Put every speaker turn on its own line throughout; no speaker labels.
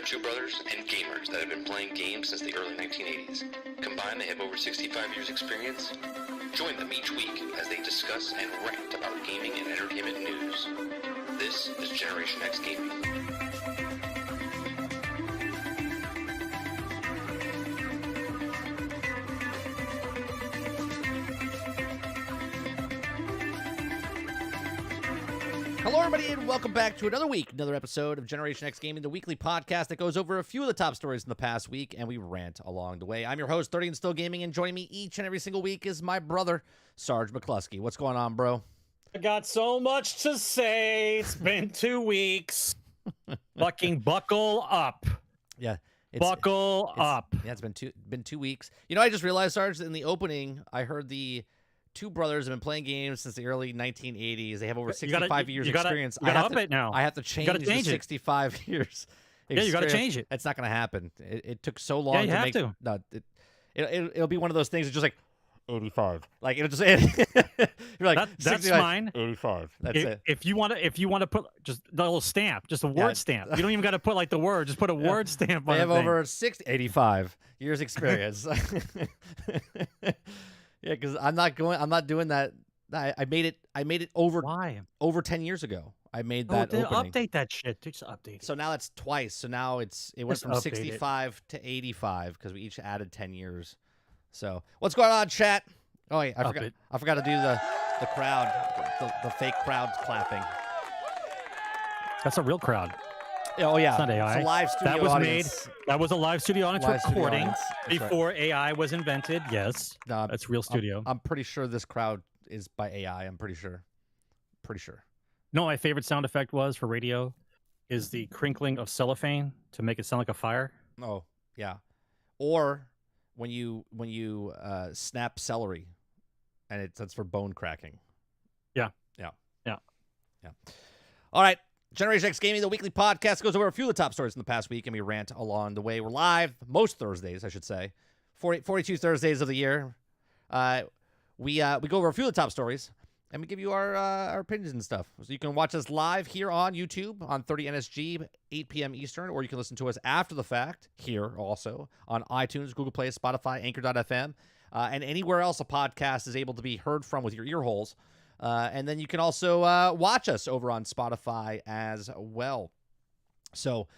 two brothers and gamers that have been playing games since the early 1980s. Combined, they have over 65 years experience. Join them each week as they discuss and rant about gaming and entertainment news. This is Generation X Gaming.
Hello, everybody, and welcome back to another week, another episode of Generation X Gaming, the weekly podcast that goes over a few of the top stories in the past week, and we rant along the way. I'm your host, 30 and Still Gaming, and joining me each and every single week is my brother, Sgt McClusky. What's going on, bro?
I got so much to say. It's been 2 weeks. Fucking buckle up.
Yeah.
Buckle up.
Yeah, it's been 2 weeks. You know, I just realized, Sarge, in the opening, I heard the two brothers have been playing games since the early 1980s. They have over 65 years experience.
You gotta up it now.
I have to change the 65 years.
Yeah, you got to change it.
It's not going to happen. It took so long.
Yeah, you
to
have
make,
to.
No, it'll be one of those things. It's just like 85. Like it'll just. You're like
that's mine.
85. That's it.
If you want to put just the little stamp, just a word stamp. You don't even got to put like the word. Just put a word stamp on it.
They have over 85 years experience. Yeah, because I'm not doing that. I made it over.
Why?
Over 10 years ago. I made that opening.
Update that shit. Just update it.
So now it's twice. So now it went from 65 to 85 because we each added 10 years. So what's going on, chat? Oh, yeah, I forgot to do the crowd, the fake crowd clapping.
That's a real crowd.
Oh yeah,
it's not AI.
It's a live studio
that was
audience.
That was a live studio audience recording before
right.
AI was invented. Yes, that's real studio.
I'm pretty sure this crowd is by AI. I'm pretty sure.
No, my favorite sound effect was for radio is the crinkling of cellophane to make it sound like a fire.
Oh yeah, or when you snap celery, and that's for bone cracking.
Yeah.
All right. Generation X Gaming, the weekly podcast, goes over a few of the top stories in the past week, and we rant along the way. We're live most Thursdays, I should say. 42 Thursdays of the year. We go over a few of the top stories, and we give you our opinions and stuff. So you can watch us live here on YouTube on 30NSG, 8 p.m. Eastern, or you can listen to us after the fact here also on iTunes, Google Play, Spotify, Anchor.fm, and anywhere else a podcast is able to be heard from with your ear holes. And then you can also watch us over on Spotify as well. So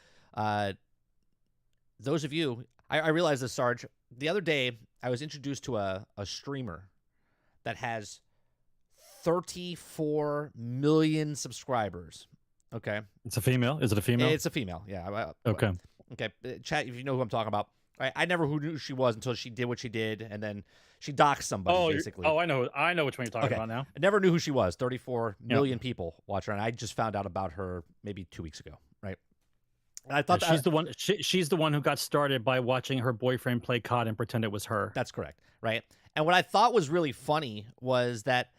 those of you, I realized this, Sarge. The other day, I was introduced to a streamer that has 34 million subscribers. Okay.
It's a female? Is it a female?
It's a female, yeah.
Okay.
Okay, chat, if you know who I'm talking about. I never knew who she was until she did what she did, and then she doxed somebody, basically.
I know which one you're talking about now.
I never knew who she was. 34 million people watch her, and I just found out about her maybe 2 weeks ago, right? And I thought
she's the one. She's the one who got started by watching her boyfriend play COD and pretend it was her.
That's correct, right? And what I thought was really funny was that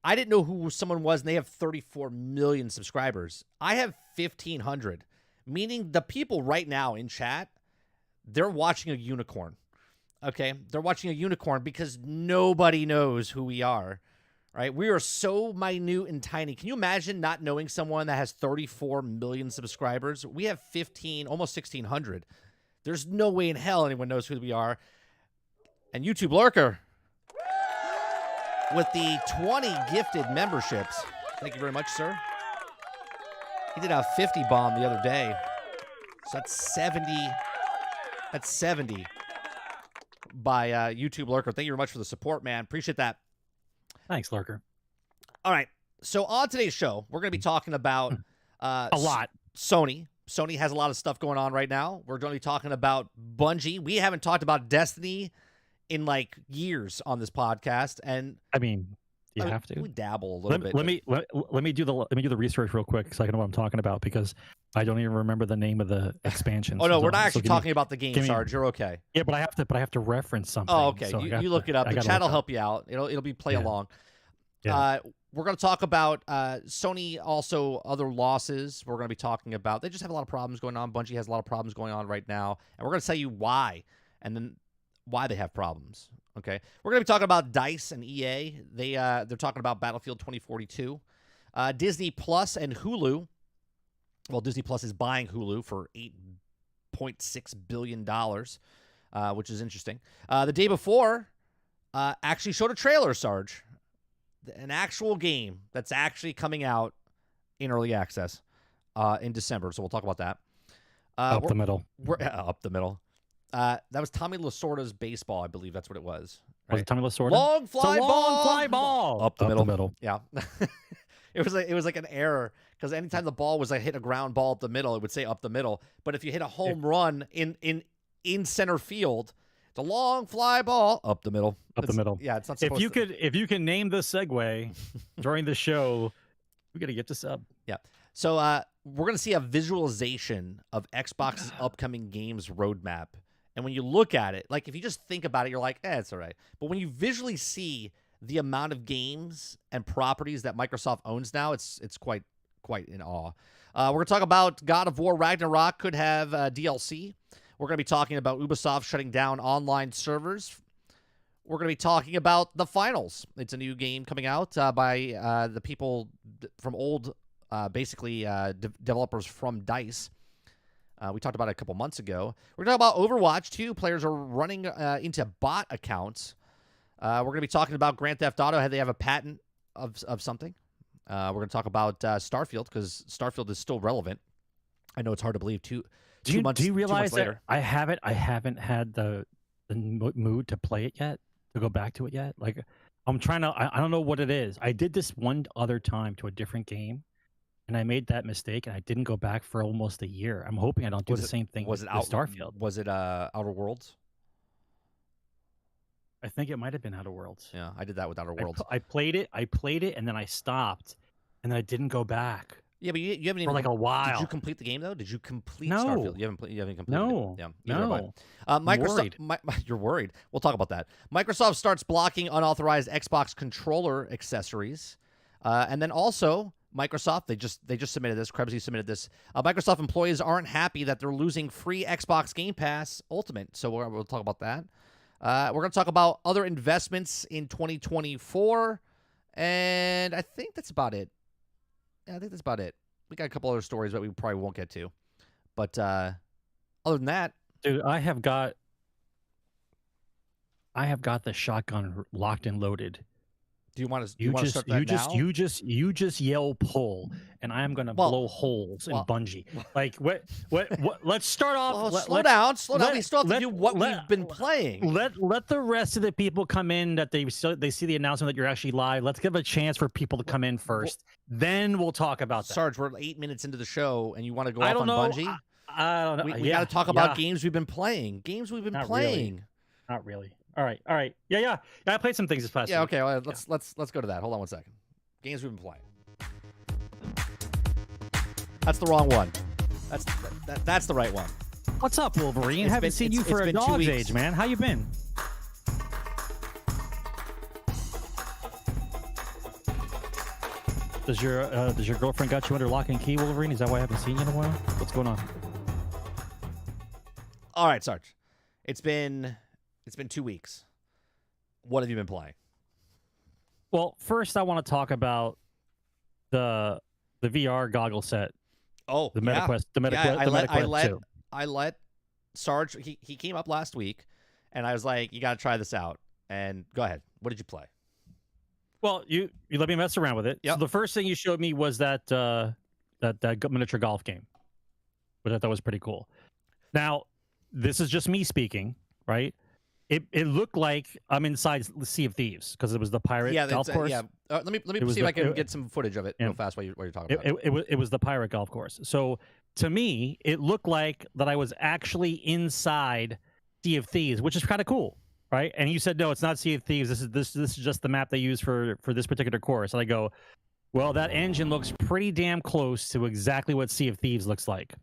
I didn't know who someone was, and they have 34 million subscribers. I have 1,500, meaning the people right now in chat, they're watching a unicorn. Okay, they're watching a unicorn because nobody knows who we are, right? We are so minute and tiny. Can you imagine not knowing someone that has 34 million subscribers? We have 15, almost 1,600. There's no way in hell anyone knows who we are. And YouTube Lurker, with the 20 gifted memberships. Thank you very much, sir. He did a 50 bomb the other day. So that's 70. That's 70 by YouTube Lurker. Thank you very much for the support, man. Appreciate that.
Thanks, Lurker.
All right. So on today's show, we're going to be talking about
a lot.
Sony. Sony has a lot of stuff going on right now. We're going to be talking about Bungie. We haven't talked about Destiny in like years on this podcast, and
I mean, you have to.
We dabble a little bit.
Let me do the research real quick so I can know what I'm talking about, because I don't even remember the name of the expansion.
Oh no, we're not actually talking about the game, Sarge. You're okay.
Yeah, but I have to reference something.
Oh, okay. So you look it up. The chat will help you out. It'll be play along.
Yeah.
We're going to talk about Sony, also other losses. We're going to be talking about, they just have a lot of problems going on. Bungie has a lot of problems going on right now, and we're going to tell you why, and then why they have problems. Okay, we're going to be talking about DICE and EA. They're talking about Battlefield 2042, Disney Plus and Hulu. Well, Disney Plus is buying Hulu for $8 $0.6 billion, which is interesting. The day before, actually showed a trailer, Sarge. An actual game that's actually coming out in early access in December. So we'll talk about that.
Up the middle.
Up the middle. That was Tommy Lasorda's baseball, I believe that's what it was. Right?
Was it Tommy Lasorda?
Long fly
ball.
Up the middle.
middle.
Yeah. It was like an error because anytime the ball was hit a ground ball up the middle, it would say up the middle. But if you hit a home run in center field, it's a long fly ball up the middle.
Up the middle.
Yeah, it's not supposed
if you can name the segue during the show, we got to get this up.
Yeah. So we're going to see a visualization of Xbox's upcoming games roadmap. And when you look at it, like if you just think about it, you're like, it's all right. But when you visually see the amount of games and properties that Microsoft owns now, it's quite in awe. We're going to talk about God of War Ragnarok could have DLC. We're going to be talking about Ubisoft shutting down online servers. We're going to be talking about The Finals. It's a new game coming out by the people from old, developers from DICE. We talked about it a couple months ago. We're going to talk about Overwatch 2. Players are running into bot accounts. We're going to be talking about Grand Theft Auto. How they have a patent of something. We're going to talk about Starfield because Starfield is still relevant. I know it's hard to believe. Two months.
Do you realize that
later.
I haven't had the mood to play it yet, to go back to it yet? Like I'm trying to. I don't know what it is. I did this one other time to a different game, and I made that mistake, and I didn't go back for almost a year. I'm hoping I don't do the same thing.
Was
with
it
Starfield?
Was it Outer Worlds?
I think it might have been Outer Worlds.
Yeah, I did that with Outer Worlds.
I played it, and then I stopped, and then I didn't go back.
Yeah, but you haven't even
for like a while.
Did you complete the game though? Did you complete
No.
Starfield? You haven't completed
No.
it. Yeah,
No.
Microsoft. You're worried. We'll talk about that. Microsoft starts blocking unauthorized Xbox controller accessories, and then also Microsoft. They just submitted this. Krebsy submitted this. Microsoft employees aren't happy that they're losing free Xbox Game Pass Ultimate. So we'll talk about that. We're going to talk about other investments in 2024, and I think that's about it. Yeah, I think that's about it. We got a couple other stories that we probably won't get to. But other than that...
Dude, I have got the shotgun locked and loaded.
Do you want to start that now?
You just yell pull, and I am going to blow holes in Bungie. Like, what, let's start off...
slow down. We still have to do what we've been playing.
Let the rest of the people come in that they see the announcement that you're actually live. Let's give a chance for people to come in first. Then we'll talk about that.
Sarge, we're 8 minutes into the show, and you want to go off on Bungie?
I don't know.
We got to talk about games we've been playing. Not playing.
Really. Not really. All right. Yeah. I played some things this past week.
Okay. Well, let's go to that. Hold on one second. Games we've been playing. That's the wrong one. That's the right one.
What's up, Wolverine? Haven't seen you for a dog's age, man. How you been? Does your girlfriend got you under lock and key, Wolverine? Is that why I haven't seen you in a while? What's going on?
All right, Sarge. It's been 2 weeks. What have you been playing?
Well, first I want to talk about the VR goggle set.
Oh,
the MetaQuest. The MetaQuest 2.
I let Sarge. He came up last week, and I was like, "You got to try this out." And go ahead. What did you play?
Well, you let me mess around with it.
Yep.
So the first thing you showed me was that miniature golf game, which I thought was pretty cool. Now, this is just me speaking, right? It looked like I'm inside Sea of Thieves because it was the pirate golf course.
Let me see if I can get some footage of it real fast while you're talking about it.
It was the pirate golf course. So to me, it looked like that I was actually inside Sea of Thieves, which is kind of cool, right? And you said no, it's not Sea of Thieves. This is just the map they use for this particular course. And I go, well, that engine looks pretty damn close to exactly what Sea of Thieves looks like.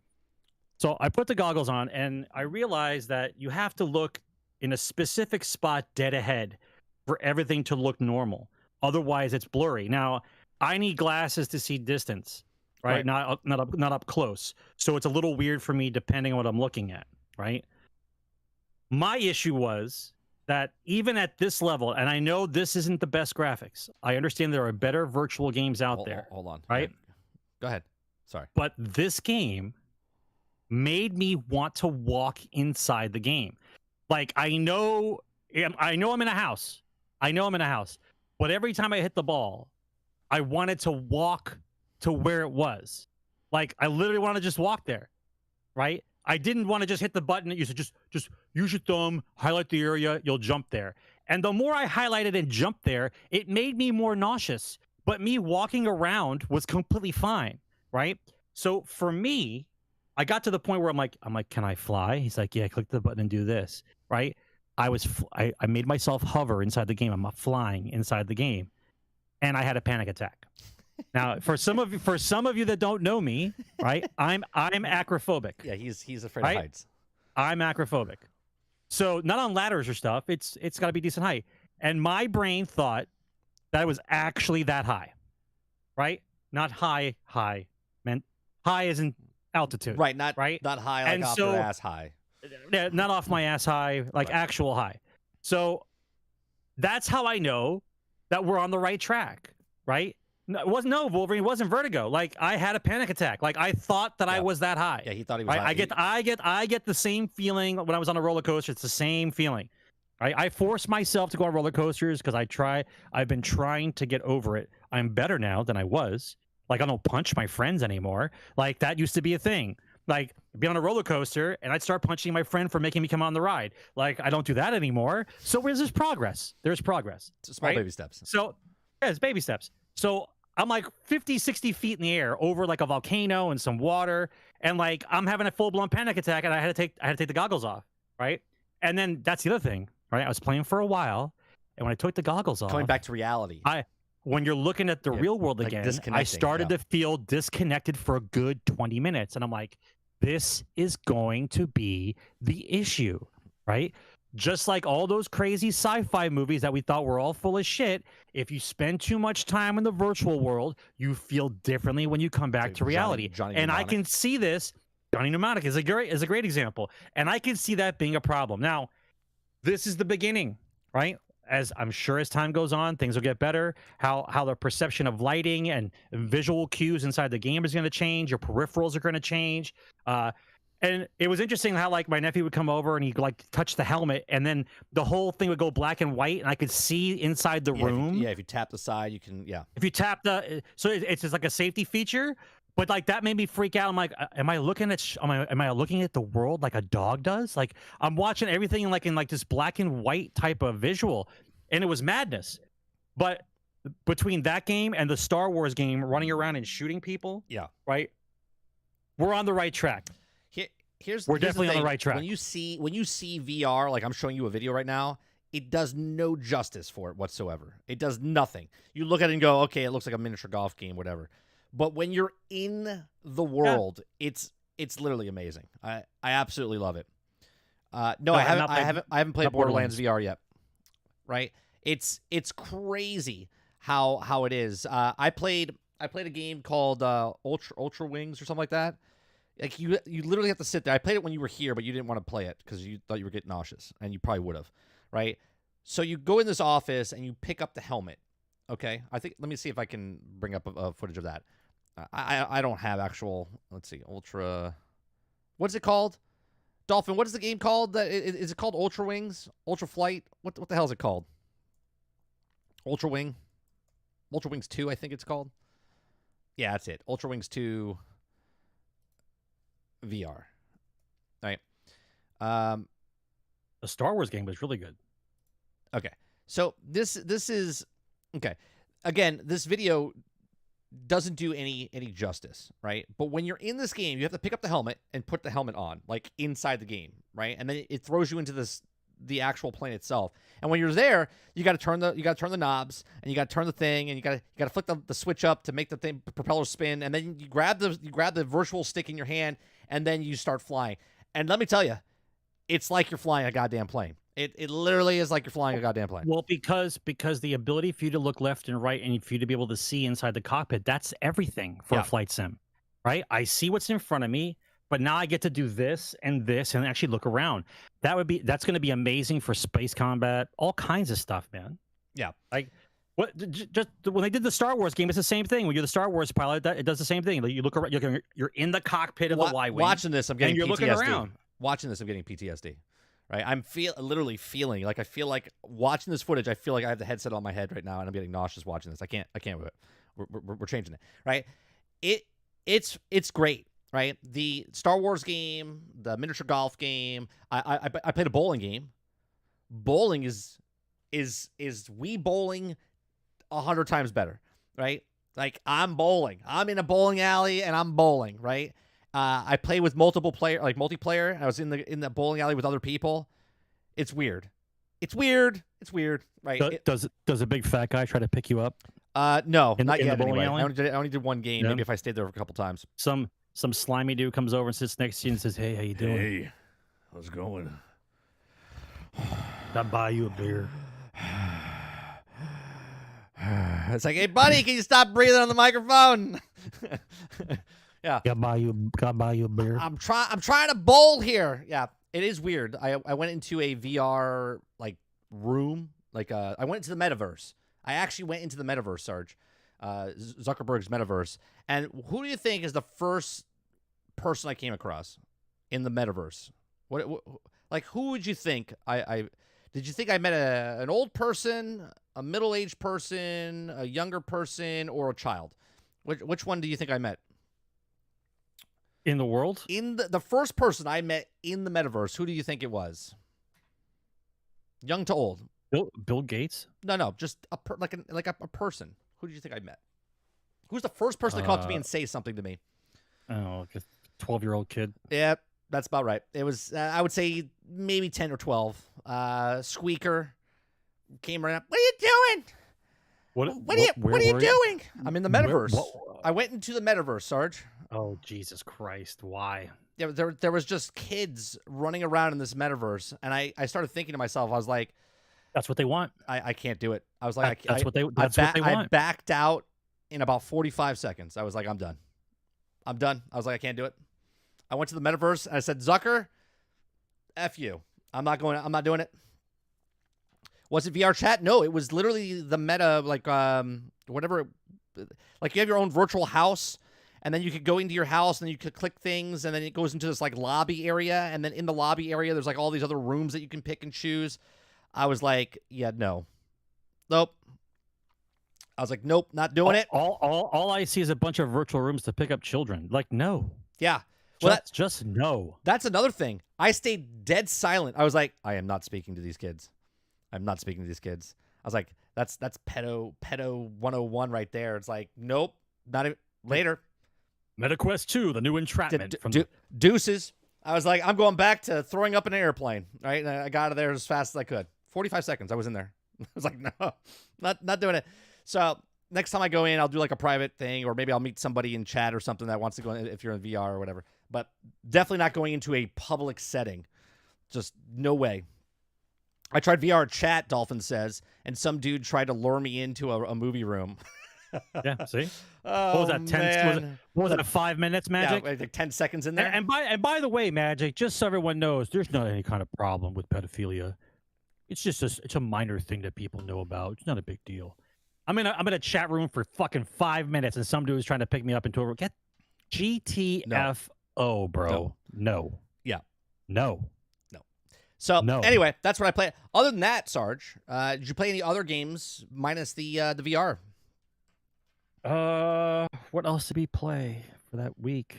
So I put the goggles on, and I realized that you have to look in a specific spot dead ahead for everything to look normal. Otherwise, it's blurry. Now, I need glasses to see distance, right? Not up close. So it's a little weird for me depending on what I'm looking at, right? My issue was that even at this level, and I know this isn't the best graphics. I understand there are better virtual games out there.
Hold on.
Right?
Go ahead. Sorry.
But this game made me want to walk inside the game. Like I know I'm in a house. But every time I hit the ball, I wanted to walk to where it was. Like I literally want to just walk there, right? I didn't want to just hit the button. You said just use your thumb, highlight the area, you'll jump there. And the more I highlighted and jumped there, it made me more nauseous. But me walking around was completely fine, right? So for me, I got to the point where I'm like, can I fly? He's like, yeah, click the button and do this, right? I made myself hover inside the game. I'm flying inside the game, and I had a panic attack. Now, for some of you that don't know me, right? I'm acrophobic.
Yeah, he's afraid
right?
of heights.
I'm acrophobic. So not on ladders or stuff. It's got to be decent height. And my brain thought that it was actually that high, right? Not high. Meant high as in altitude.
Right, not
right.
Not high like
and
off
so,
your ass high.
Yeah, not off my ass high, like
right.
Actual high. So that's how I know that we're on the right track, right? Wolverine, it wasn't vertigo. Like I had a panic attack. Like I thought that I was that high.
Yeah, he thought he was.
Right? I get the same feeling when I was on a roller coaster. It's the same feeling. Right? I force myself to go on roller coasters because I've been trying to get over it. I'm better now than I was. Like I don't punch my friends anymore. Like that used to be a thing. Like be on a roller coaster and I'd start punching my friend for making me come on the ride. Like I don't do that anymore. So there's progress. There's progress.
Small baby steps.
So yeah, it's baby steps. So I'm like 50, 60 feet in the air over like a volcano and some water. And like I'm having a full blown panic attack and I had to take the goggles off. Right. And then that's the other thing. Right. I was playing for a while. And when I took the goggles off,
coming back to reality.
When you're looking at the real world
like
again, I started to feel disconnected for a good 20 minutes. And I'm like, this is going to be the issue, right? Just like all those crazy sci-fi movies that we thought were all full of shit, if you spend too much time in the virtual world, you feel differently when you come back to reality.
Johnny
and
Mnemonic.
I can see this. Johnny Mnemonic is a great example. And I can see that being a problem. Now, this is the beginning, right? As I'm sure as time goes on, things will get better. How the perception of lighting and visual cues inside the game is going to change. Your peripherals are going to change. And it was interesting how like my nephew would come over and he'd like touch the helmet and then the whole thing would go black and white and I could see inside the room.
If you tap the side, you can. Yeah.
If you tap it's just like a safety feature. But like that made me freak out. I'm like, am I looking at the world like a dog does? Like I'm watching everything in this black and white type of visual, and it was madness. But between that game and the Star Wars game, running around and shooting people, right, we're on the right track. We're definitely on the right track.
When you see VR, like I'm showing you a video right now, it does no justice for it whatsoever. It does nothing. You look at it and go, okay, it looks like a miniature golf game, whatever. But when you're in the world, it's literally amazing. I absolutely love it. No, I haven't played Borderlands VR yet. Right? It's crazy how it is. I played a game called Ultra Wings or something like that. Like you literally have to sit there. I played it when you were here, but you didn't want to play it because you thought you were getting nauseous, and you probably would have, right? So you go in this office and you pick up the helmet. Okay, let me see if I can bring up a footage of that. I don't have actual. Let's see, Ultra. What's it called? Dolphin. What is the game called? Is it called Ultra Wings? Ultra Flight? What the hell is it called? Ultra Wing. Ultra Wings 2, I think it's called. Yeah, that's it. Ultra Wings 2 VR. All right.
The Star Wars game was really good.
Okay. So this is okay. Again, this video doesn't do any justice, right? But when you're in this game, you have to pick up the helmet and put the helmet on, like inside the game, right? And then it throws you into the actual plane itself. And when you're there, you got to turn the knobs and you got to turn the thing and you got to flick the switch up to make the thing propeller spin. And then you grab the virtual stick in your hand and then you start flying. And let me tell you, it's like you're flying a goddamn plane. It literally is like you're flying a goddamn plane.
Well, because the ability for you to look left and right and for you to be able to see inside the cockpit, that's everything for a flight sim, right? I see what's in front of me, but now I get to do this and actually look around. That's going to be amazing for space combat, all kinds of stuff, man.
Yeah.
Like What? Just when they did the Star Wars game, it's the same thing. When you're the Star Wars pilot, it does the same thing. Like you look around, you're in the cockpit of the Y-wing.
Watching this, I'm getting
and you're
PTSD.
looking around.
Watching this, I'm getting PTSD. Right? I'm literally feeling like I feel like watching this footage. I feel like I have the headset on my head right now, and I'm getting nauseous watching this. I can't do it. We're changing it. Right? It's great. Right? The Star Wars game, the miniature golf game. I played a bowling game. Bowling is Wii bowling 100 times better. Right? Like I'm bowling. I'm in a bowling alley and I'm bowling. Right? I play with multiplayer. I was in the bowling alley with other people. It's weird. It's weird. Right?
Does a big fat guy try to pick you up?
No,
in
not
the
yet.
bowling
Anyway,
alley?
I only did one game.
No?
Maybe if I stayed there for a couple times.
Some slimy dude comes over and sits next to you and says, "Hey, how you doing?
Hey, how's it going?
I'll buy you a beer."
It's like, hey, buddy, can you stop breathing on the microphone? Yeah.
Gotta buy you a beer.
I'm trying to bowl here. Yeah, it is weird. I went into a VR like room. Like I went into the metaverse. I actually went into the metaverse, Sarge. Zuckerberg's metaverse. And who do you think is the first person I came across in the metaverse? What like who would you think did you think I met an old person, a middle-aged person, a younger person, or a child? Which one do you think I met?
In the world?
In the first person I met in the metaverse, who do you think it was? Young to old.
Bill Gates?
No, just a person. Who did you think I met? Who's the first person to come up to me and say something to me?
Oh, like a 12-year-old kid.
Yeah, that's about right. It was, I would say, maybe 10 or 12. Squeaker came right up. What are you doing? What are you doing? I'm in the metaverse. I went into the metaverse, Sarge.
Oh, Jesus Christ. Why?
There was just kids running around in this metaverse, and I started thinking to myself, I was like,
that's what they want.
I can't do it. I was like,
that's what they want.
I backed out in about 45 seconds. I was like, I'm done. I was like, I can't do it. I went to the metaverse and I said, Zucker, F you. I'm not doing it. Was it VR chat? No, it was literally the meta, like whatever. Like you have your own virtual house, and then you could go into your house and then you could click things, and then it goes into this like lobby area, and then in the lobby area there's like all these other rooms that you can pick and choose. I was like, yeah, nope. I was like, nope, not doing it.
All I see is a bunch of virtual rooms to pick up children. Like, no.
Yeah. Well,
just no.
That's another thing. I stayed dead silent. I was like, I am not speaking to these kids. I'm not speaking to these kids. I was like, that's pedo 101 right there. It's like, nope, not even later.
MetaQuest 2, the new entrapment from
deuces. I was like, I'm going back to throwing up an airplane. Right, and I got out of there as fast as I could. 45 seconds, I was in there. I was like, no, not doing it. So next time I go in, I'll do like a private thing, or maybe I'll meet somebody in chat or something that wants to go in if you're in VR or whatever. But definitely not going into a public setting. Just no way. I tried VR chat, Dolphin says, and some dude tried to lure me into a movie room.
Yeah, see?
Oh,
what was that? 10? What was it? 5 minutes, Magic?
Yeah, like 10 seconds in there.
And by the way, Magic, just so everyone knows, there's not any kind of problem with pedophilia. It's just it's a minor thing that people know about. It's not a big deal. I'm in a chat room for fucking 5 minutes, and some dude is trying to pick me up into a room. Get GTFO, bro. No.
Yeah.
No.
So anyway, that's what I play. Other than that, Sarge, did you play any other games minus the VR?
What else did we play for that week?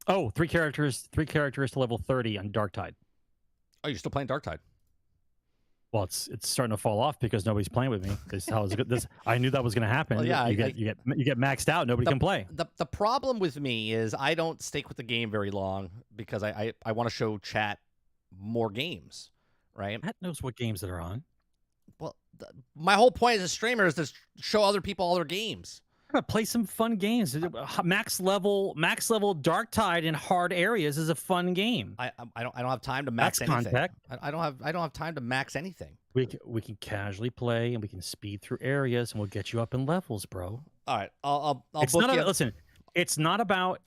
Oh, three characters to level 30 on Darktide. Oh,
you're still playing Darktide?
Well, it's starting to fall off because nobody's playing with me. I knew that was going to happen.
Well, yeah,
you get maxed out. Nobody can play.
The problem with me is I don't stick with the game very long because I want to show chat more games, right?
Matt knows what games that are on.
Well, my whole point as a streamer is to show other people all their games.
Play some fun games. Max level Darktide in hard areas is a fun game.
I don't have time to max anything.
Contact.
I don't have time to max anything.
We can casually play and we can speed through areas and we'll get you up in levels, bro.
All right, I'll
listen. It's not about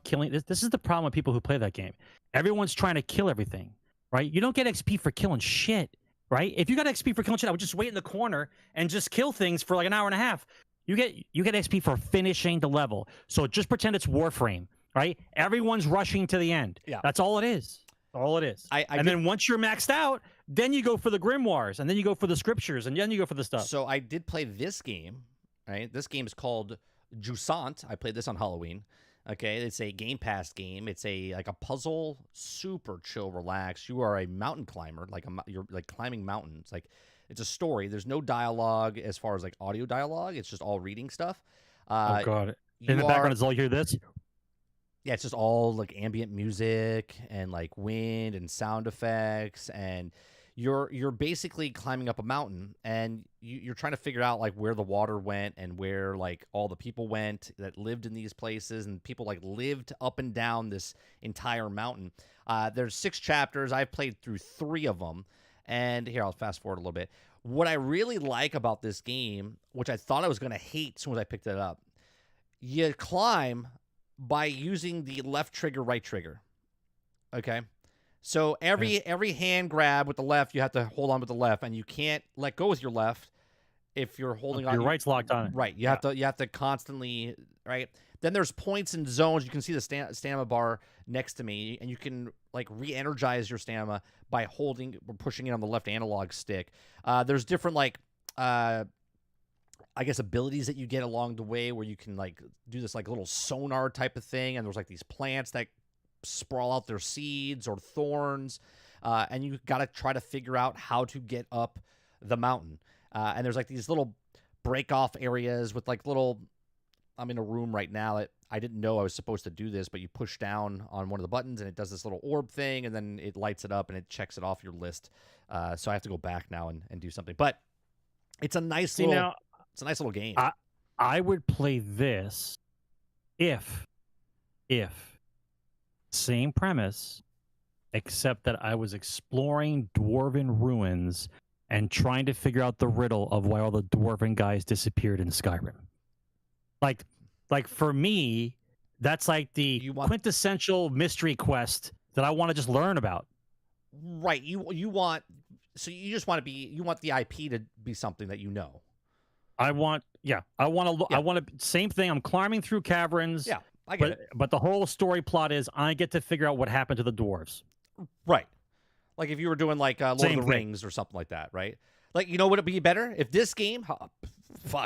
killing. This is the problem with people who play that game. Everyone's trying to kill everything, right? You don't get XP for killing shit, right? If you got XP for killing shit, I would just wait in the corner and just kill things for like an hour and a half. You get XP for finishing the level. So just pretend it's Warframe, right? Everyone's rushing to the end.
Yeah.
That's all it is. All it is. Then once you're maxed out, then you go for the grimoires, and then you go for the scriptures, and then you go for the stuff.
So I did play this game, right? This game is called Jants. I played this on Halloween. Okay, it's a Game Pass game. It's like a puzzle, super chill, relaxed. You are a mountain climber, you're like climbing mountains. Like it's a story. There's no dialogue as far as like audio dialogue. It's just all reading stuff.
Oh god! In the background, is all you hear this.
Yeah, it's just all like ambient music and like wind and sound effects, and you're basically climbing up a mountain, and you're trying to figure out like where the water went and where like all the people went that lived in these places, and people like lived up and down this entire mountain. There's 6 chapters. I've played through 3 of them, and here I'll fast forward a little bit. What I really like about this game, which I thought I was going to hate as soon as I picked it up, you climb by using the left trigger, right trigger. Okay. So every hand grab with the left, you have to hold on with the left, and you can't let go with your left if you're holding on.
Your right's locked on.
Right. You have to constantly, right? Then there's points and zones. You can see the stamina bar next to me, and you can like re-energize your stamina by holding or pushing it on the left analog stick. There's different like I guess abilities that you get along the way where you can like do this like little sonar type of thing, and there's like these plants that sprawl out their seeds or thorns, and you got to try to figure out how to get up the mountain. And there's like these little break off areas with like little, I'm in a room right now that I didn't know I was supposed to do this, but you push down on one of the buttons and it does this little orb thing, and then it lights it up and it checks it off your list. So I have to go back now and do something, but it's a nice it's a nice little game.
I would play this if same premise, except that I was exploring dwarven ruins and trying to figure out the riddle of why all the dwarven guys disappeared in Skyrim. Like for me, that's like the quintessential mystery quest that I want to just learn about.
Right. You want the IP to be something that you know.
I want to same thing. I'm climbing through caverns.
Yeah, I get it.
But the whole story plot is I get to figure out what happened to the dwarves.
Right. Like if you were doing like Lord of the Rings or something like that, right? Like, you know, would it be better if this game,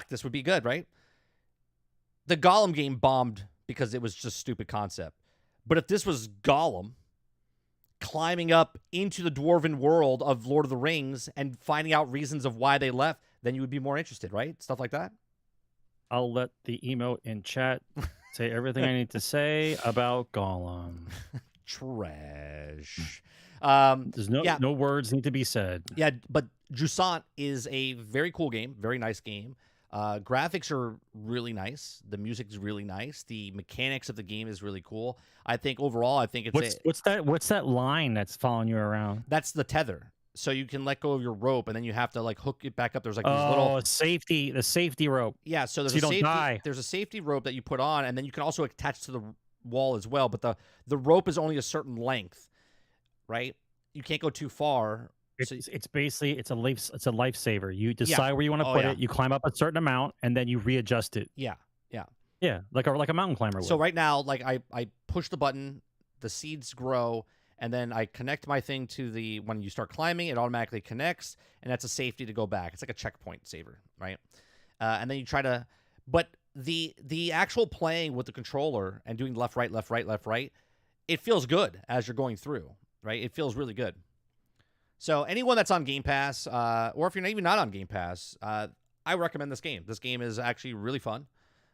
this would be good, right? The Gollum game bombed because it was just stupid concept. But if this was Gollum climbing up into the dwarven world of Lord of the Rings and finding out reasons of why they left, then you would be more interested, right? Stuff like that.
I'll let the emote in chat say everything I need to say about Gollum.
Trash.
There's no words need to be said.
Yeah, but Jants is a very cool game, very nice game. Graphics are really nice. The music is really nice. The mechanics of the game is really cool. I think overall,
what's that line that's following you around?
That's the tether. So you can let go of your rope, and then you have to like hook it back up. There's like these
the safety rope.
Yeah, so there's there's a safety rope that you put on, and then you can also attach to the wall as well. But the rope is only a certain length, right? You can't go too far.
It's basically it's a lifesaver. You decide where you want to put it. You climb up a certain amount, and then you readjust it.
Yeah,
like a mountain climber would.
So right now, like I push the button, the seeds grow, and then I connect my thing to when you start climbing, it automatically connects, and that's a safety to go back. It's like a checkpoint saver, right? And then you try to, but the actual playing with the controller and doing left, right, it feels good as you're going through, right? It feels really good. So anyone that's on Game Pass, or if you're even not on Game Pass, I recommend this game. This game is actually really fun.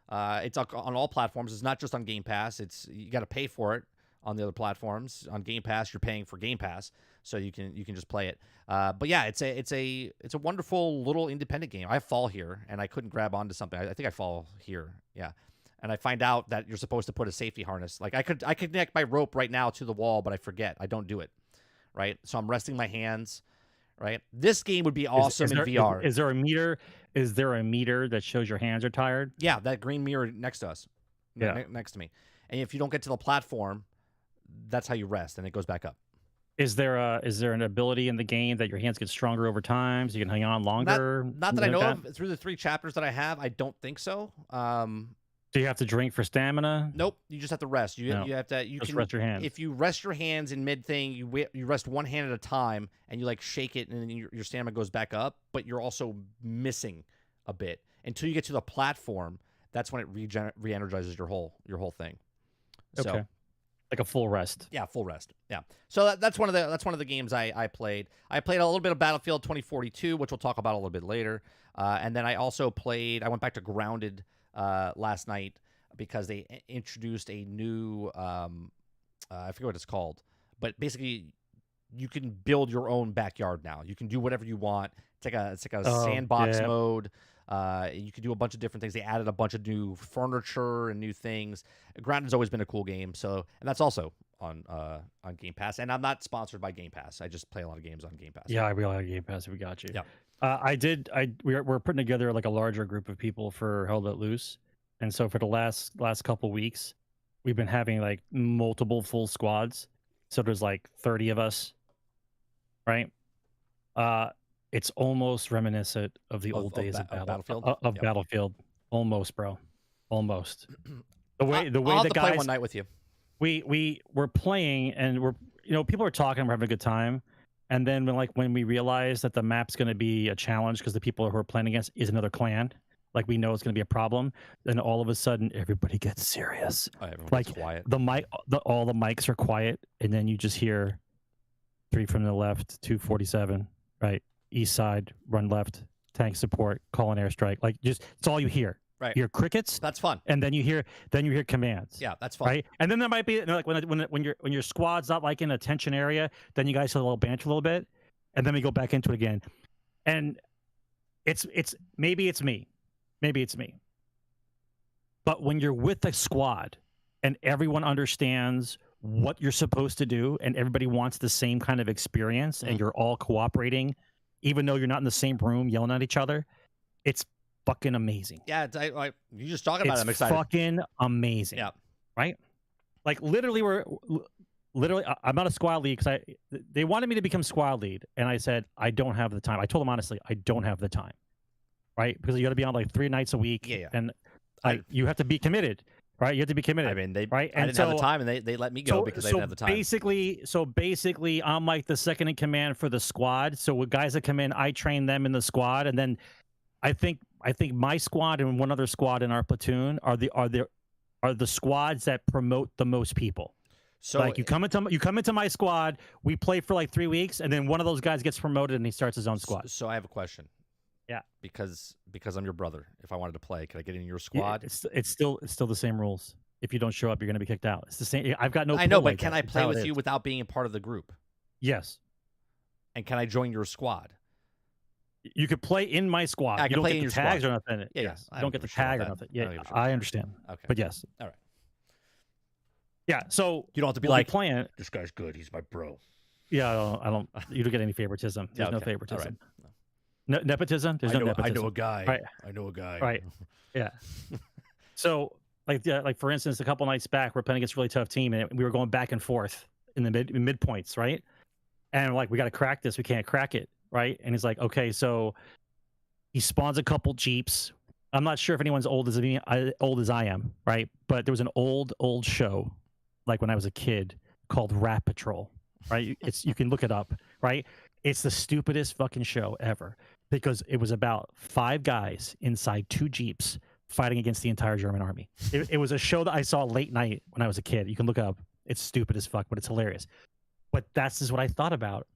It's on all platforms. It's not just on Game Pass. You got to pay for it on the other platforms. On Game Pass, you're paying for Game Pass, so you can just play it. But yeah, it's a wonderful little independent game. I fall here, and I couldn't grab onto something. I think I fall here. Yeah. And I find out that you're supposed to put a safety harness. Like I could connect my rope right now to the wall, but I forget. I don't do it. Right? So I'm resting my hands, right? This game would be awesome in VR.
Is there a meter? Is there a meter that shows your hands are tired?
Yeah, that green mirror next to us.
Yeah.
Next to me. And if you don't get to the platform, that's how you rest, and it goes back up.
Is there an ability in the game that your hands get stronger over time, so you can hang on longer?
Not that I
something
know
like
of. Through the 3 chapters that I have, I don't think so.
Do you have to drink for stamina?
Nope. You just have to rest. You have to. You
Just
can
rest your hands.
If you rest your hands in mid thing, you rest one hand at a time, and you like shake it, and then your stamina goes back up. But you're also missing a bit until you get to the platform. That's when it re-energizes your whole thing. So,
Okay. Like a full rest.
yeah, full rest. Yeah. So that's one of the games I played. I played a little bit of Battlefield 2042, which we'll talk about a little bit later. And then I also I went back to Grounded last night because they introduced a new I forget what it's called, but basically you can build your own backyard now. You can do whatever you want. It's like a sandbox mode. You can do a bunch of different things. They added a bunch of new furniture and new things. Grounded's always been a cool game. So, and that's also on Game Pass. And I'm not sponsored by Game Pass. I just play a lot of games on Game Pass.
Yeah, I really like Game Pass. We got you.
Yeah.
We're putting together like a larger group of people for Held Let Loose, and so for the last couple weeks, we've been having like multiple full squads. So there's like 30 of us, right? It's almost reminiscent of the old days of Battlefield. Of Battlefield, almost, bro, almost. The way
I'll
the
have to
guys
play one night with you.
we were playing and people are talking, we're having a good time. And then when we realize that the map's going to be a challenge because the people who are playing against is another clan, like we know it's going to be a problem, then all of a sudden everybody gets serious.
Everyone's quiet.
All the mics are quiet, and then you just hear 3 from the left, 247, right, east side, run left, tank support, call an airstrike. Like it's all you hear.
Right.
You hear crickets.
That's fun.
And then you hear commands.
Yeah, that's fun.
Right. And then there might be like when your squad's not like in a tension area, then you guys have a little banter a little bit, and then we go back into it again. And it's maybe it's me. But when you're with a squad and everyone understands what you're supposed to do and everybody wants the same kind of experience and you're all cooperating, even though you're not in the same room yelling at each other, it's fucking amazing.
Yeah, you just talking about it. I'm excited.
Fucking amazing.
Yeah.
Right? Like literally I'm not a squad lead because they wanted me to become squad lead, and I said I don't have the time. I told them honestly, I don't have the time. Right? Because you got to be on like 3 nights a week.
Yeah.
And you have to be committed. Right? You have to be committed.
I mean,
right?
I didn't have the time, and they let me go because they didn't have the time.
Basically, I'm like the second in command for the squad. So with guys that come in, I train them in the squad, and then I think my squad and one other squad in our platoon are the squads that promote the most people. So like you come into my squad, we play for like 3 weeks, and then one of those guys gets promoted and he starts his own squad.
So I have a question.
Yeah.
Because I'm your brother. If I wanted to play, could I get in your squad?
Yeah, it's still the same rules. If you don't show up, you're going to be kicked out. It's the same. I've got no.
I know, but can I play with you without being a part of the group?
Yes.
And can I join your squad?
You could play in my squad.
I can play
in
your
tags
squad.
or nothing.
Yeah,
yes. You don't get the tag or nothing. Yeah, I understand.
Okay.
But yes.
All right.
Yeah. So
you don't have to be like
playing.
This guy's good. He's my bro.
Yeah, I don't. You don't get any favoritism. There's no favoritism. Right. No nepotism. There's no nepotism.
I know a guy.
Right.
I know a guy.
Right. Yeah. So like for instance, a couple nights back, we're playing against a really tough team, and we were going back and forth in the mid points, right? And like, we got to crack this. We can't crack it, right? And he's like, okay, so he spawns a couple jeeps. I'm not sure if anyone's old as I am, right? But there was an old show, like when I was a kid, called Rat Patrol, right? You can look it up, right? It's the stupidest fucking show ever because it was about 5 guys inside 2 jeeps fighting against the entire German army. It was a show that I saw late night when I was a kid. You can look it up. It's stupid as fuck, but it's hilarious. But that's just what I thought about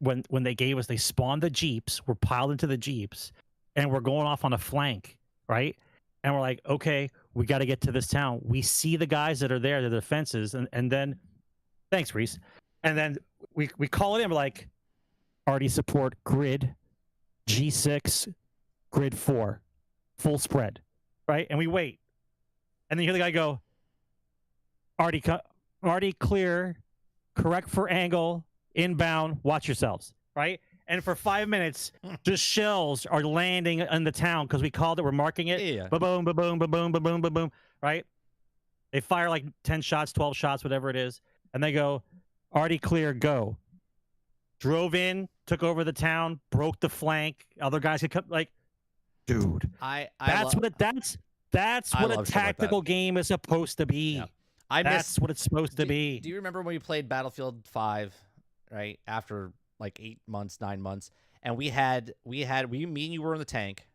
when they spawned the jeeps, we're piled into the jeeps, and we're going off on a flank, right? And we're like, okay, we got to get to this town. We see the guys that are there, the defenses, and then, thanks, Reese. And then we call it in, we're like, already support grid G6, grid 4, full spread, right? And we wait. And then you hear the guy go, already clear, correct for angle, inbound, watch yourselves, right? And for 5 minutes, just shells are landing in the town because we called it, we're marking it.
Yeah.
Ba-boom, ba-boom, ba-boom, ba-boom, ba-boom, right? They fire like 10 shots, 12 shots, whatever it is. And they go, already clear, go. drove in, took over the town, broke the flank. Other guys could come. Like, dude, that's what a tactical game is supposed to be.
Yeah.
That's what it's supposed to be.
Do you remember when we played Battlefield 5, right? After like 8 months, 9 months, and me and you were in the tank,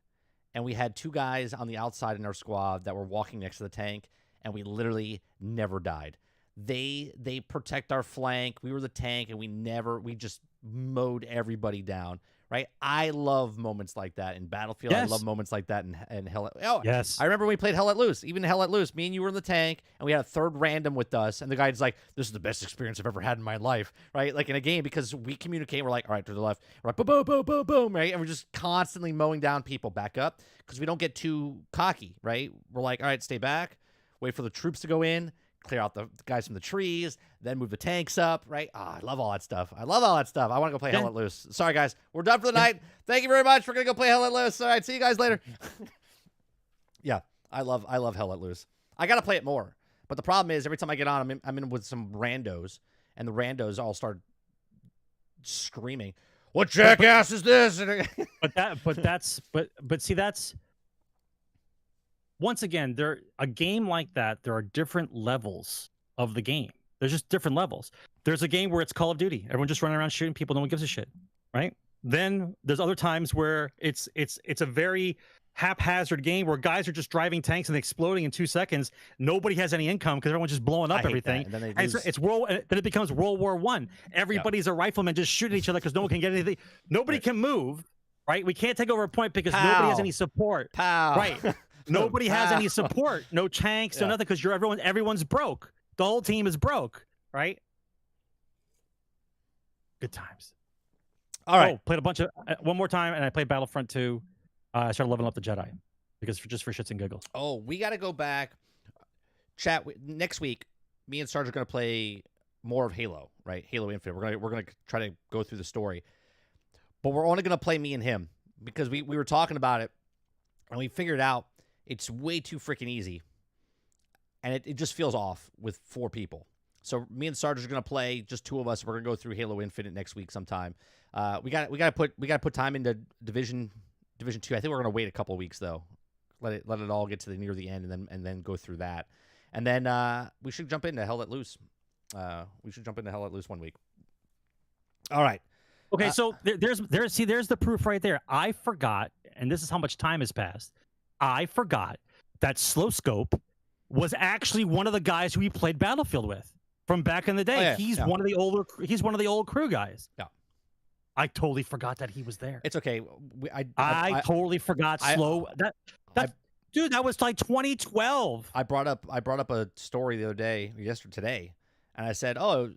and we had 2 guys on the outside in our squad that were walking next to the tank, and we literally never died. They protect our flank. We were the tank, and we just mowed everybody down. Right? I love moments like that in Battlefield.
Yes.
I love moments like that in Hell. Oh,
yes.
I remember when we played Hell Let Loose. Even Hell Let Loose, me and you were in the tank, and we had a third random with us, and the guy's like, "This is the best experience I've ever had in my life." Right? Like in a game, because we communicate. We're like, "All right, to the left." We're like, "Boom, boom, boom, boom, boom." Right? And we're just constantly mowing down people. Back up, because we don't get too cocky. Right? We're like, "All right, stay back. Wait for the troops to go in. Clear out the guys from the trees, then move the tanks up," right? I love all that stuff. I want to go play Hell Let Loose. Sorry, guys. We're done for the night. Thank you very much. We're going to go play Hell Let Loose. All right, see you guys later. Yeah, I love Hell Let Loose. I got to play it more. But the problem is, every time I get on, I'm in with some randos, and the randos all start screaming, "What jackass is this?"
But see, that's once again, a game like that, there are different levels of the game. There's just different levels. There's a game where it's Call of Duty. Everyone just running around shooting people. No one gives a shit, right? Then there's other times where it's a very haphazard game where guys are just driving tanks and exploding in 2 seconds. Nobody has any income because everyone's just blowing up everything.
And then
then it becomes World War I. Everybody's a rifleman just shooting each other because no one can get anything. Nobody can move, right? We can't take over a point because nobody has any support. Right. Nobody has any support. No tanks, no nothing, because everyone's broke. The whole team is broke, right? Good times.
All right.
Played a bunch of one more time, and I played Battlefront 2. I started leveling up the Jedi because just for shits and giggles.
Oh, we got to go back. Chat next week. Me and Sarge are going to play more of Halo, right? Halo Infinite. We're gonna try to go through the story, but we're only going to play me and him because we were talking about it, and we figured out it's way too freaking easy, and it just feels off with 4 people. So me and Sarge are going to play just 2 of us. We're going to go through Halo Infinite next week sometime. We got to put time into Division 2. I think we're going to wait a couple of weeks though. Let it all get to near the end, and then go through that. And then we should jump into Hell Let Loose. We should jump into Hell Let Loose one week. All right.
Okay, so there's the proof right there. I forgot, and this is how much time has passed. I forgot that Slow Scope was actually one of the guys who we played Battlefield with from back in the day. He's one of the old crew guys.
Yeah.
I totally forgot that he was there.
It's okay.
I totally forgot Slow. Dude, that was like 2012.
I brought up a story the other day, today, and I said, "Oh,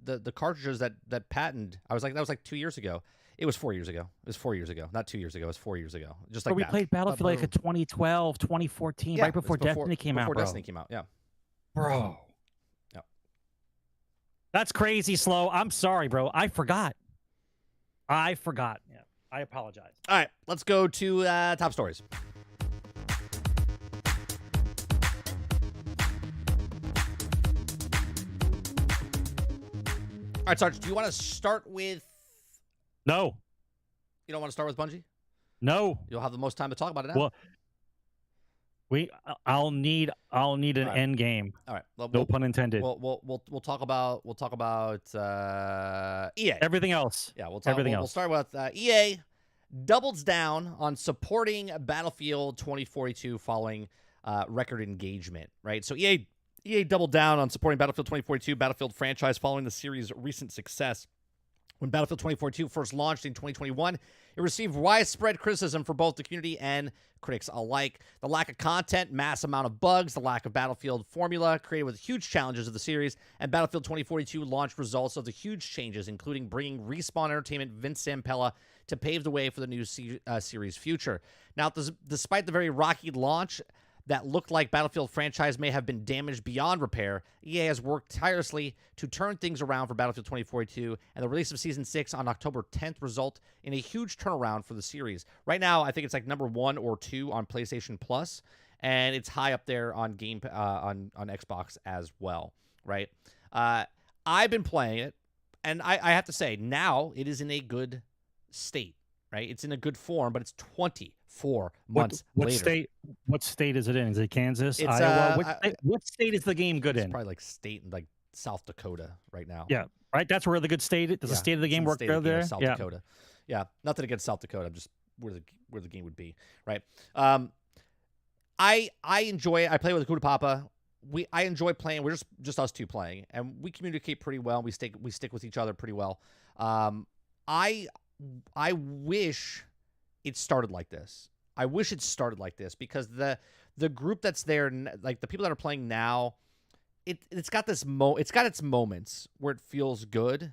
the cartridges that patented." I was like, that was like 2 years ago. It was 4 years ago. It was 4 years ago. Not 2 years ago. It was 4 years ago. Just like
we played Battlefield like in 2012, 2014, right before Destiny came out.
Before Destiny came out, yeah.
Bro.
Yeah.
That's crazy, Slow. I'm sorry, bro. I forgot. Yeah. I apologize.
All right. Let's go to top stories. All right, Sarge, do you want to start with...
No.
You don't want to start with Bungie?
No.
You'll have the most time to talk about it now.
Well, I'll need an end game.
All right. Well,
no pun intended.
We'll talk about EA.
Everything else.
Yeah, we'll start with EA doubles down on supporting Battlefield 2042 following record engagement, right? So EA doubled down on supporting Battlefield 2042, Battlefield franchise, following the series' recent success. When Battlefield 2042 first launched in 2021, it received widespread criticism for both the community and critics alike. The lack of content, mass amount of bugs, the lack of Battlefield formula created with huge challenges of the series, and Battlefield 2042 launched results of the huge changes, including bringing Respawn Entertainment Vince Zampella to pave the way for the new series future. Now, despite the very rocky launch that looked like Battlefield franchise may have been damaged beyond repair, EA has worked tirelessly to turn things around for Battlefield 2042, and the release of Season 6 on October 10th result in a huge turnaround for the series. Right now, I think it's like number 1 or 2 on PlayStation Plus, and it's high up there on on Xbox as well, right? I've been playing it, And I have to say, now it is in a good state, right? It's in a good form, but it's 24 months later.
What state is it in? Is it Kansas,
It's,
Iowa? What state is the game good
it's
in?
probably like state in like South Dakota right now.
Yeah, right. That's where the good state. Does the state of the game work there?
South Dakota. Yeah, nothing against South Dakota. I'm just where the game would be, right? I enjoy it. I play with Akuta Papa. I enjoy playing. We're just us two playing, and we communicate pretty well. We stick with each other pretty well. I wish it started like this. I wish it started like this because the group that's there, like the people that are playing now, it's got its moments where it feels good,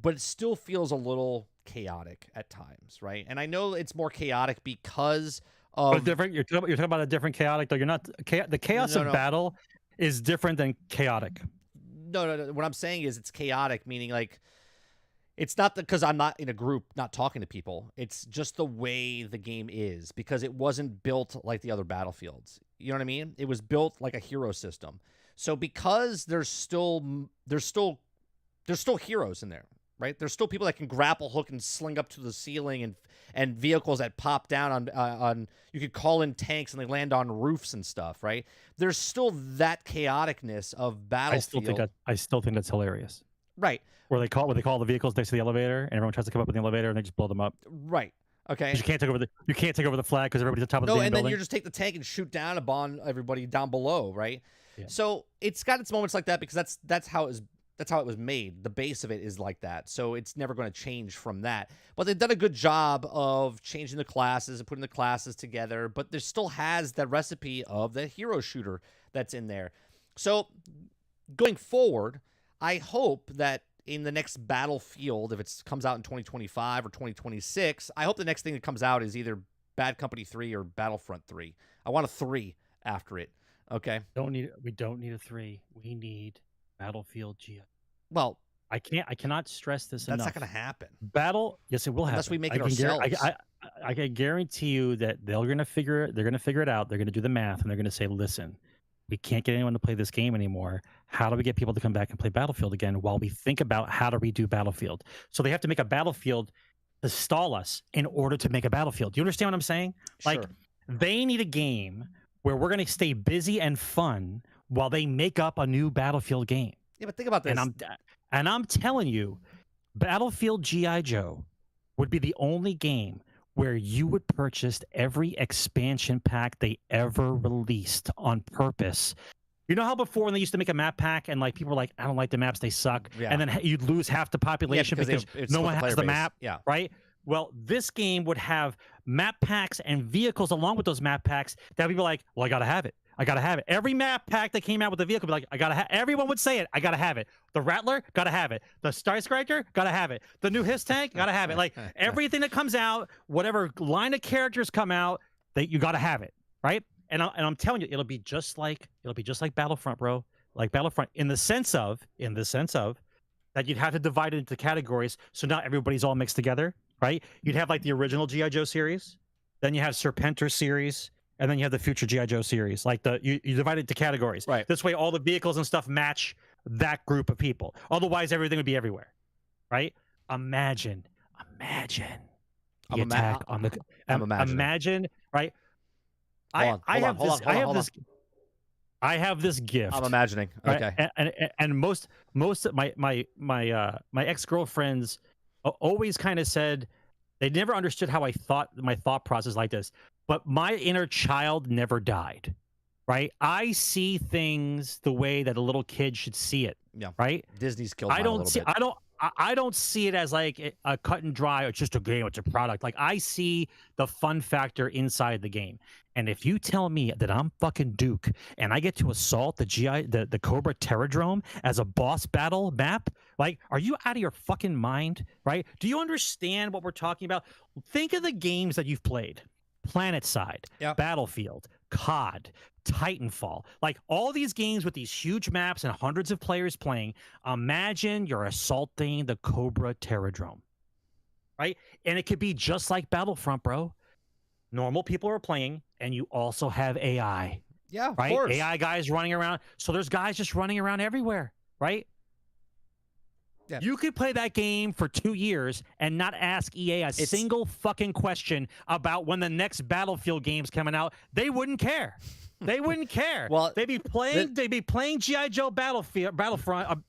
but it still feels a little chaotic at times, right? And I know it's more chaotic because of
different. You're talking about a different chaotic though. You're not the chaos of battle is different than chaotic.
No. What I'm saying is it's chaotic, meaning like it's not because I'm not in a group, not talking to people. It's just the way the game is because it wasn't built like the other Battlefields. You know what I mean? It was built like a hero system. So because there's still heroes in there, right? There's still people that can grapple hook and sling up to the ceiling and vehicles that pop down on you could call in tanks and they land on roofs and stuff, right? There's still that chaoticness of Battlefield.
I still think that's hilarious.
Right.
Where they call the vehicles next to the elevator and everyone tries to come up with the elevator and they just blow them up.
Right. Okay.
You can't take over the flag because everybody's at the top of the damn
and
building.
then you just take the tank and shoot down upon everybody down below, right?
Yeah.
So it's got its moments like that because that's how it was made. The base of it is like that. So it's never going to change from that. But they've done a good job of changing the classes and putting the classes together, but there still has that recipe of the hero shooter that's in there. So going forward, I hope that in the next Battlefield, if it comes out in 2025 or 2026, I hope the next thing that comes out is either Bad Company 3 or Battlefront 3. I want a 3 after it. Okay.
We don't need a 3. We need Battlefield GI.
Well,
I cannot stress this enough.
That's not going to happen.
Yes, it will happen.
Unless we make it ourselves.
I can guarantee you that they're going to figure it out. They're going to do the math and they're going to say, listen, we can't get anyone to play this game anymore. How do we get people to come back and play Battlefield again while we think about how to redo Battlefield? So they have to make a Battlefield to stall us in order to make a Battlefield. Do you understand what I'm saying? Like,
sure.
They need a game where we're going to stay busy and fun while they make up a new Battlefield game.
Yeah, but think about this.
And I'm telling you, Battlefield G.I. Joe would be the only game where you would purchase every expansion pack they ever released on purpose. You know how before when they used to make a map pack and like people were like, I don't like the maps, they suck. Yeah. And then you'd lose half the population because no one has the map.
Yeah.
Right? Well, this game would have map packs and vehicles along with those map packs that people like, well, I got to have it. I got to have it. Every map pack that came out with the vehicle would be like, I got to have everyone would say it. I got to have it. The Rattler, got to have it. The Skyscraper, got to have it. The new Hiss Tank, got to have it. Like everything that comes out, whatever line of characters come out, you got to have it. Right? And I'm telling you, it'll be just like Battlefront, bro. Like Battlefront in the sense of that you'd have to divide it into categories. So not everybody's all mixed together. Right? You'd have like the original G.I. Joe series. Then you have Serpentor series. And then you have the future G.I. Joe series. Like you divide it into categories.
Right.
This way all the vehicles and stuff match that group of people. Otherwise, everything would be everywhere. Right? Imagine the attack on the... Imagine, right? I have this gift.
I'm imagining. Okay.
Right? And most of my ex-girlfriends always kind of said they never understood how my thought process like this. But my inner child never died, right? I see things the way that a little kid should see it.
Yeah.
Right.
Disney's killed mine a little bit.
I don't see it as like a cut and dry. It's just a game. It's a product. Like I see the fun factor inside the game. And if you tell me that I'm fucking Duke and I get to assault the Cobra Terradrome as a boss battle map, like, are you out of your fucking mind? Right? Do you understand what we're talking about? Think of the games that you've played. PlanetSide,
yep.
Battlefield, COD, Titanfall, like all these games with these huge maps and hundreds of players playing. Imagine you're assaulting the Cobra Terradrome, right? And it could be just like Battlefront, bro. Normal people are playing, and you also have AI.
Yeah,
right?
Of course.
AI guys running around. So there's guys just running around everywhere, right?
Yeah.
You could play that game for 2 years and not ask EA a single fucking question about when the next Battlefield game's coming out. They wouldn't care. They wouldn't care.
Well,
they'd be playing GI Joe Battlefront,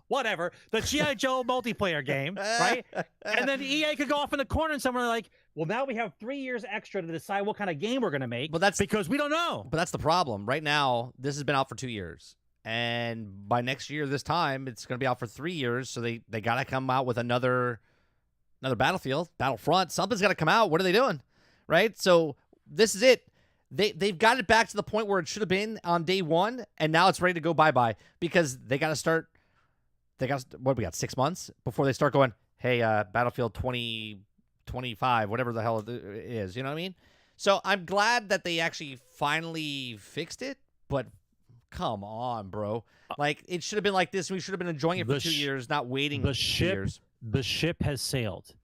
whatever, the GI Joe multiplayer game, right? And then EA could go off in the corner and someone like, well, now we have 3 years extra to decide what kind of game we're gonna make.
But that's
because we don't know.
But that's the problem. Right now, this has been out for 2 years, and by next year, this time, it's going to be out for 3 years. So they got to come out with another Battlefield, Battlefront. Something's got to come out. What are they doing, right? So this is it. They've got it back to the point where it should have been on day one, and now it's ready to go bye-bye because they got to start. What we got 6 months before they start going. Hey, Battlefield 2025, whatever the hell it is. You know what I mean? So I'm glad that they actually finally fixed it, but come on, bro. Like it should have been like this. We should have been enjoying it for 2 years, not waiting 2 years.
The ship has sailed.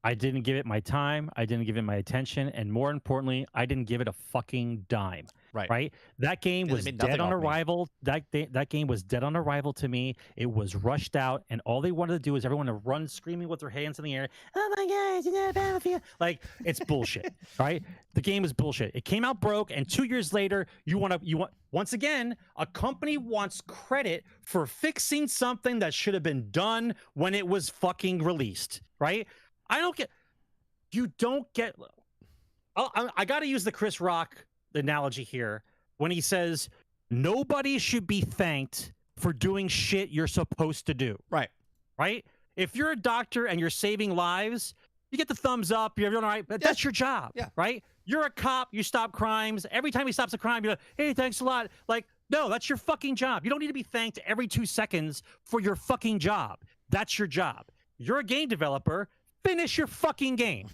I didn't give it my time. I didn't give it my attention. And more importantly, I didn't give it a fucking dime. Right? That game was dead on arrival. That game was dead on arrival to me. It was rushed out. And all they wanted to do is everyone to run screaming with their hands in the air. Oh my God, it's another Battlefield. Like, it's bullshit. Right? The game is bullshit. It came out broke. And 2 years later, you want once again, a company wants credit for fixing something that should have been done when it was fucking released. Right? You don't get. I got to use the Chris Rock analogy here when he says nobody should be thanked for doing shit you're supposed to do.
Right.
If you're a doctor and you're saving lives, you get the thumbs up. You're doing all right. But that's your job.
Yeah.
Right. You're a cop. You stop crimes. Every time he stops a crime, you're like, hey, thanks a lot. Like, no, that's your fucking job. You don't need to be thanked every 2 seconds for your fucking job. That's your job. You're a game developer. Finish your fucking game.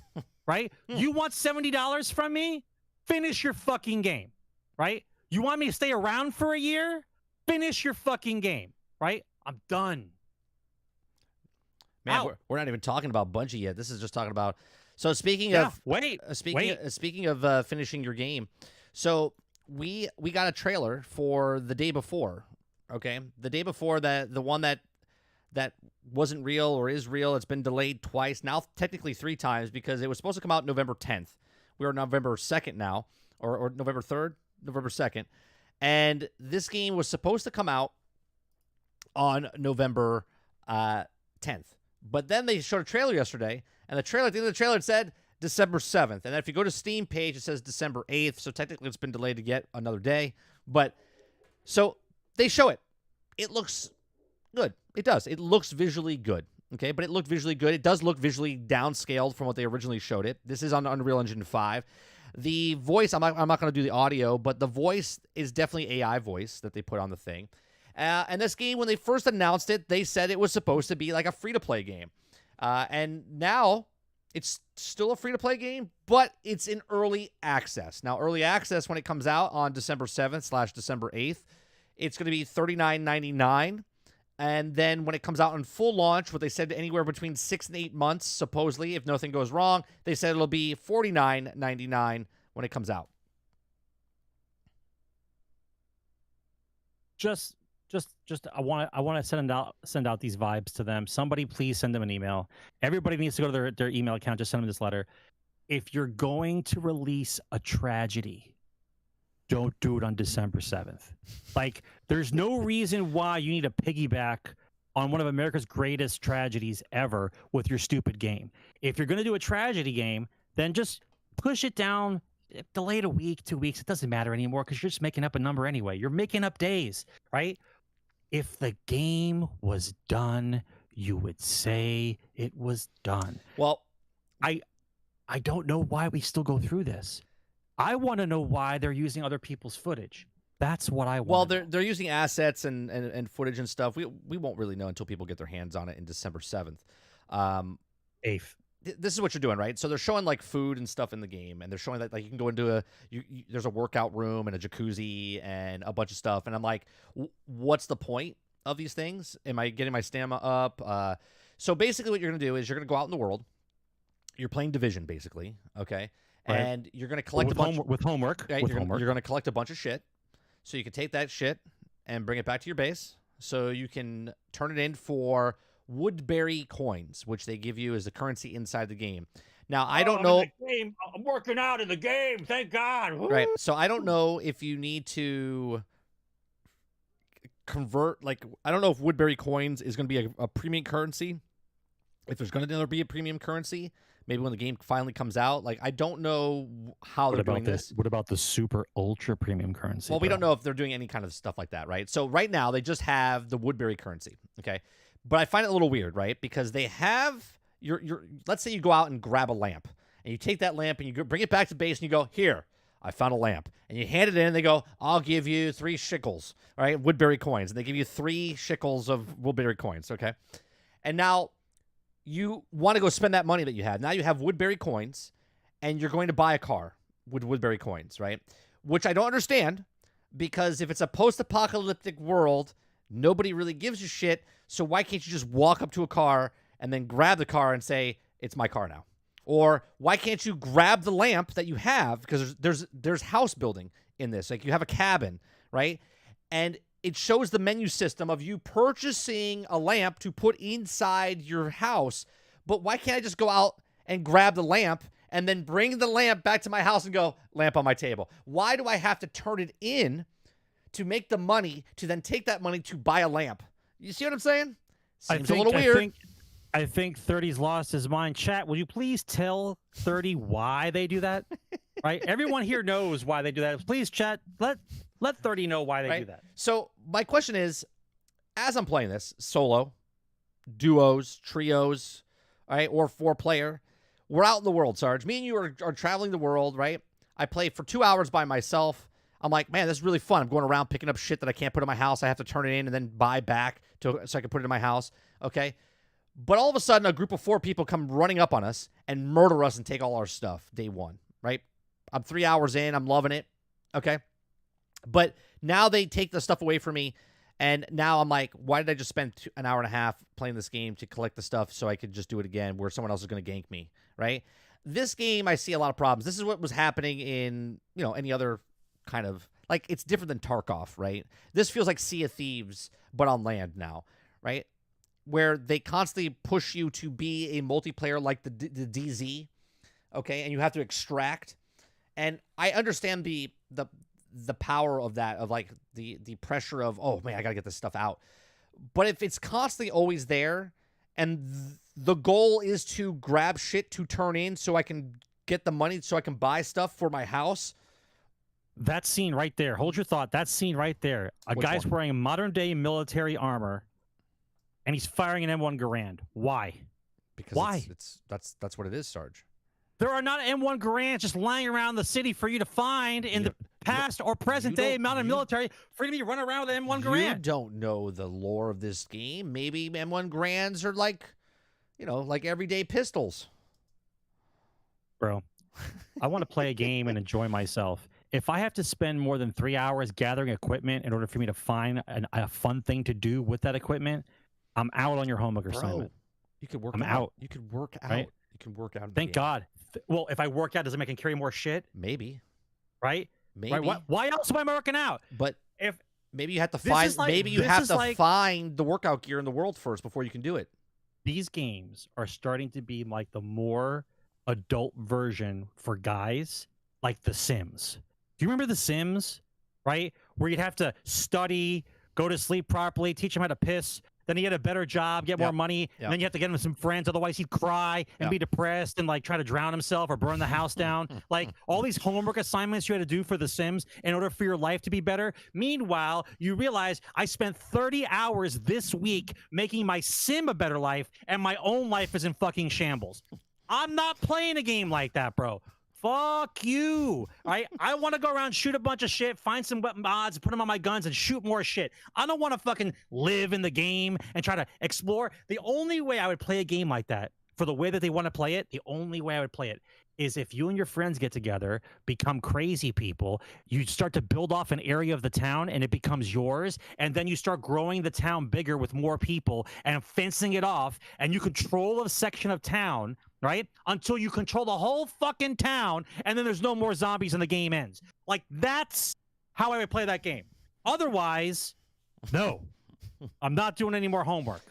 Right? You want $70 from me? Finish your fucking game. Right? You want me to stay around for a year? Finish your fucking game. Right? I'm done.
Man, we're not even talking about Bungie yet. This is just talking about. So speaking of speaking of finishing your game, so we got a trailer for the day before. Okay, the day before the one that wasn't real or is real. It's been delayed twice, now technically 3 times, because it was supposed to come out November 10th. We're November 2nd now, or November 3rd, November 2nd. And this game was supposed to come out on November 10th. But then they showed a trailer yesterday, and at the end of the trailer, it said December 7th. And if you go to Steam page, it says December 8th. So technically it's been delayed to yet another day. But so they show it. It looks good. It does. It looks visually good. Okay, but it looked visually good. It does look visually downscaled from what they originally showed it. This is on Unreal Engine 5. The voice, I'm not going to do the audio, but the voice is definitely AI voice that they put on the thing. And this game, when they first announced it, they said it was supposed to be like a free-to-play game. And now it's still a free-to-play game, but it's in early access. Now, early access, when it comes out on December 7th / December 8th, it's going to be $39.99. And then when it comes out on full launch, what they said anywhere between 6 and 8 months, supposedly, if nothing goes wrong, they said it'll be $49.99 when it comes out.
Just I want to send out these vibes to them. Somebody please send them an email. Everybody needs to go to their email account. Just send them this letter. If you're going to release a tragedy, don't do it on December 7th. Like, there's no reason why you need to piggyback on one of America's greatest tragedies ever with your stupid game. If you're going to do a tragedy game, then just push it down, delay it a week, 2 weeks. It doesn't matter anymore because you're just making up a number anyway. You're making up days, right? If the game was done, you would say it was done.
Well,
I don't know why we still go through this. I want to know why they're using other people's footage. That's what I want.
Well, they're using assets and footage and stuff. We won't really know until people get their hands on it in December 7th.
8th.
This is what you're doing, right? So they're showing like food and stuff in the game, and they're showing that like you can go into there's a workout room and a jacuzzi and a bunch of stuff. And I'm like, what's the point of these things? Am I getting my stamina up? So basically, what you're gonna do is you're gonna go out in the world. You're playing Division, basically, okay?
Right.
And you're gonna collect a bunch
with homework.
Right?
With
You're
homework.
gonna collect a bunch of shit, so you can take that shit and bring it back to your base, so you can turn it in for Woodberry coins, which they give you as a currency inside the game. Now, I don't know.
I'm working out in the game. Thank God.
Right. So I don't know if you need to convert. Like, I don't know if Woodberry coins is going to be a premium currency. If there's going to be a premium currency, maybe when the game finally comes out. Like, I don't know how they're doing this.
What about the super ultra premium currency?
Well, we don't know if they're doing any kind of stuff like that, right? So right now they just have the Woodberry currency, okay? But I find it a little weird, right? Because they have your let's say you go out and grab a lamp, and you take that lamp and you bring it back to base and you go, here, I found a lamp. And you hand it in and they go, I'll give you 3 shekels, right? Woodberry coins. And they give you 3 shekels of Woodberry coins, okay? And now you want to go spend that money that you have. Now you have Woodberry coins, and you're going to buy a car with Woodberry coins, right? Which I don't understand, because if it's a post-apocalyptic world, nobody really gives a shit. So why can't you just walk up to a car and then grab the car and say, it's my car now? Or why can't you grab the lamp that you have? Because there's house building in this. Like, you have a cabin, right? And it shows the menu system of you purchasing a lamp to put inside your house. But why can't I just go out and grab the lamp and then bring the lamp back to my house and go, lamp on my table? Why do I have to turn it in to make the money to then take that money to buy a lamp? You see what I'm saying? Seems a little weird.
I think 30's lost his mind. Chat, will you please tell 30 why they do that? Right? Everyone here knows why they do that. Please, chat, let 30 know why they do that.
So my question is, as I'm playing this, solo, duos, trios, all right, or 4-player, we're out in the world, Sarge. Me and you are traveling the world, right? I play for 2 hours by myself. I'm like, man, this is really fun. I'm going around picking up shit that I can't put in my house. I have to turn it in and then buy back so I can put it in my house, okay? But all of a sudden, a group of 4 people come running up on us and murder us and take all our stuff day one, right? I'm 3 hours in. I'm loving it, okay? But now they take the stuff away from me, and now I'm like, why did I just spend an hour and a half playing this game to collect the stuff so I could just do it again where someone else is going to gank me, right? This game, I see a lot of problems. This is what was happening in, any other kind of, like, it's different than Tarkov, right? This feels like Sea of Thieves, but on land now, right? Where they constantly push you to be a multiplayer like the DZ, okay? And you have to extract. And I understand the power of that, of like the pressure of, oh man, I gotta get this stuff out. But if it's constantly always there, and the goal is to grab shit to turn in so I can get the money so I can buy stuff for my house.
That scene right there, hold your thought. That scene right there, a
Which
guy's
one?
wearing modern day military armor, and he's firing an M1 Garand. Why?
Because
Why?
That's what it is, Sarge.
There are not M1 Garands just lying around the city for you to find in the past or present day mounted military for you to be running around with an M1 Garand.
You don't know the lore of this game. Maybe M1 Grands are like, like everyday pistols.
Bro, I want to play a game and enjoy myself. If I have to spend more than 3 hours gathering equipment in order for me to find a fun thing to do with that equipment, I'm out on your homework assignment.
You could work
I'm out.
You could work out.
Right?
You can work out.
Thank God. Well, if I work out, does it make me carry more shit?
Maybe.
Right?
Maybe.
Right? Why else am I working out?
But
if
maybe you have to find. Maybe you have to find the workout gear in the world first before you can do it.
These games are starting to be like the more adult version for guys, like The Sims. Do you remember The Sims? Right? Where you'd have to study, go to sleep properly, teach him how to piss. Then he had a better job, get more money, and then you have to get him some friends. Otherwise, he'd cry and be depressed and like try to drown himself or burn the house down. Like all these homework assignments you had to do for The Sims in order for your life to be better. Meanwhile, you realize I spent 30 hours this week making my sim a better life, and my own life is in fucking shambles. I'm not playing a game like that, bro. Fuck you. All right? I want to go around, shoot a bunch of shit, find some mods, put them on my guns, and shoot more shit. I don't want to fucking live in the game and try to explore. The only way I would play a game like that, for the way that they want to play it, the only way I would play it is if you and your friends get together, become crazy people, you start to build off an area of the town and it becomes yours, and then you start growing the town bigger with more people and fencing it off, and you control a section of town, right? Until you control the whole fucking town, and then there's no more zombies and the game ends. Like, that's how I would play that game. Otherwise, no. I'm not doing any more homework.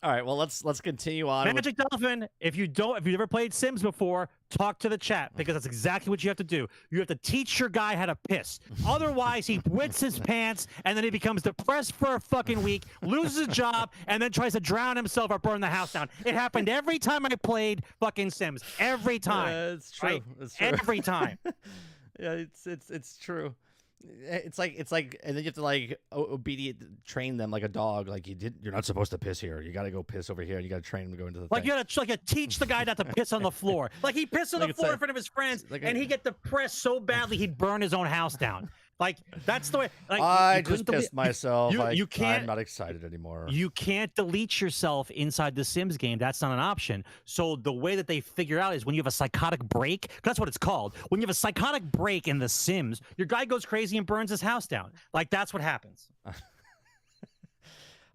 All right, well let's continue on.
Magic Dolphin, if you've ever played Sims before, talk to the chat because that's exactly what you have to do. You have to teach your guy how to piss. Otherwise, he wets his pants and then he becomes depressed for a fucking week, loses his job, and then tries to drown himself or burn the house down. It happened every time I played fucking Sims. Every time.
It's true.
Right?
It's true.
Every time.
Yeah, it's true. It's like, and then you have to like obedient train them like a dog. Like you're not supposed to piss here. You got to go piss over here. You got to train them to go into the
Like
thing.
you gotta teach the guy not to piss on the floor. Like he pissed on
Like
the
it's
floor
like-
in front of his friends,
like
and
a-
he get depressed so badly he'd burn his own house down. Like that's the way. Like
I
you
just
couldn't
pissed myself.
you can't-
I'm not excited anymore.
You can't delete yourself inside the Sims game. That's not an option. So the way that they figure out is when you have a psychotic break. 'Cause that's what it's called. When you have a psychotic break in the Sims, your guy goes crazy and burns his house down. Like that's what happens.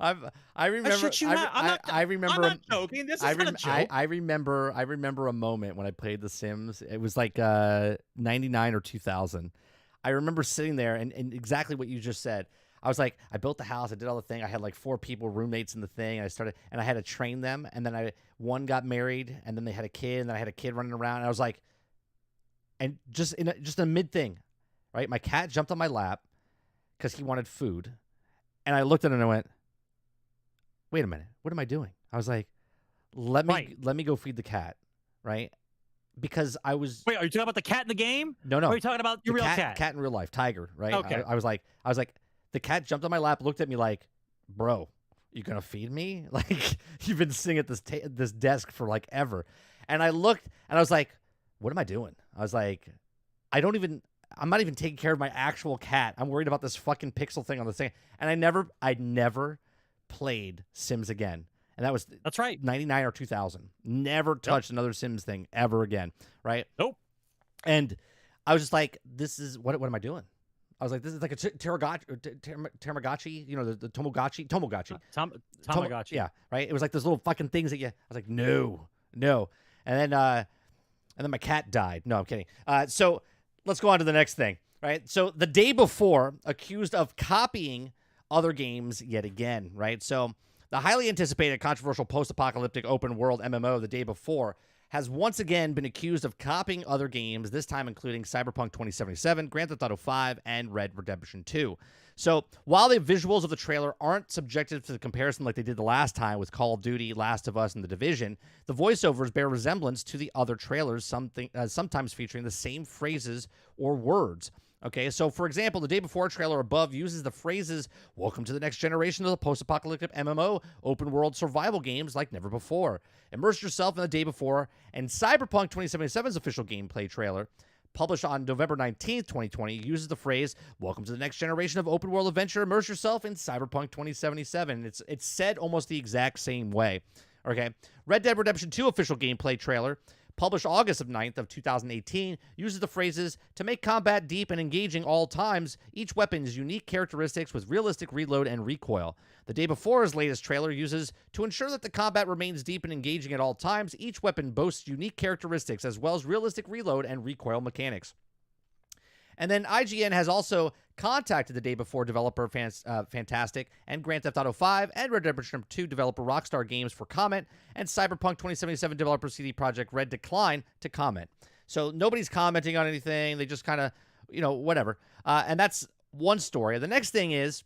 I remember.
shit you not.
I remember.
I'm not joking. This is not a joke.
I remember a moment when I played The Sims. It was like 99 or 2000. I remember sitting there and exactly what you just said. I was like, I built the house, I did all the thing. I had like 4 people, roommates in the thing. And I had to train them. And then one got married, and then they had a kid, and then I had a kid running around. And I was like, and just in a mid thing, right? My cat jumped on my lap because he wanted food, and I looked at him and I went, wait a minute, what am I doing? I was like, let me go feed the cat, right? Because I was
Wait, are you talking about the cat in the game?
no.
Or are you talking about your real cat?
Cat in real life, Tiger, right?
Okay.
I was like, the cat jumped on my lap, looked at me like, bro, you gonna feed me? Like you've been sitting at this desk for like ever, and I looked and I was like, what am I doing? I was like, I'm not even taking care of my actual cat. I'm worried about this fucking pixel thing on the thing, and I never played Sims again. And
That's right.
99 or 2000. Never touched another Sims thing ever again, right?
Nope.
And I was just like, this is, what am I doing? I was like, this is like a Tamagotchi, you know, the Tomogotchi.
Tamagotchi.
Yeah, right? It was like those little fucking things that I was like, no. And then my cat died. No, I'm kidding. So let's go on to the next thing, right? So the day before, accused of copying other games yet again, right? So the highly anticipated controversial post-apocalyptic open world MMO The Day Before has once again been accused of copying other games, this time including Cyberpunk 2077, Grand Theft Auto 5, and Red Redemption 2. So while the visuals of the trailer aren't subjected to the comparison like they did the last time with Call of Duty, Last of Us, and The Division, the voiceovers bear resemblance to the other trailers, sometimes featuring the same phrases or words. Okay, so for example, The Day Before trailer above uses the phrases, welcome to the next generation of the post-apocalyptic MMO, open-world survival games like never before. Immerse yourself in The Day Before, and Cyberpunk 2077's official gameplay trailer, published on November 19th, 2020, uses the phrase, welcome to the next generation of open-world adventure, immerse yourself in Cyberpunk 2077. It's said almost the exact same way. Okay, Red Dead Redemption 2 official gameplay trailer, published August of 9th of 2018, uses the phrases, to make combat deep and engaging all times, each weapon's unique characteristics with realistic reload and recoil. The Day Before's latest trailer uses, to ensure that the combat remains deep and engaging at all times, each weapon boasts unique characteristics as well as realistic reload and recoil mechanics. And then IGN has also contacted The Day Before developer Fantastic and Grand Theft Auto 5 and Red Dead Redemption 2 developer Rockstar Games for comment, and Cyberpunk 2077 developer CD Projekt Red declined to comment. So nobody's commenting on anything. They just kind of, whatever. And that's one story. The next thing is,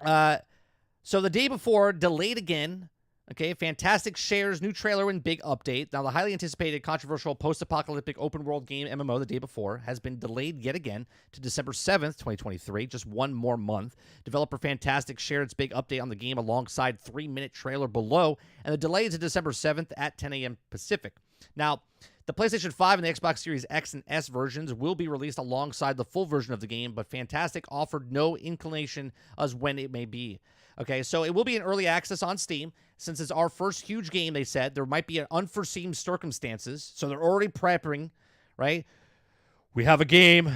so The Day Before delayed again. Okay, Fantastic shares new trailer and big update. Now, the highly anticipated controversial post-apocalyptic open-world game MMO The Day Before has been delayed yet again to December 7th, 2023, just one more month. Developer Fantastic shared its big update on the game alongside 3-minute trailer below, and the delay is to December 7th at 10 a.m. Pacific. Now, the PlayStation 5 and the Xbox Series X and S versions will be released alongside the full version of the game, but Fantastic offered no inclination as when it may be. Okay, so it will be in early access on Steam. Since it's our first huge game, they said, there might be unforeseen circumstances. So they're already prepping, right? We have a game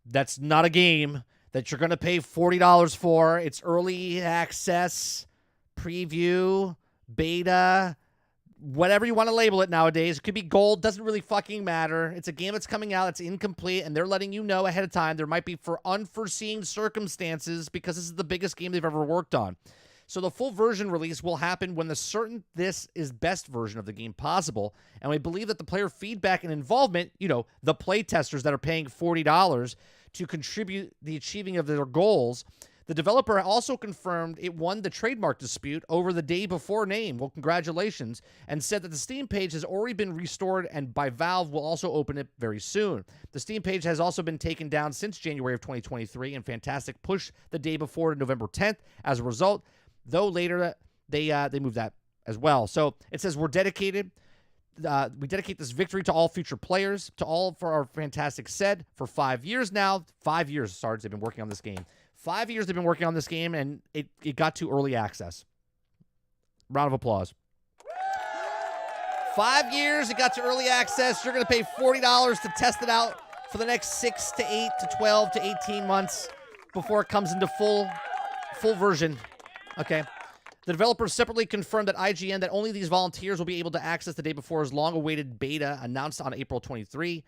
that's not a game that you're going to pay $40 for. It's early access, preview, beta, whatever you want to label it nowadays. It could be gold, doesn't really fucking matter. It's a game that's coming out, it's incomplete, and they're letting you know ahead of time there might be for unforeseen circumstances because this is the biggest game they've ever worked on. So the full version release will happen when this is best version of the game possible. And we believe that the player feedback and involvement, the play testers that are paying $40 to contribute the achieving of their goals. The developer also confirmed it won the trademark dispute over the day before name. Well, congratulations. And said that the Steam page has already been restored and by Valve will also open it very soon. The Steam page has also been taken down since January of 2023 and Fantastic pushed the day before to November 10th. As a result, though later they moved that as well. So it says we're dedicated. We dedicate this victory to all future players, to all for our Fantastic said for 5 years now. 5 years, Sarge, they've been working on this game. 5 years they've been working on this game, and it got to early access. Round of applause. 5 years, it got to early access. You're going to pay $40 to test it out for the next 6 to 8 to 12 to 18 months before it comes into full version. Okay. The developers separately confirmed that IGN that only these volunteers will be able to access the day before's long-awaited beta announced on April 23.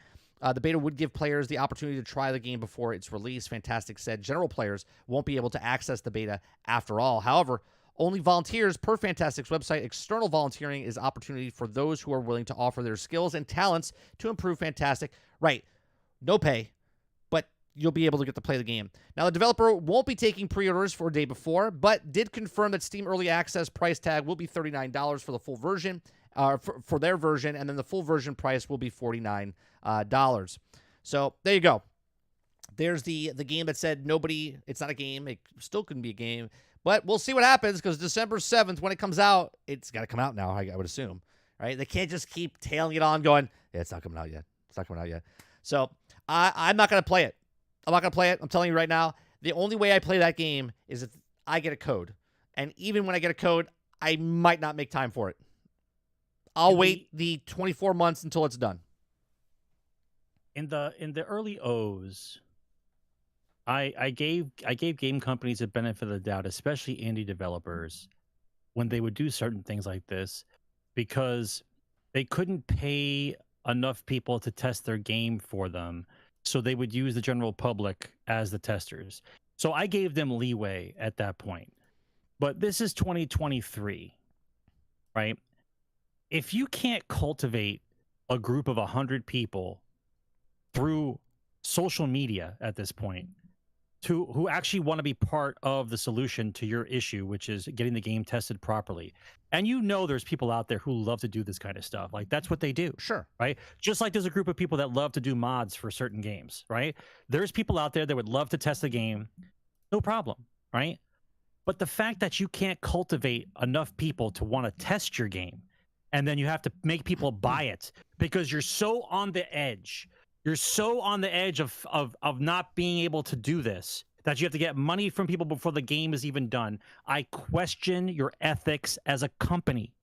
The beta would give players the opportunity to try the game before its release. Fantastic said general players won't be able to access the beta after all. However, only volunteers per Fantastic's website. External volunteering is opportunity for those who are willing to offer their skills and talents to improve Fantastic. Right. No pay, but you'll be able to get to play the game. Now, the developer won't be taking pre-orders for a day before, but did confirm that Steam Early Access price tag will be $39 for the full version, for their version, and then the full version price will be $49. So there you go. There's the game that said nobody, it's not a game. It still couldn't be a game, but we'll see what happens because December 7th, when it comes out, it's got to come out now, I would assume, right? They can't just keep tailing it on going, yeah, it's not coming out yet. It's not coming out yet. So I'm not going to play it. I'm not going to play it. I'm telling you right now, the only way I play that game is if I get a code. And even when I get a code, I might not make time for it. I'll wait the 24 months until it's done.
In the early O's, I gave game companies a benefit of the doubt, especially indie developers, when they would do certain things like this, because they couldn't pay enough people to test their game for them, so they would use the general public as the testers. So I gave them leeway at that point. But this is 2023, right? If you can't cultivate a group of 100 people through social media at this point who actually want to be part of the solution to your issue, which is getting the game tested properly. And there's people out there who love to do this kind of stuff. Like, that's what they do.
Sure.
Right? Just like there's a group of people that love to do mods for certain games, right? There's people out there that would love to test the game. No problem, right? But the fact that you can't cultivate enough people to want to test your game, and then you have to make people buy it because you're so on the edge. You're so on the edge of not being able to do this that you have to get money from people before the game is even done. I question your ethics as a company,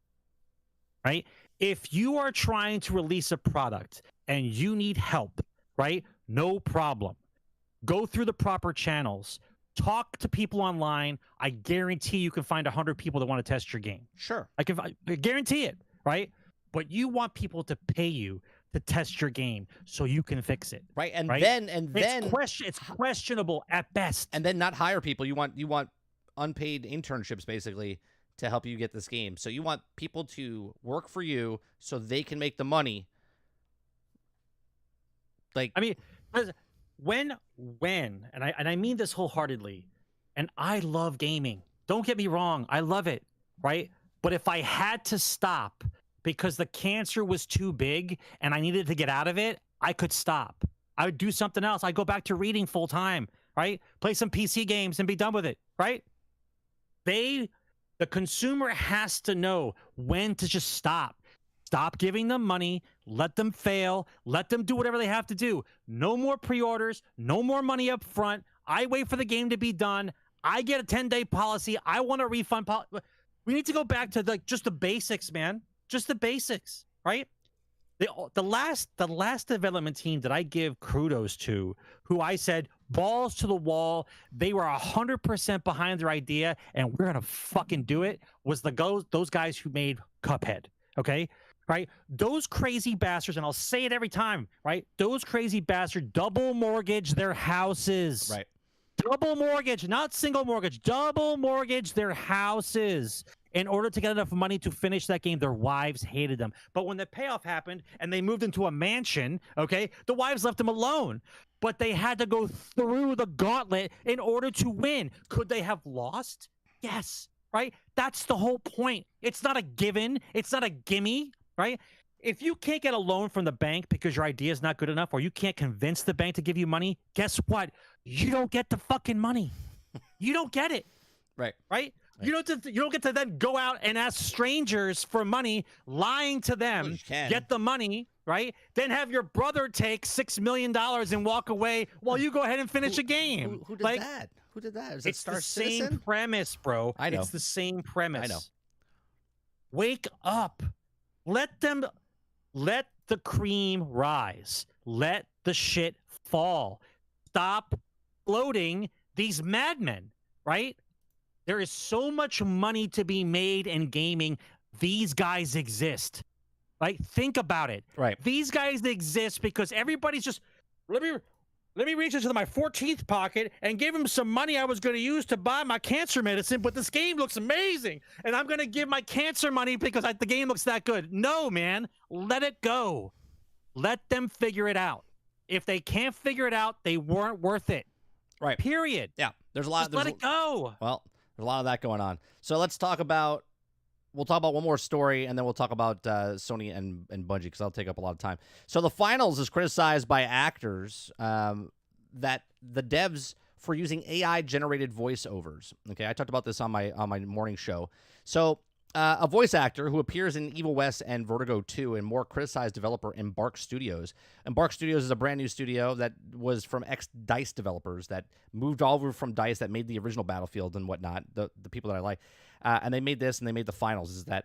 right? If you are trying to release a product and you need help, right? No problem. Go through the proper channels. Talk to people online. I guarantee you can find 100 people that want to test your game.
Sure.
I guarantee it, right? But you want people to pay you to test your game so you can fix it.
Right. And
right?
then
it's questionable at best.
And then not hire people. You want unpaid internships basically to help you get this game. So you want people to work for you so they can make the money. Like,
I mean, when and I mean this wholeheartedly, and I love gaming. Don't get me wrong, I love it, right? But if I had to stop because the cancer was too big and I needed to get out of it, I could stop. I would do something else. I'd go back to reading full time, right? Play some PC games and be done with it, right? The consumer has to know when to just stop. Stop giving them money. Let them fail. Let them do whatever they have to do. No more pre-orders. No more money up front. I wait for the game to be done. I get a 10-day policy. I want a refund policy. We need to go back to just the basics, man. Just the basics, right? The last development team that I give kudos to, who I said balls to the wall, they were 100% behind their idea, and we're gonna fucking do it, was those guys who made Cuphead. Okay, right? Those crazy bastards, and I'll say it every time, right? Those crazy bastards double mortgage their houses.
right.
double mortgage, not single mortgage, double mortgage their houses in order to get enough money to finish that game. Their wives hated them. But when the payoff happened and they moved into a mansion, okay, the wives left them alone. But they had to go through the gauntlet in order to win. Could they have lost? Yes, right? That's the whole point. It's not a given. It's not a gimme, right? If you can't get a loan from the bank because your idea is not good enough, or you can't convince the bank to give you money, guess what? You don't get the fucking money. You don't get it.
Right.
Right? You don't get to then go out and ask strangers for money, lying to them, get the money, right? Then have your brother take $6 million and walk away while you go ahead and finish a game.
Who did that? Who did that? Is it
It's
Star
the
Citizen?
same premise, bro.
I know.
It's the same premise.
I know.
Wake up. Let the cream rise. Let the shit fall. Stop floating these madmen, right? There is so much money to be made in gaming. These guys exist. Right? Think about it.
Right.
These guys exist because everybody's just, let me reach into my 14th pocket and give him some money I was going to use to buy my cancer medicine, but this game looks amazing, and I'm going to give my cancer money because the game looks that good. No, man. Let it go. Let them figure it out. If they can't figure it out, they weren't worth it.
Right.
Period.
Yeah. There's a lot.
Just let it go.
Well, there's a lot of that going on. So let's talk about. We'll talk about one more story, and then we'll talk about Sony and Bungie, because that'll take up a lot of time. So the finals is criticized by actors that the devs for using AI-generated voiceovers. Okay, I talked about this on my morning show. So a voice actor who appears in Evil West and Vertigo 2 and more criticized developer Embark Studios. Embark Studios is a brand new studio that was from ex-DICE developers that moved all over from DICE, that made the original Battlefield and whatnot, the people that I like. And they made this, and they made the finals. Is that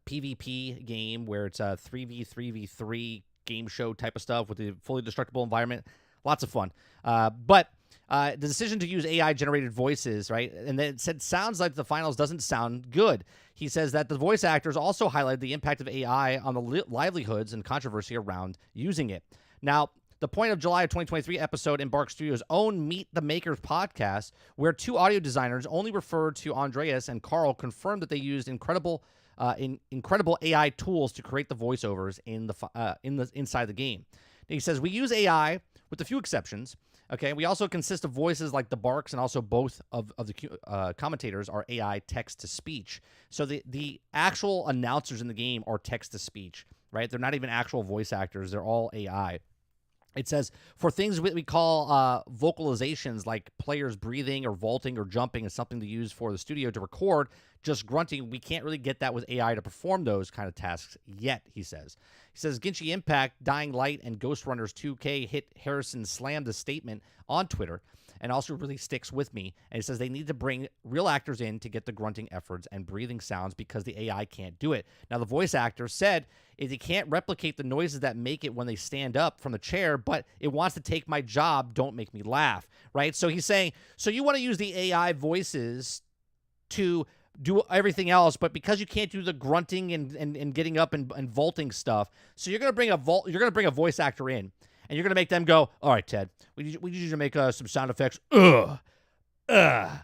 PvP game where it's a 3v3v3 game show type of stuff with the fully destructible environment. Lots of fun. But the decision to use AI-generated voices, right? And then it said, sounds like the finals doesn't sound good. He says that the voice actors also highlighted the impact of AI on the livelihoods and controversy around using it. Now, the point of July of 2023 episode, Embark Studios' own Meet the Makers podcast, where two audio designers only referred to Andreas and Carl, confirmed that they used incredible AI tools to create the voiceovers inside the game. He says, we use AI with a few exceptions. Okay, we also consist of voices like the barks, and also both of the commentators are AI text to speech. So the actual announcers in the game are text to speech, right? They're not even actual voice actors. They're all AI. It says, for things we call vocalizations, like players breathing or vaulting or jumping, is something to use for the studio to record. Just grunting, we can't really get that with AI to perform those kind of tasks yet, he says. He says, Genshin Impact, Dying Light, and Ghost Runners 2K hit Harrison slammed a statement on Twitter, and also really sticks with me. And he says they need to bring real actors in to get the grunting efforts and breathing sounds because the AI can't do it. Now, the voice actor said they can't replicate the noises that make it when they stand up from the chair, but it wants to take my job. Don't make me laugh, right? So he's saying, so you want to use the AI voices to do everything else, but because you can't do the grunting and getting up and vaulting stuff, so you're gonna bring a voice actor in, and you're gonna make them go, all right, Ted, we need you to make some sound effects, right?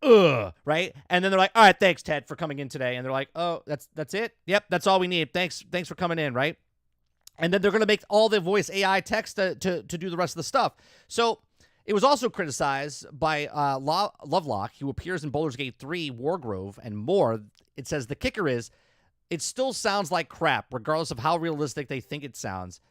And then they're like, all right, thanks, Ted, for coming in today. And they're like, oh, that's it? Yep, that's all we need. Thanks for coming in, right? And then they're gonna make all the voice AI text to do the rest of the stuff. So it was also criticized by Lovelock, who appears in Baldur's Gate 3, Wargrove, and more. It says the kicker is, it still sounds like crap, regardless of how realistic they think it sounds,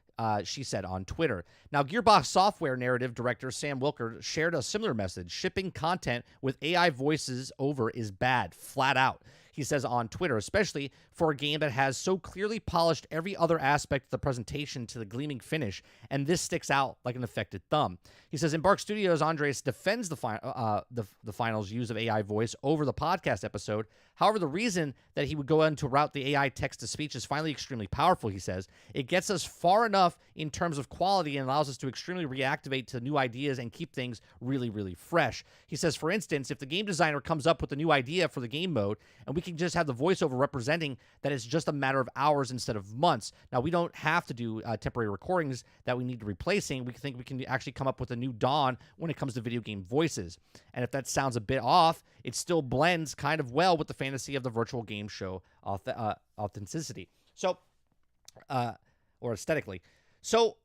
she said on Twitter. Now, Gearbox Software narrative director Sam Wilker shared a similar message. Shipping content with AI voices over is bad, flat out. He says on Twitter, especially for a game that has so clearly polished every other aspect of the presentation to the gleaming finish, and this sticks out like an affected thumb. He says, Embark Studios' Andres defends the finals use of AI voice over the podcast episode, However, the reason that he would go on to route the AI text-to-speech is finally extremely powerful, he says. It gets us far enough in terms of quality and allows us to extremely reactivate to new ideas and keep things really, really fresh. He says, for instance, if the game designer comes up with a new idea for the game mode, and we can just have the voiceover representing that it's just a matter of hours instead of months. Now, we don't have to do temporary recordings that we need to replacing. We think we can actually come up with a new dawn when it comes to video game voices. And if that sounds a bit off, it still blends kind of well with the fantasy of the virtual game show authenticity. So, or aesthetically. So,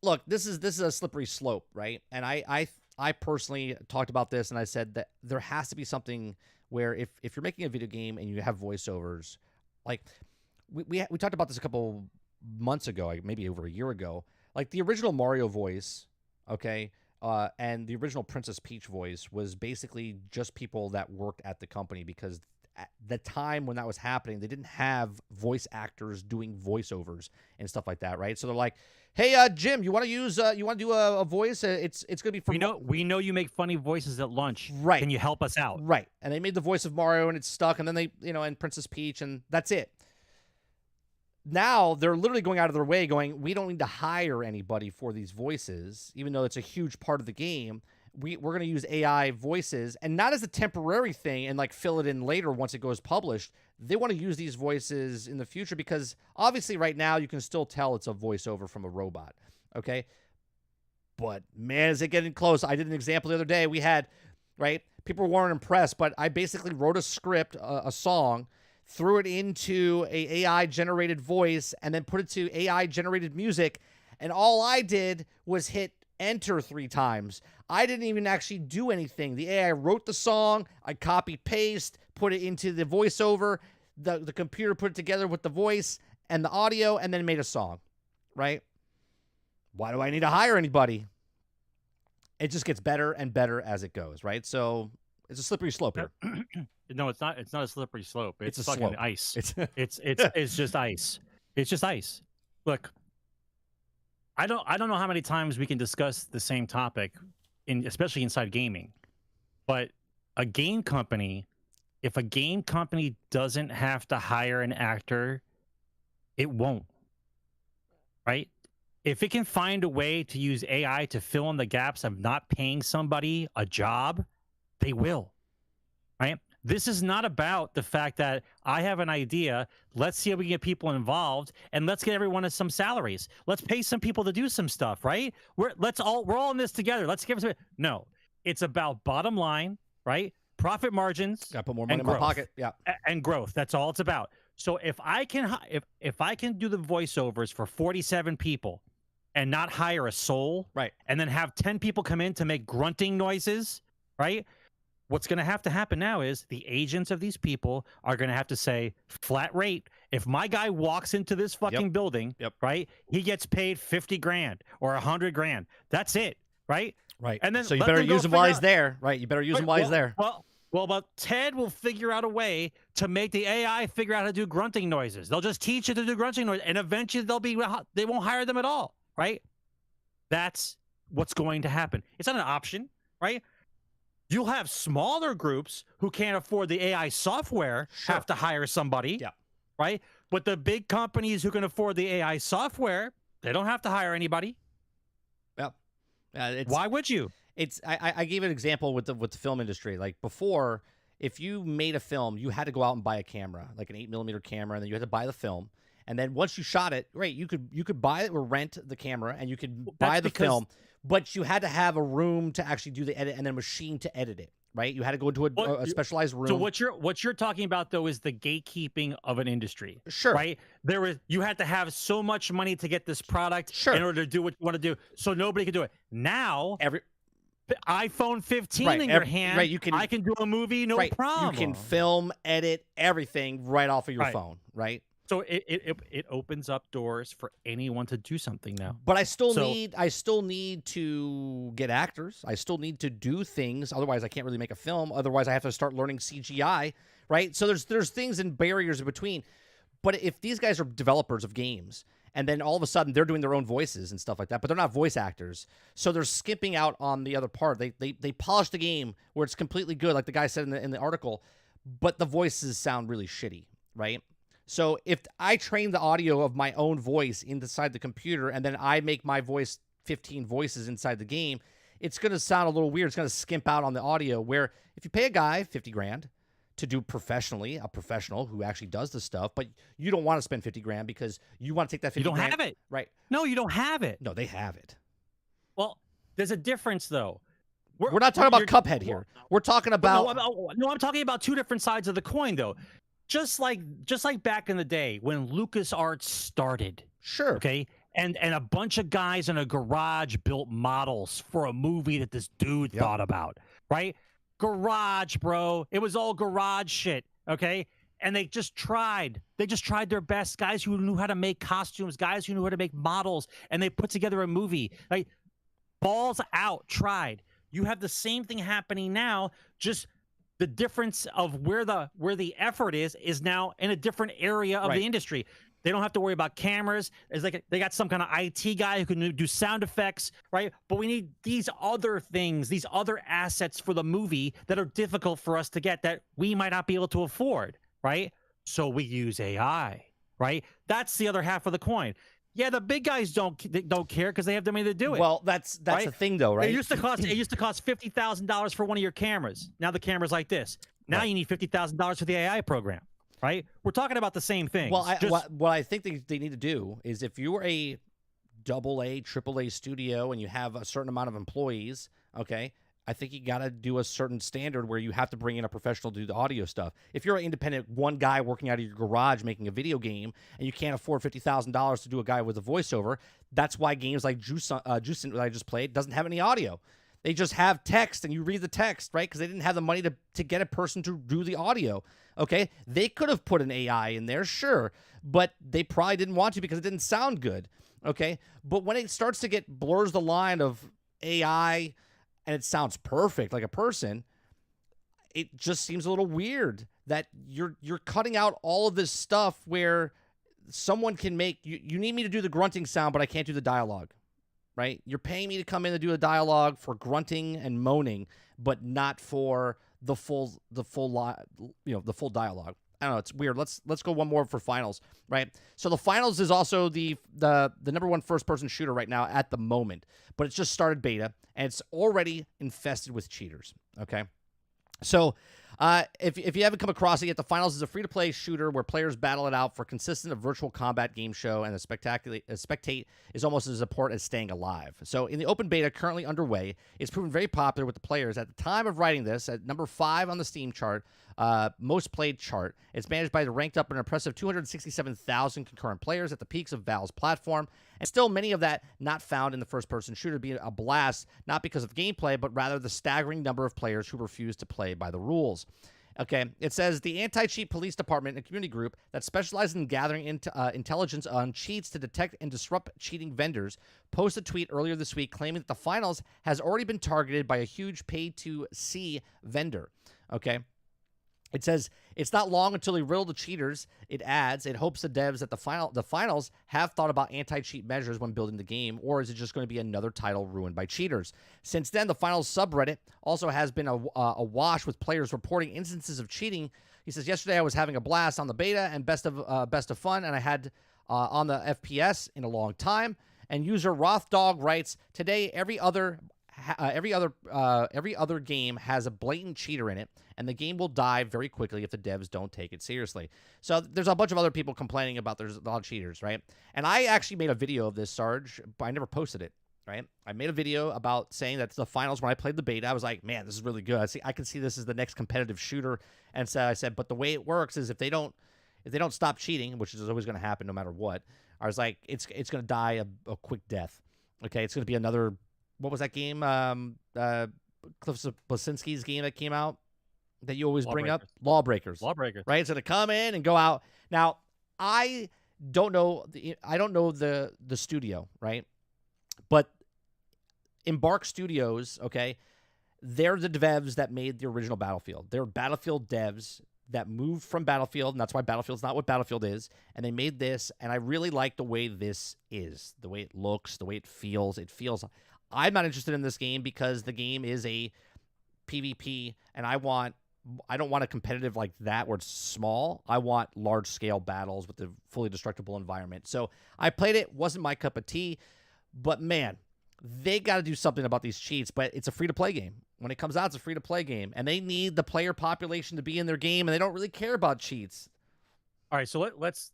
look, this is a slippery slope, right? And I personally talked about this, and I said that there has to be something where if you're making a video game and you have voiceovers, like we talked about this a couple months ago, maybe over a year ago, like the original Mario voice, okay, and the original Princess Peach voice was basically just people that worked at the company, because at the time when that was happening, they didn't have voice actors doing voiceovers and stuff like that, right? So they're like, "Hey, Jim, you want to do a voice? It's gonna be from
we know you make funny voices at lunch.
Right?
Can you help us out?"
Right. And they made the voice of Mario, and it's stuck. And then they, and Princess Peach, and that's it. Now they're literally going out of their way, going, we don't need to hire anybody for these voices, even though it's a huge part of the game. We're going to use AI voices, and not as a temporary thing and like fill it in later once it goes published. They want to use these voices in the future, because obviously right now you can still tell it's a voiceover from a robot. Okay. But man, is it getting close. I did an example the other day. We had, right, people weren't impressed, but I basically wrote a script, a song, threw it into a AI generated voice, and then put it to AI generated music. And all I did was hit enter 3 times. I didn't even actually do anything. The AI wrote the song. I copy paste, put it into the voiceover. The computer put it together with the voice and the audio, and then made a song, right? Why do I need to hire anybody? It just gets better and better as it goes, right? So it's a slippery slope here.
No, it's not. It's not a slippery slope. It's
a
fucking
slope.
ice.
It's
just ice. It's just ice. Look, I don't know how many times we can discuss the same topic, especially inside gaming. But a game company, if a game company doesn't have to hire an actor, it won't. Right? If it can find a way to use AI to fill in the gaps of not paying somebody a job, they will. Right? This is not about the fact that I have an idea. Let's see if we can get people involved, and let's get everyone some salaries. Let's pay some people to do some stuff, right? We're all in this together. Let's give it. No, it's about bottom line, right? Profit margins.
Got to put more money in my pocket. Yeah,
and growth. That's all it's about. So if I can do the voiceovers for 47 people and not hire a soul,
right,
and then have 10 people come in to make grunting noises, right? What's going to have to happen now is the agents of these people are going to have to say flat rate. If my guy walks into this fucking building, right, he gets paid 50 grand or 100 grand. That's it, right?
Right.
And then
so you better use him while he's there, right? You better use him while he's there.
Well, Ted will figure out a way to make the AI figure out how to do grunting noises. They'll just teach it to do grunting noises, and eventually they won't hire them at all, right? That's what's going to happen. It's not an option, right? You'll have smaller groups who can't afford the AI software have to hire somebody, right? But the big companies who can afford the AI software, they don't have to hire anybody. Why would you?
I gave an example with the film industry. Like before, if you made a film, you had to go out and buy a camera, like an 8mm camera, and then you had to buy the film. And then once you shot it, right, you could buy it or rent the camera, and you could buy the film. But you had to have a room to actually do the edit, and then a machine to edit it, right? You had to go into a specialized room.
So what you're talking about though is the gatekeeping of an industry, right? You had to have so much money to get this product in order to do what you want to do, so nobody could do it. Now iPhone 15 in your hand, right? I can do a movie, no problem.
You can film, edit everything right off of your phone, right?
So it opens up doors for anyone to do something now.
But I still need to get actors. I still need to do things. Otherwise, I can't really make a film. Otherwise, I have to start learning CGI, right? So there's things and barriers in between. But if these guys are developers of games, and then all of a sudden they're doing their own voices and stuff like that, but they're not voice actors, so they're skipping out on the other part. They polish the game where it's completely good, like the guy said in the article. but the voices sound really shitty, right? So if I train the audio of my own voice inside the computer and then I make my voice 15 voices inside the game, it's going to sound a little weird. It's going to skimp out on the audio, where if you pay a guy 50 grand to do professionally, a professional who actually does the stuff, but you don't want to spend 50 grand because you want to take that 50 grand.
You don't have it.
Right.
No, you don't have it.
No, they have it.
Well, there's a difference, though.
We're not talking about Cuphead here. We're talking about...
No, I'm talking about two different sides of the coin, though. Just like back in the day when LucasArts started.
Sure.
Okay. And a bunch of guys in a garage built models for a movie that this dude thought about, right? Garage, bro. It was all garage shit, okay? And they just tried. They just tried their best. Guys who knew how to make costumes, guys who knew how to make models, and they put together a movie. Like, balls out, tried. You have the same thing happening now, just the difference of where the effort is now in a different area of the industry. They don't have to worry about cameras. It's like they got some kind of IT guy who can do sound effects, right? But we need these other things, these other assets for the movie that are difficult for us to get that we might not be able to afford, right? So we use AI, right? That's the other half of the coin. Yeah, the big guys don't care because they have the money to do it.
Well, that's
right?
the thing, though, right?
It used to cost $50,000 for one of your cameras. Now the camera's like this. Now you need $50,000 for the AI program. Right? We're talking about the same thing.
Well, what I think they need to do is, if you're a AA, AAA studio and you have a certain amount of employees, okay, I think you got to do a certain standard where you have to bring in a professional to do the audio stuff. If you're an independent one guy working out of your garage making a video game and you can't afford $50,000 to do a guy with a voiceover, that's why games like Juice that I just played doesn't have any audio. They just have text and you read the text, right? Because they didn't have the money to get a person to do the audio. Okay, they could have put an AI in there, sure, but they probably didn't want to because it didn't sound good. Okay, but when it starts to get blurs the line of AI and it sounds perfect like a person, it just seems a little weird that you're cutting out all of this stuff where someone can make you need me to do the grunting sound, but I can't do the dialogue. Right? You're paying me to come in and do a dialogue for grunting and moaning, but not for the full dialogue. I don't know. It's weird. Let's go one more for finals, right? So the finals is also the number one first person shooter right now at the moment, but it's just started beta and it's already infested with cheaters. Okay, so if you haven't come across it yet, the finals is a free-to-play shooter where players battle it out for consistent a virtual combat game show, and the spectate is almost as important as staying alive. So in the open beta currently underway, it's proven very popular with the players. At the time of writing this, at number 5 on the Steam chart, most played chart, it's managed by the ranked up an impressive 267,000 concurrent players at the peaks of Valve's platform, and still many of that not found in the first-person shooter being a blast, not because of gameplay, but rather the staggering number of players who refuse to play by the rules. Okay, it says the Anti-Cheat Police Department, a community group that specializes in gathering intelligence on cheats to detect and disrupt cheating vendors, posted a tweet earlier this week claiming that the finals has already been targeted by a huge pay-to-see vendor. Okay. It says it's not long until they riddle the cheaters. It adds, it hopes the devs at the finals have thought about anti-cheat measures when building the game, or is it just going to be another title ruined by cheaters? Since then, the finals subreddit also has been awash with players reporting instances of cheating. He says, yesterday I was having a blast on the beta and best of fun, and I had on the FPS in a long time. And user Rothdog writes, today every other game has a blatant cheater in it, and the game will die very quickly if the devs don't take it seriously. So there's a bunch of other people complaining about there's a lot of cheaters, right? And I actually made a video of this, Sarge, but I never posted it, right? I made a video about saying that the finals, when I played the beta, I was like, man, this is really good. I can see this as the next competitive shooter. And so I said, but the way it works is if they don't stop cheating, which is always going to happen no matter what, I was like, it's going to die a quick death. Okay, it's going to be another. What was that game? Cliff Blasinski's game that came out that you always bring up? Lawbreakers. Right? It's going to come in and go out. Now, I don't know the studio, right? But Embark Studios, okay, they're the devs that made the original Battlefield. They're Battlefield devs that moved from Battlefield, and that's why Battlefield's not what Battlefield is, and they made this, and I really like the way this is, the way it looks, the way it feels. I'm not interested in this game because the game is a PvP, and I want I don't want a competitive like that where it's small. I want large scale battles with a fully destructible environment. So I played it. Wasn't my cup of tea, but man, they got to do something about these cheats. But it's a free to play game. When it comes out, it's a free to play game, and they need the player population to be in their game, and they don't really care about cheats.
All right, so let's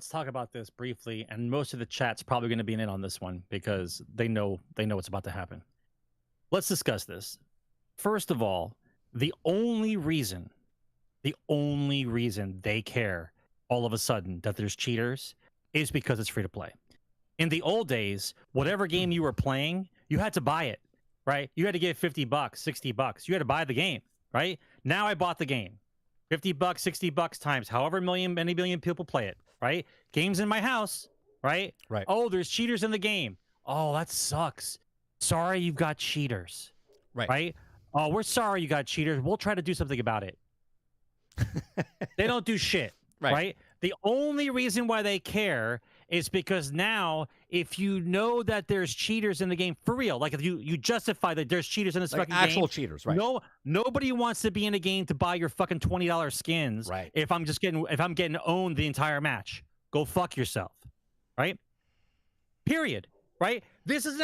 talk about this briefly, and most of the chat's probably going to be in on this one because they know what's about to happen. Let's discuss this. First of all, the only reason they care all of a sudden that there's cheaters is because it's free to play. In the old days, whatever game you were playing, you had to buy it, right? You had to give $50, $60. You had to buy the game, right? Now I bought the game. $50, $60 times however many million people play it, right? Game's in my house, right?
Right.
Oh, there's cheaters in the game. Oh, that sucks. Sorry you've got cheaters. Right? Oh, we're sorry you got cheaters. We'll try to do something about it. They don't do shit, right? The only reason why they care is because now, if you know that there's cheaters in the game for real, like if you justify that there's cheaters in this
like
fucking
actual
game,
cheaters, right?
Nobody wants to be in a game to buy your fucking $20 skins.
Right.
If I'm getting owned the entire match, go fuck yourself, right? Period. Right. This is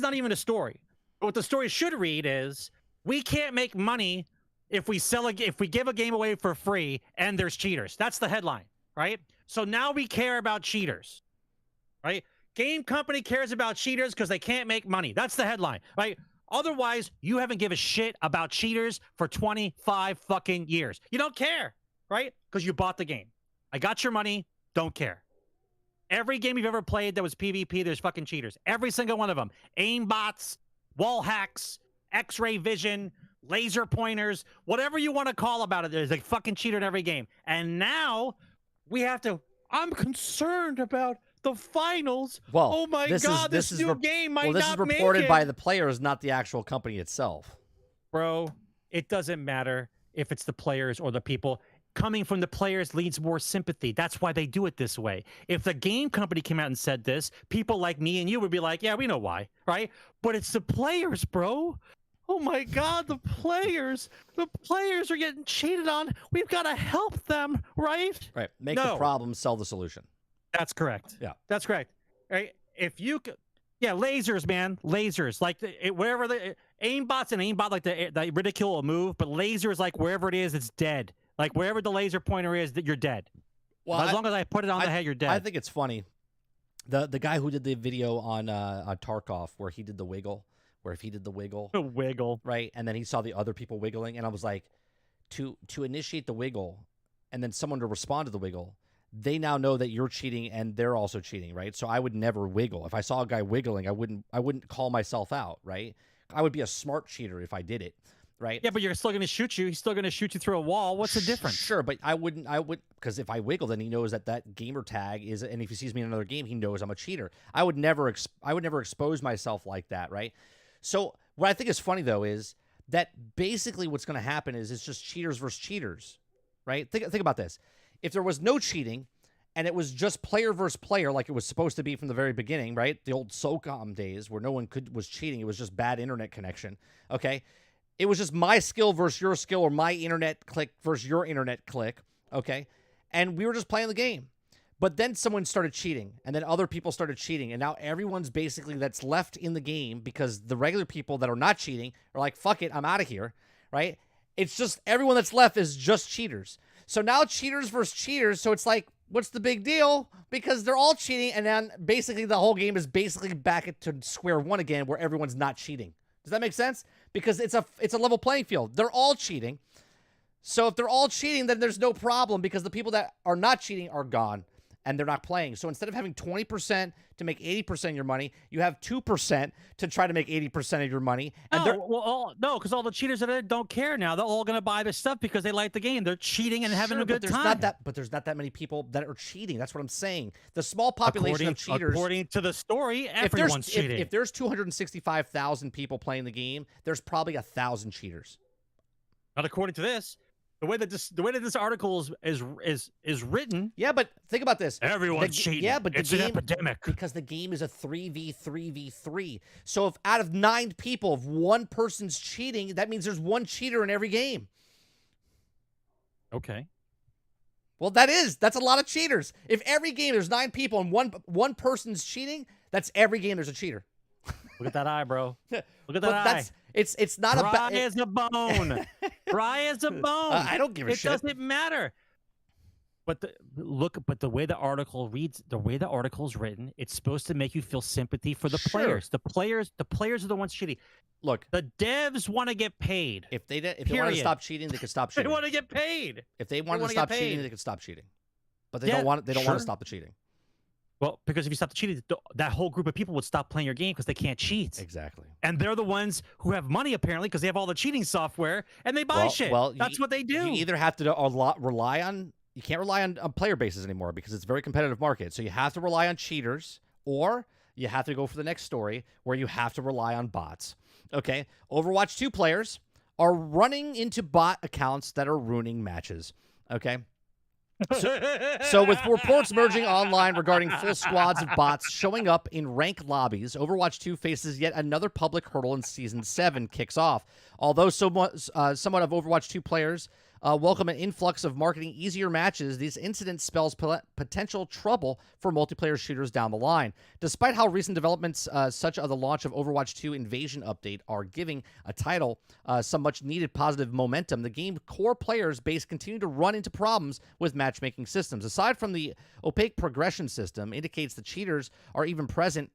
not even a story. What the story should read is we can't make money if we give a game away for free and there's cheaters. That's the headline, right? So now we care about cheaters, right? Game company cares about cheaters because they can't make money. That's the headline, right? Otherwise, you haven't given a shit about cheaters for 25 fucking years. You don't care, right? Because you bought the game. I got your money. Don't care. Every game you've ever played that was PvP, there's fucking cheaters. Every single one of them. Aim bots, wall hacks, X-ray vision, laser pointers, whatever you want to call about it. There's a fucking cheater in every game. And now we have to. I'm concerned about the finals.
Well,
oh my god, this new game might not make it.
This is reported by the players, not the actual company itself.
Bro, it doesn't matter if it's the players or the people. Coming from the players leads more sympathy. That's why they do it this way. If the game company came out and said this, people like me and you would be like, yeah, we know why, right? But it's the players, bro. Oh my God, the players are getting cheated on. We've got to help them, right?
Right. Make the problem, sell the solution.
That's correct.
Yeah.
That's correct. Right? If you could, yeah, lasers, man, lasers. Like wherever the aimbots and aimbot, like the ridicule a move, but lasers, like wherever it is, it's dead. Like wherever the laser pointer is, that you're dead. Well, as long as I put it on the head, you're dead.
I think it's funny. The guy who did the video on Tarkov where he did the wiggle, if he did the wiggle, right, and then he saw the other people wiggling, and I was like, to initiate the wiggle, and then someone to respond to the wiggle, they now know that you're cheating and they're also cheating, right? So I would never wiggle. If I saw a guy wiggling, I wouldn't call myself out, right? I would be a smart cheater if I did it. Right. Yeah,
but you're still going to shoot you. He's still going to shoot you through a wall. What's the difference?
Sure, but I would because if I wiggle, then he knows that gamer tag is, and if he sees me in another game, he knows I'm a cheater. I would never expose myself like that, right? So what I think is funny though is that basically what's going to happen is it's just cheaters versus cheaters, right? Think about this. If there was no cheating and it was just player versus player, like it was supposed to be from the very beginning, right? The old SOCOM days where no one was cheating. It was just bad internet connection. Okay. It was just my skill versus your skill, or my internet click versus your internet click, okay? And we were just playing the game. But then someone started cheating, and then other people started cheating, and now everyone's basically that's left in the game because the regular people that are not cheating are like, fuck it, I'm out of here, right? It's just everyone that's left is just cheaters. So now cheaters versus cheaters, so it's like, what's the big deal? Because they're all cheating, and then basically the whole game is basically back to square one again where everyone's not cheating. Does that make sense? Because it's a level playing field. They're all cheating. So if they're all cheating, then there's no problem because the people that are not cheating are gone and they're not playing. So instead of having 20% to make 80% of your money, you have 2% to try to make 80% of your money. And
no, because all the cheaters that don't care now. They're all going to buy this stuff because they like the game. They're cheating and having a good time.
But there's not that many people that are cheating. That's what I'm saying. The small population of cheaters.
According to the story, everyone's cheating.
If there's 265,000 people playing the game, there's probably 1,000 cheaters.
Not according to this. The way that this article is written.
Yeah, but think about this.
Everyone's cheating.
Yeah, but
it's an epidemic.
Because the game is a 3v3v3. So if out of 9 people, if one person's cheating, that means there's one cheater in every game.
Okay.
Well, that's a lot of cheaters. If every game there's 9 people and one person's cheating, that's every game there's a cheater.
Look at that eye, bro. Look at that
But
eye.
It's not
Dry as a bone. Dry as a bone.
I don't give a shit.
It doesn't matter. But the way the article reads, the way the article's written, it's supposed to make you feel sympathy for the players. The players are the ones cheating.
Look,
the devs want to get paid.
If they want to stop cheating, they can stop cheating.
They want to get paid.
If they want to stop cheating, they can stop cheating. But they don't want to stop the cheating.
Well, because if you stop the cheating, that whole group of people would stop playing your game because they can't cheat.
Exactly.
And they're the ones who have money, apparently, because they have all the cheating software, and they buy shit. Well, that's what they do.
You either have to rely on... You can't rely on player bases anymore because it's a very competitive market. So you have to rely on cheaters, or you have to go for the next story where you have to rely on bots. Okay? Overwatch 2 players are running into bot accounts that are ruining matches. Okay? So with reports merging online regarding full squads of bots showing up in rank lobbies, Overwatch 2 faces yet another public hurdle in Season 7 kicks off. Although somewhat of Overwatch 2 players welcome an influx of marketing easier matches, these incidents spells potential trouble for multiplayer shooters down the line. Despite how recent developments such as the launch of Overwatch 2 Invasion Update are giving a title some much-needed positive momentum, the game core players base continue to run into problems with matchmaking systems. Aside from the opaque progression system indicates the cheaters are even present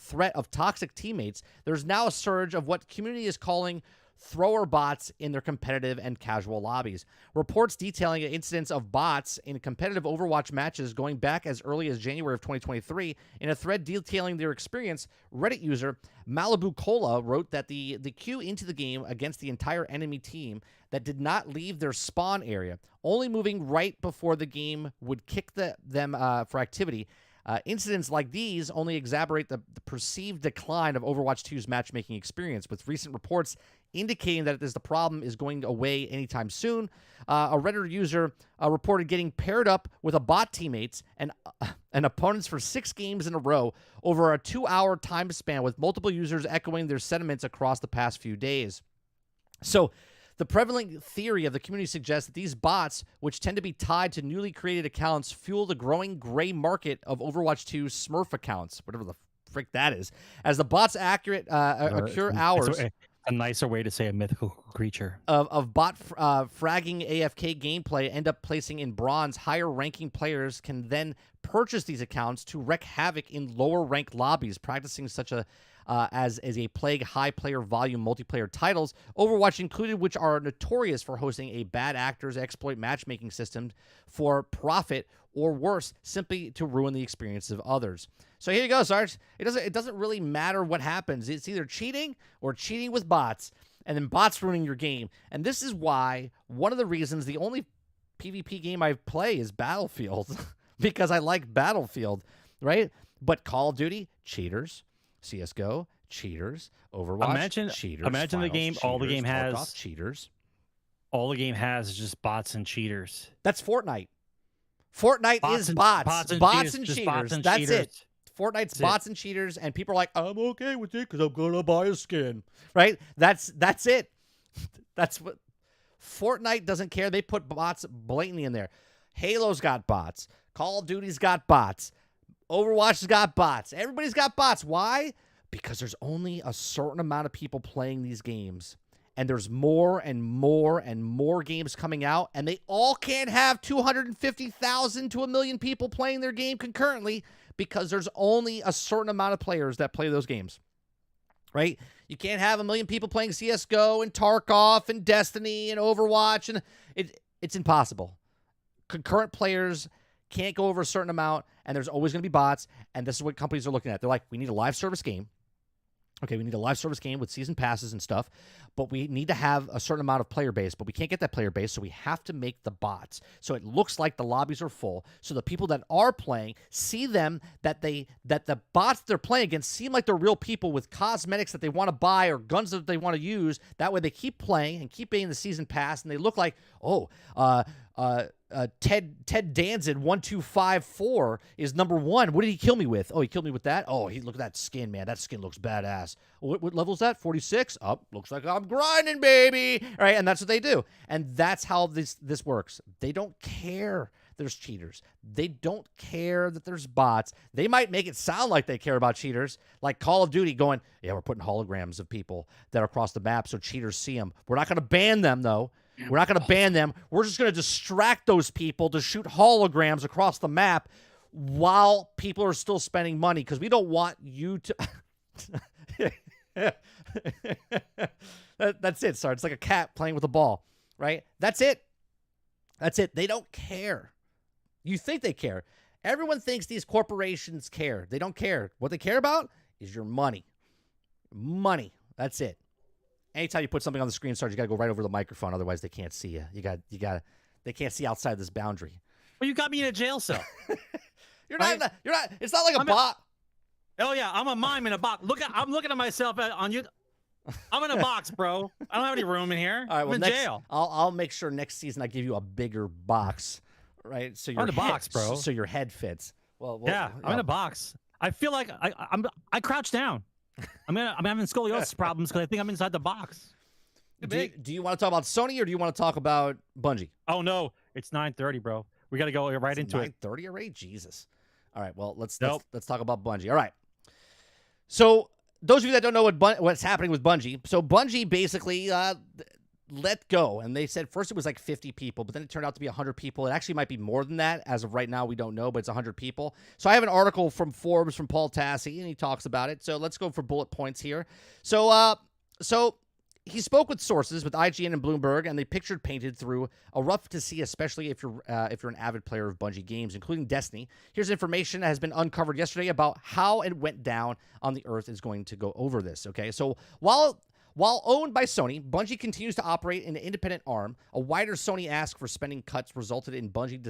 threat of toxic teammates, there's now a surge of what community is calling thrower bots in their competitive and casual lobbies. Reports detailing incidents of bots in competitive Overwatch matches going back as early as January of 2023. In a thread detailing their experience, Reddit user Malibu Cola wrote that the queue into the game against the entire enemy team that did not leave their spawn area, only moving right before the game would kick them for activity. Incidents like these only exacerbate the perceived decline of Overwatch 2's matchmaking experience, with recent reports indicating that the problem is going away anytime soon. A Reddit user reported getting paired up with a bot teammates and opponents for 6 games in a row over a 2-hour time span, with multiple users echoing their sentiments across the past few days. So, the prevalent theory of the community suggests that these bots, which tend to be tied to newly created accounts, fuel the growing gray market of Overwatch 2 Smurf accounts, whatever the frick that is. As the bots occur hours...
A nicer way to say a mythical creature.
Of bot fragging AFK gameplay end up placing in bronze, higher-ranking players can then purchase these accounts to wreak havoc in lower-ranked lobbies, practicing such as a plague high player volume multiplayer titles, Overwatch included, which are notorious for hosting a bad actors exploit matchmaking system for profit, or worse, simply to ruin the experience of others. So here you go, Sarge. It doesn't really matter what happens. It's either cheating or cheating with bots, and then bots ruining your game. And this is why one of the reasons the only PvP game I play is Battlefield, because I like Battlefield, right? But Call of Duty, cheaters. CSGO, cheaters. Overwatch, cheaters.
Imagine the game. All the game has
Tarkov, cheaters.
All the game has is just bots and cheaters.
That's Fortnite. Fortnite is bots. Bots and cheaters. That's it. Fortnite's bots and cheaters, and people are like, I'm okay with it because I'm gonna buy a skin. Right? That's it. That's what Fortnite doesn't care. They put bots blatantly in there. Halo's got bots. Call of Duty's got bots. Overwatch's got bots. Everybody's got bots. Why? Because there's only a certain amount of people playing these games. And there's more and more and more games coming out. And they all can't have 250,000 to 1 million people playing their game concurrently because there's only a certain amount of players that play those games. Right? You can't have 1 million people playing CSGO and Tarkov and Destiny and Overwatch. And it's impossible. Concurrent players can't go over a certain amount, and there's always going to be bots, and this is what companies are looking at. They're like, we need a live service game. Okay, we need a live service game with season passes and stuff, but we need to have a certain amount of player base, but we can't get that player base, so we have to make the bots. So it looks like the lobbies are full, so the people that are playing see them, that the bots they're playing against seem like they're real people with cosmetics that they want to buy or guns that they want to use. That way they keep playing and keep paying the season pass, and they look like, Ted Danzig 1254 is number 1. What did he kill me with? Oh, he killed me with that. Oh, look at that skin, man. That skin looks badass. What level is that? 46. Oh, looks like I'm grinding, baby. All right, and that's what they do, and that's how this works. They don't care there's cheaters. They don't care that there's bots. They might make it sound like they care about cheaters, like Call of Duty going, yeah, we're putting holograms of people that are across the map so cheaters see them. We're not going to ban them, though. We're not going to ban them. We're just going to distract those people to shoot holograms across the map while people are still spending money, because we don't want you to... That's it, Sarge. It's like a cat playing with a ball, right? That's it. That's it. They don't care. You think they care. Everyone thinks these corporations care. They don't care. What they care about is your money. Money. That's it. Anytime you put something on the screen, Sarge, you got to go right over the microphone. Otherwise, they can't see you. They can't see outside this boundary.
Well, you got me in a jail cell.
You're not. It's not like a bot.
Oh yeah, I'm a mime in a box. I'm looking at myself on you. I'm in a box, bro. I don't have any room in here.
All right, well,
I'm in jail.
I'll make sure next season I give you a bigger box, right? So
I'm in a box, bro.
So your head fits. Well,
yeah, I'm in a box. I feel like I crouch down. I'm having scoliosis problems because I think I'm inside the box.
Do you want to talk about Sony or do you want to talk about Bungie?
Oh no, it's 9:30, bro. We got to go right into it.
9:30 already? Jesus. All right, well let's talk about Bungie. All right. So those of you that don't know what's happening with Bungie, so Bungie basically let go, and they said first it was like 50 people, but then it turned out to be 100 people. It actually might be more than that. As of right now, we don't know, but it's 100 people. So I have an article from Forbes from Paul Tassi, and he talks about it. So let's go for bullet points here. So he spoke with sources with IGN and Bloomberg, and they painted through a rough to see, especially if you're an avid player of Bungie games, including Destiny. Here's information that has been uncovered yesterday about how it went down on the Earth is going to go over this. Okay, so while owned by Sony, Bungie continues to operate in an independent arm. A wider Sony ask for spending cuts resulted in Bungie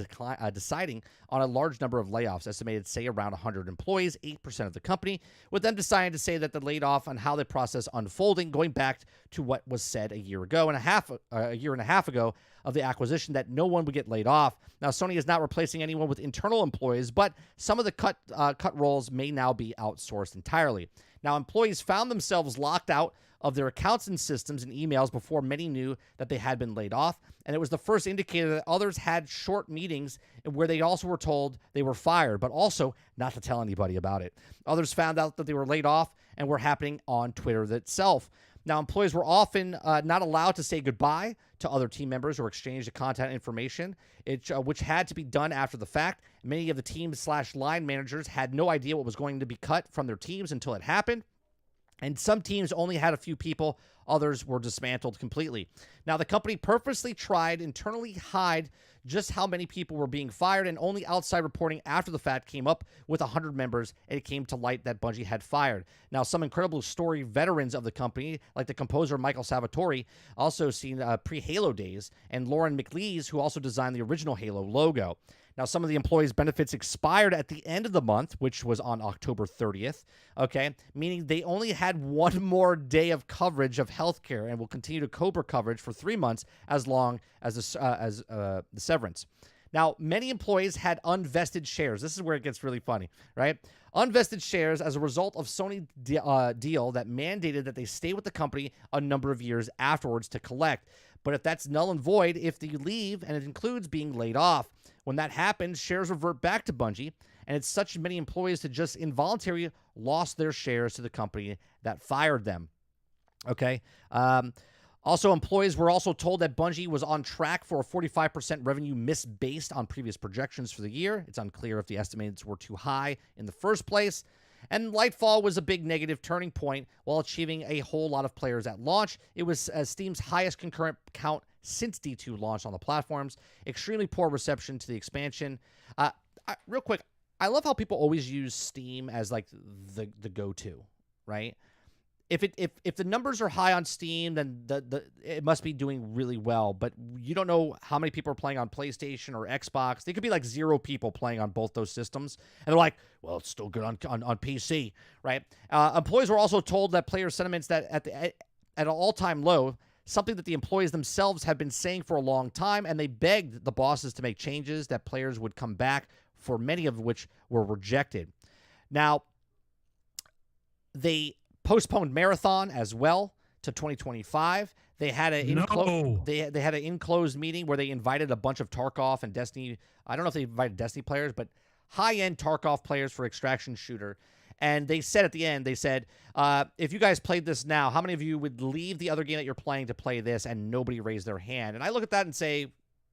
deciding on a large number of layoffs, estimated, say, around 100 employees, 8% of the company, with them deciding to say that the laid off on how the process unfolding, going back to what was said a year and a half ago of the acquisition, that no one would get laid off. Now, Sony is not replacing anyone with internal employees, but some of the cut roles may now be outsourced entirely. Now, employees found themselves locked out of their accounts and systems and emails before many knew that they had been laid off, and it was the first indicator that others had short meetings where they also were told they were fired, but also not to tell anybody about it. Others found out that they were laid off and were happening on Twitter itself. Now, employees were often not allowed to say goodbye to other team members or exchange the contact information, which had to be done after the fact. Many of the team/line managers had no idea what was going to be cut from their teams until it happened. And some teams only had a few people. Others were dismantled completely. Now, the company purposely tried internally hide just how many people were being fired, and only outside reporting after the fact came up with 100 members, and it came to light that Bungie had fired. Now, some incredible story veterans of the company, like the composer Michael Salvatore, also seen pre-Halo days, and Lauren McLeese, who also designed the original Halo logo. Now, some of the employees' benefits expired at the end of the month, which was on October 30th, okay, meaning they only had one more day of coverage of healthcare and will continue to COBRA coverage for 3 months as long as the severance. Now, many employees had unvested shares. This is where it gets really funny, right? Unvested shares as a result of Sony deal that mandated that they stay with the company a number of years afterwards to collect. But if that's null and void, if they leave, and it includes being laid off, when that happens, shares revert back to Bungie, and it's such many employees that just involuntarily lost their shares to the company that fired them. Okay. Also, employees were also told that Bungie was on track for a 45% revenue miss based on previous projections for the year. It's unclear if the estimates were too high in the first place. And Lightfall was a big negative turning point while achieving a whole lot of players at launch. It was Steam's highest concurrent count since D2 launched on the platforms. Extremely poor reception to the expansion. Real quick, I love how people always use Steam as like the go-to, right? If the numbers are high on Steam, then it must be doing really well. But you don't know how many people are playing on PlayStation or Xbox. They could be like 0 people playing on both those systems, and they're like, "Well, it's still good on PC, right?" Employees were also told that player sentiments that at an all-time low. something that the employees themselves have been saying for a long time, and they begged the bosses to make changes that players would come back for, many of which were rejected. Now, they postponed Marathon as well to 2025. They had they had an enclosed meeting where they invited a bunch of Tarkov and Destiny. I don't know if they invited Destiny players, but high-end Tarkov players for extraction shooter. And they said at the end, they said, if you guys played this now, how many of you would leave the other game that you're playing to play this? And nobody raised their hand. And I look at that and say,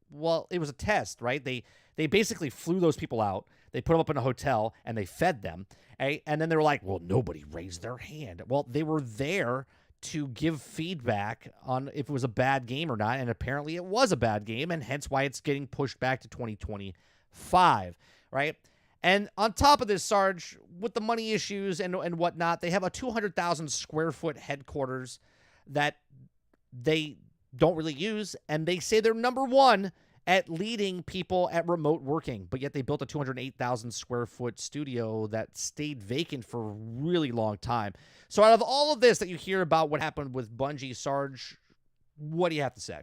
well, it was a test, right? They basically flew those people out. They put them up in a hotel and they fed them. And then they were like, well, nobody raised their hand. Well, they were there to give feedback on if it was a bad game or not. And apparently it was a bad game, and hence why it's getting pushed back to 2025, right? And on top of this, Sarge, with the money issues and whatnot, they have a 200,000 square foot headquarters that they don't really use, and they say they're number one at leading people at remote working, but yet they built a 208,000 square foot studio that stayed vacant for a really long time. So out of all of this that you hear about what happened with Bungie, Sarge, what do you have to say?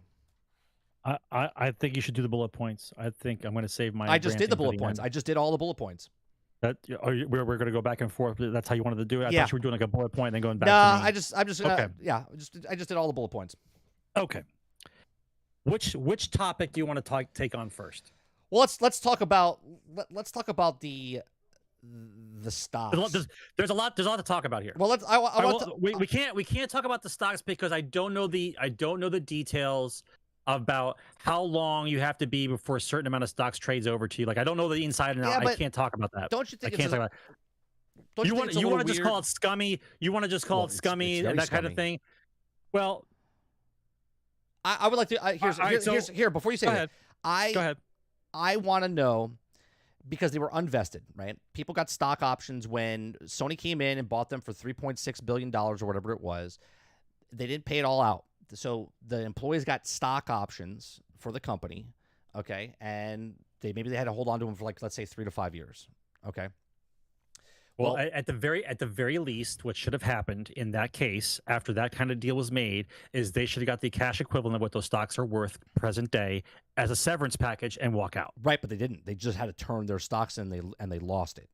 I think you should do the bullet points. I think I'm going to save my.
I just did the bullet points. I just did all the bullet points.
That we're going to go back and forth. That's how you wanted to do it. I
Yeah.
thought you were doing like a bullet point and then going back.
No,
to me.
I'm just
Okay.
I just did all the bullet points.
Okay. Which topic do you want to take on first?
Well, let's talk about the stocks.
There's a lot to talk about here.
Well,
we can't talk about the stocks because I don't know the details about how long you have to be before a certain amount of stocks trades over to you. Like, I don't know the inside and out. I can't talk about that.
Don't you think
I can't talk about it. You want to just call it scummy? You want to just call it scummy and that kind of thing? Well,
I would like to here before you say that.
Go ahead.
I want to know, because they were unvested, right? People got stock options when Sony came in and bought them for $3.6 billion or whatever it was. They didn't pay it all out. So the employees got stock options for the company, okay? And maybe they had to hold on to them for, like, let's say 3 to 5 years, okay?
Well, at the very least, what should have happened in that case, after that kind of deal was made, is they should have got the cash equivalent of what those stocks are worth present day as a severance package and walk out.
Right, but they didn't. They just had to turn their stocks in, and they lost it.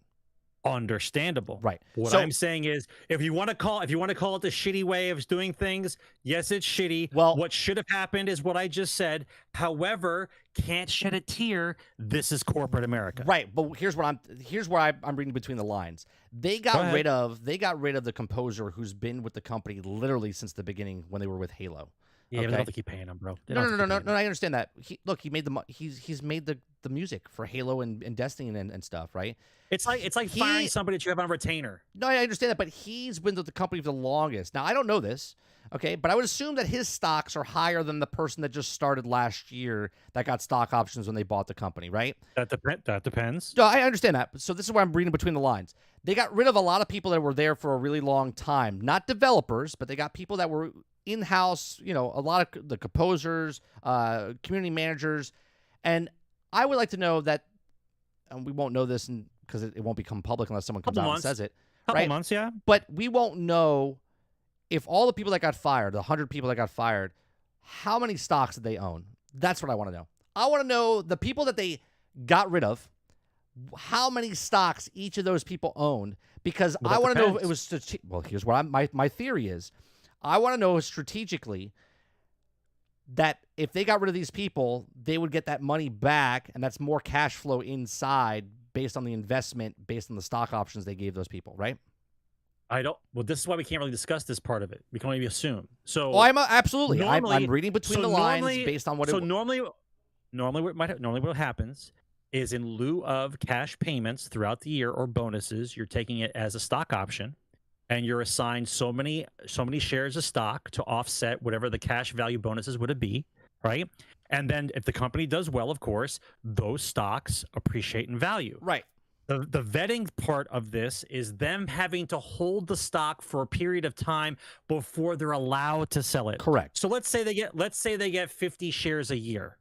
Understandable.
Right.
What I'm saying is, if you want to call it the shitty way of doing things, yes, it's shitty.
Well,
what should have happened is what I just said. However, can't shed a tear. This is corporate America.
Right. But here's where I'm reading between the lines. They got rid of the composer who's been with the company literally since the beginning when they were with Halo.
Yeah,
okay?
but they don't have to keep paying him, bro.
No. I understand that. He made he's made the music for Halo and Destiny and stuff, right?
It's like firing somebody that you have on retainer.
No, I understand that, but he's been with the company for the longest. Now, I don't know this, okay, but I would assume that his stocks are higher than the person that just started last year that got stock options when they bought the company, right?
That depends.
No, I understand that. So this is where I'm reading between the lines. They got rid of a lot of people that were there for a really long time. Not developers, but they got people that were in-house, a lot of the composers, community managers. And I would like to know that, and we won't know this because it won't become public unless someone comes out and says it.
Couple months, yeah.
But we won't know if all the people that got fired, the 100 people that got fired, how many stocks did they own? That's what I want to know. I want to know the people that they got rid of, how many stocks each of those people owned, because I want to know if it was well, here's what my theory is. I want to know strategically that if they got rid of these people, they would get that money back, and that's more cash flow inside based on the investment, based on the stock options they gave those people, right?
Well, this is why we can't really discuss this part of it. We can only assume. So,
I'm absolutely. I'm reading between the lines based on what.
So normally what happens is, in lieu of cash payments throughout the year or bonuses, you're taking it as a stock option, and you're assigned so many shares of stock to offset whatever the cash value bonuses would be, right? And then if the company does well, of course, those stocks appreciate in value.
Right.
The vetting part of this is them having to hold the stock for a period of time before they're allowed to sell it.
Correct.
So let's say they get 50 shares a year.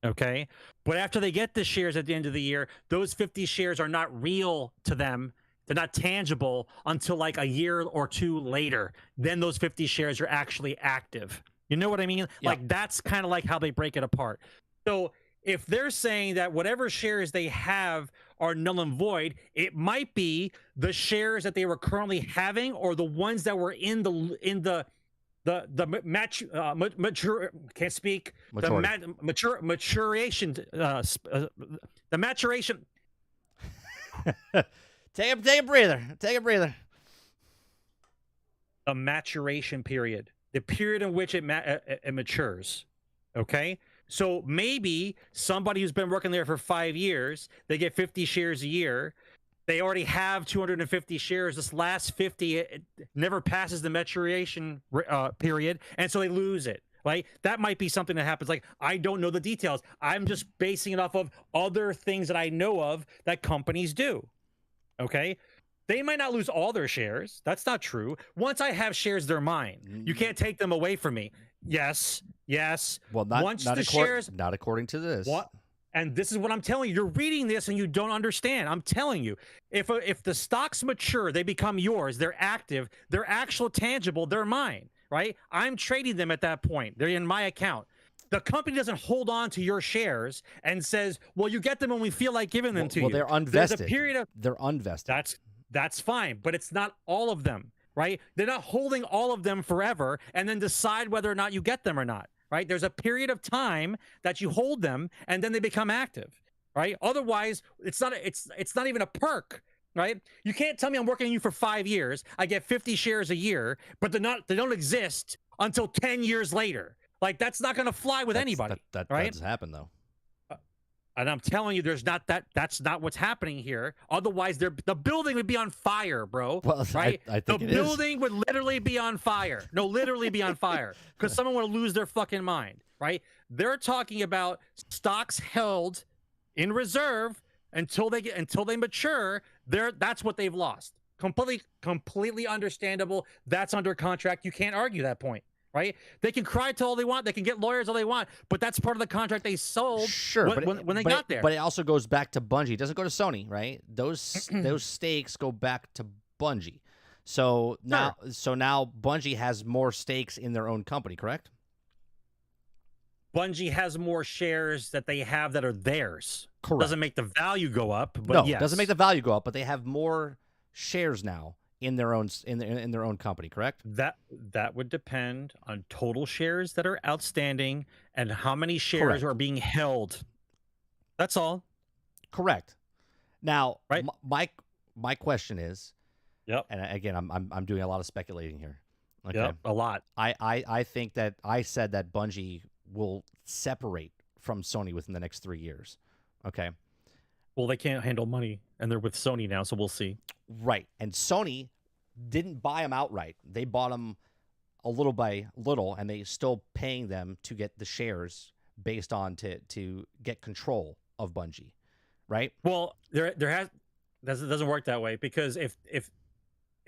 Okay. But after they get the shares at the end of the year, those 50 shares are not real to them. They're not tangible until like a year or two later. Then those 50 shares are actually active. You know what I mean?
Yeah.
Like that's kind of like how they break it apart. So if they're saying that whatever shares they have are null and void, it might be the shares that they were currently having or the ones that were in the mature can't speak
Majority.
maturation the maturation.
Take a breather. Take a breather.
A maturation period, the period in which it matures. Okay, so maybe somebody who's been working there for 5 years, they get 50 shares a year. They already have 250 shares. This last 50 it never passes the maturation period, and so they lose it. Right? That might be something that happens. Like, I don't know the details. I'm just basing it off of other things that I know of that companies do. Okay? They might not lose all their shares. That's not true. Once I have shares, they're mine. You can't take them away from me. Yes.
Well, not according to this.
What? And this is what I'm telling you. You're reading this and you don't understand. I'm telling you, if the stocks mature, they become yours. They're active. They're actual tangible. They're mine, right? I'm trading them at that point. They're in my account. The company doesn't hold on to your shares and says, well, you get them when we feel like giving them to you.
Well, they're unvested.
There's a period of...
They're unvested.
That's fine, but it's not all of them, right? They're not holding all of them forever and then decide whether or not you get them or not. Right? There's a period of time that you hold them and then they become active, right? Otherwise, it's not even a perk, right? You can't tell me I'm working on you for 5 years. I get 50 shares a year, but they don't exist until 10 years later. Like that's not going to fly with anybody.
That
right?
does happen though.
And I'm telling you, that's not what's happening here. Otherwise, the building would be on fire, bro. Well, right?
I think
the building would literally be on fire. No, literally be on fire because someone would lose their fucking mind, right? They're talking about stocks held in reserve until they mature. That's what they've lost. Completely understandable. That's under contract. You can't argue that point. Right? They can cry till all they want. They can get lawyers all they want, but that's part of the contract they sold.
Sure,
when they got there.
But it also goes back to Bungie. It doesn't go to Sony, right? Those stakes go back to Bungie. So now Bungie has more stakes in their own company, correct?
Bungie has more shares that they have that are theirs.
Correct.
Doesn't make the value go up, but
no,
yes.
Doesn't make the value go up, but they have more shares now in their own company, correct?
That would depend on total shares that are outstanding and how many shares are being held. That's all.
Correct. Now,
right?
My question is,
yep.
And again, I'm doing a lot of speculating here. Okay.
Yep, a lot.
I think that I said that Bungie will separate from Sony within the next 3 years. Okay.
Well, they can't handle money, and they're with Sony now, so we'll see.
Right. And Sony didn't buy them outright. They bought them a little by little, and they still paying them to get the shares based on to get control of Bungie, right?
Well, doesn't work that way because if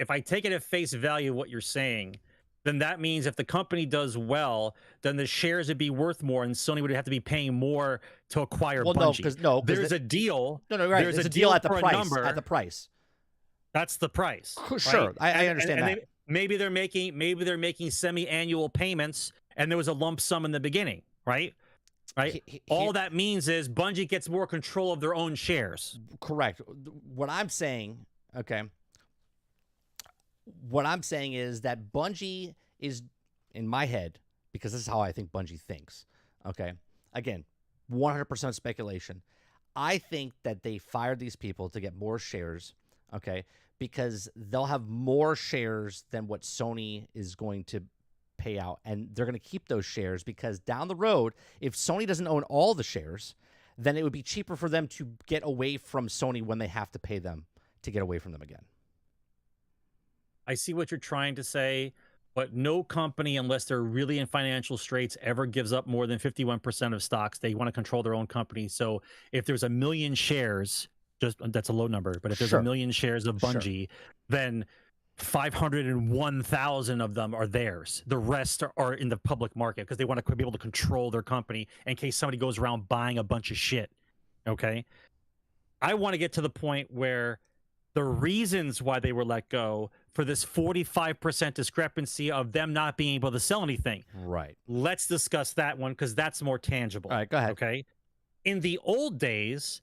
I take it at face value what you're saying, then that means if the company does well, then the shares would be worth more, and Sony would have to be paying more to acquire Bungie.
No,
there's a deal.
No, right. There's a deal at the price. At the price.
That's the price.
Sure, right? I understand
and
that.
Maybe they're making semi-annual payments, and there was a lump sum in the beginning, right? Right. All that means is Bungie gets more control of their own shares.
Correct. What I'm saying, okay. What I'm saying is that Bungie is, in my head, because this is how I think Bungie thinks, okay? Again, 100% speculation. I think that they fired these people to get more shares, okay? Because they'll have more shares than what Sony is going to pay out, and they're going to keep those shares because down the road, if Sony doesn't own all the shares, then it would be cheaper for them to get away from Sony when they have to pay them to get away from them again.
I see what you're trying to say, but no company, unless they're really in financial straits, ever gives up more than 51% of stocks. They want to control their own company. So if there's 1 million shares, that's a low number, but if there's 1 million shares of Bungie, then 501,000 of them are theirs. The rest are in the public market because they want to be able to control their company in case somebody goes around buying a bunch of shit. Okay? I want to get to the point where the reasons why they were let go for this 45% discrepancy of them not being able to sell anything.
Right.
Let's discuss that one because that's more tangible.
All right, go ahead.
Okay. In the old days,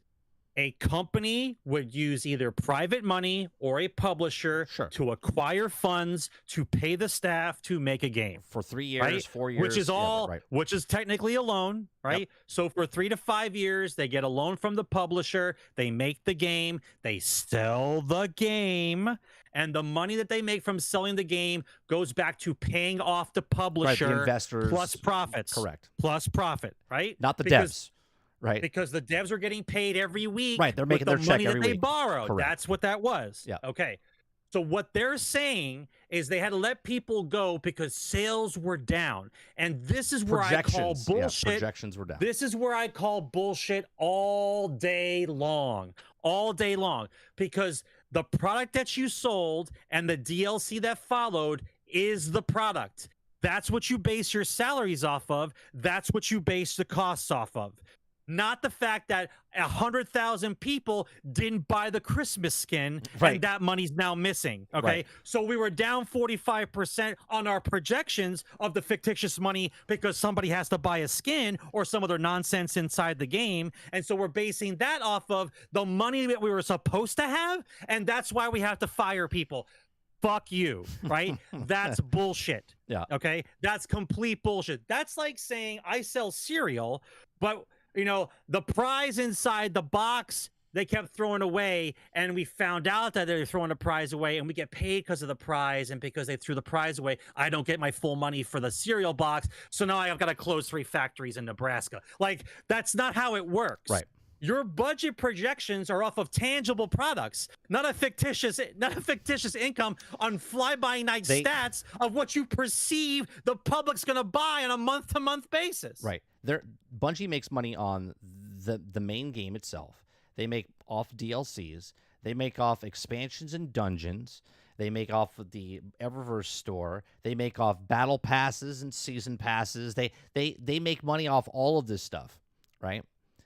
a company would use either private money or a publisher
Sure.
to acquire funds to pay the staff to make a game
For 3 years,
right?
4 years.
Which is all,
right.
which is technically a loan, right?
Yep.
So for 3 to 5 years, they get a loan from the publisher. They make the game. They sell the game. And the money that they make from selling the game goes back to paying off the publisher.
Right, the investors.
Plus profits.
Correct.
Plus profit, right?
Not the
Because-
devs. Right.
Because the devs are getting paid every week.
Right, they're making
with the
their check
money
every
that they
week.
borrowed.
Correct.
That's what that was.
Yeah.
Okay. So what they're saying is they had to let people go because sales were down. And this is where I call
Projections. Yeah,
bullshit.
projections were down.
This is where I call bullshit all day long. All day long. Because the product that you sold and the DLC that followed is the product. That's what you base your salaries off of. That's what you base the costs off of. Not the fact that 100,000 people didn't buy the Christmas skin
Right.
and that money's now missing. Okay.
Right.
So we were down 45% on our projections of the fictitious money because somebody has to buy a skin or some other nonsense inside the game. And so we're basing that off of the money that we were supposed to have. And that's why we have to fire people. Fuck you, right? That's bullshit.
Yeah.
Okay. That's complete bullshit. That's like saying I sell cereal, but you know, the prize inside the box they kept throwing away, and we found out that they're throwing the prize away, and we get paid because of the prize, and because they threw the prize away, I don't get my full money for the cereal box, so now I've got to close 3 factories in Nebraska. Like, that's not how it works.
Right.
Your budget projections are off of tangible products, not a fictitious income on fly-by-night stats of what you perceive the public's going to buy on a month-to-month basis.
Right. Bungie makes money on the main game itself. They make off DLCs. They make off expansions and dungeons. They make off of the Eververse store. They make off battle passes and season passes. They make money off all of this stuff, right?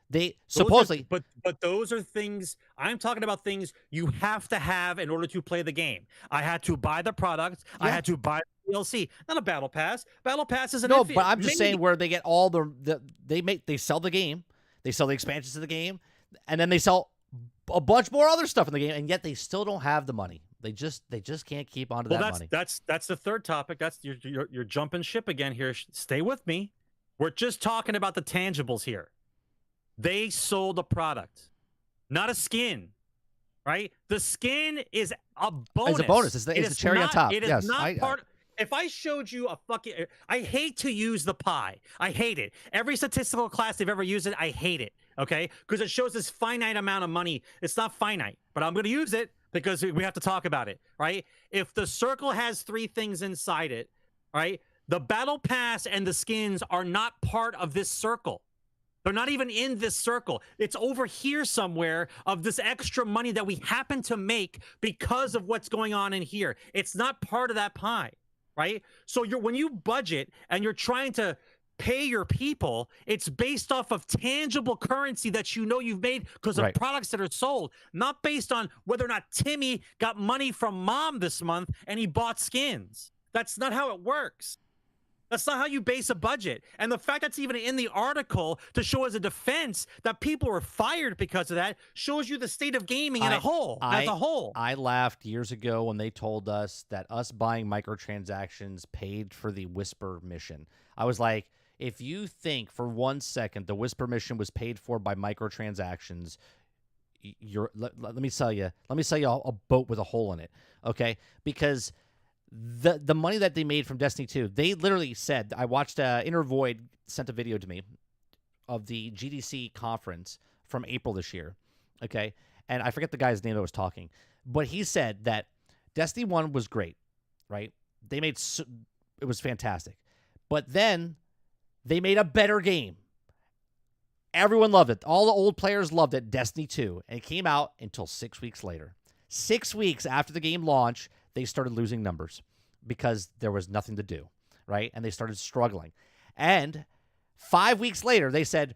They supposedly,
but those are things I'm talking about. Things you have to have in order to play the game. I had to buy the product. I had to buy the DLC, not a battle pass. Battle pass is an
no. But I'm just saying where they get all they sell the game, they sell the expansions to the game, and then they sell a bunch more other stuff in the game, and yet they still don't have the money. They just can't keep onto that money.
That's the third topic. That's you're jumping ship again here. Stay with me. We're just talking about the tangibles here. They sold a product, not a skin, right? The skin is a bonus.
It's a bonus. It's the cherry on top.
It is
yes,
not part. If I showed you a fucking, I hate to use the pie. I hate it. Every statistical class they've ever used it, I hate it. Okay, because it shows this finite amount of money. It's not finite, but I'm going to use it because we have to talk about it, right? If the circle has 3 things inside it, right? The battle pass and the skins are not part of this circle. They're not even in this circle. It's over here somewhere of this extra money that we happen to make because of what's going on in here. It's not part of that pie, right? So when you budget and you're trying to pay your people, it's based off of tangible currency that you know you've made because of products that are sold, not based on whether or not Timmy got money from mom this month and he bought skins. That's not how it works. That's not how you base a budget. And the fact that's even in the article to show as a defense that people were fired because of that shows you the state of gaming as a whole.
I laughed years ago when they told us that us buying microtransactions paid for the Whisper mission. I was like, if you think for 1 second the Whisper mission was paid for by microtransactions, let me sell you a boat with a hole in it, okay? Because the money that they made from Destiny 2, they literally said, I watched Intervoid sent a video to me of the GDC conference from April this year, okay? And I forget the guy's name that was talking, but he said that Destiny 1 was great, right? It was fantastic. But then they made a better game. Everyone loved it. All the old players loved it, Destiny 2, and it came out until 6 weeks later. 6 weeks after the game launched, they started losing numbers because there was nothing to do, right? And they started struggling. And 5 weeks later, they said,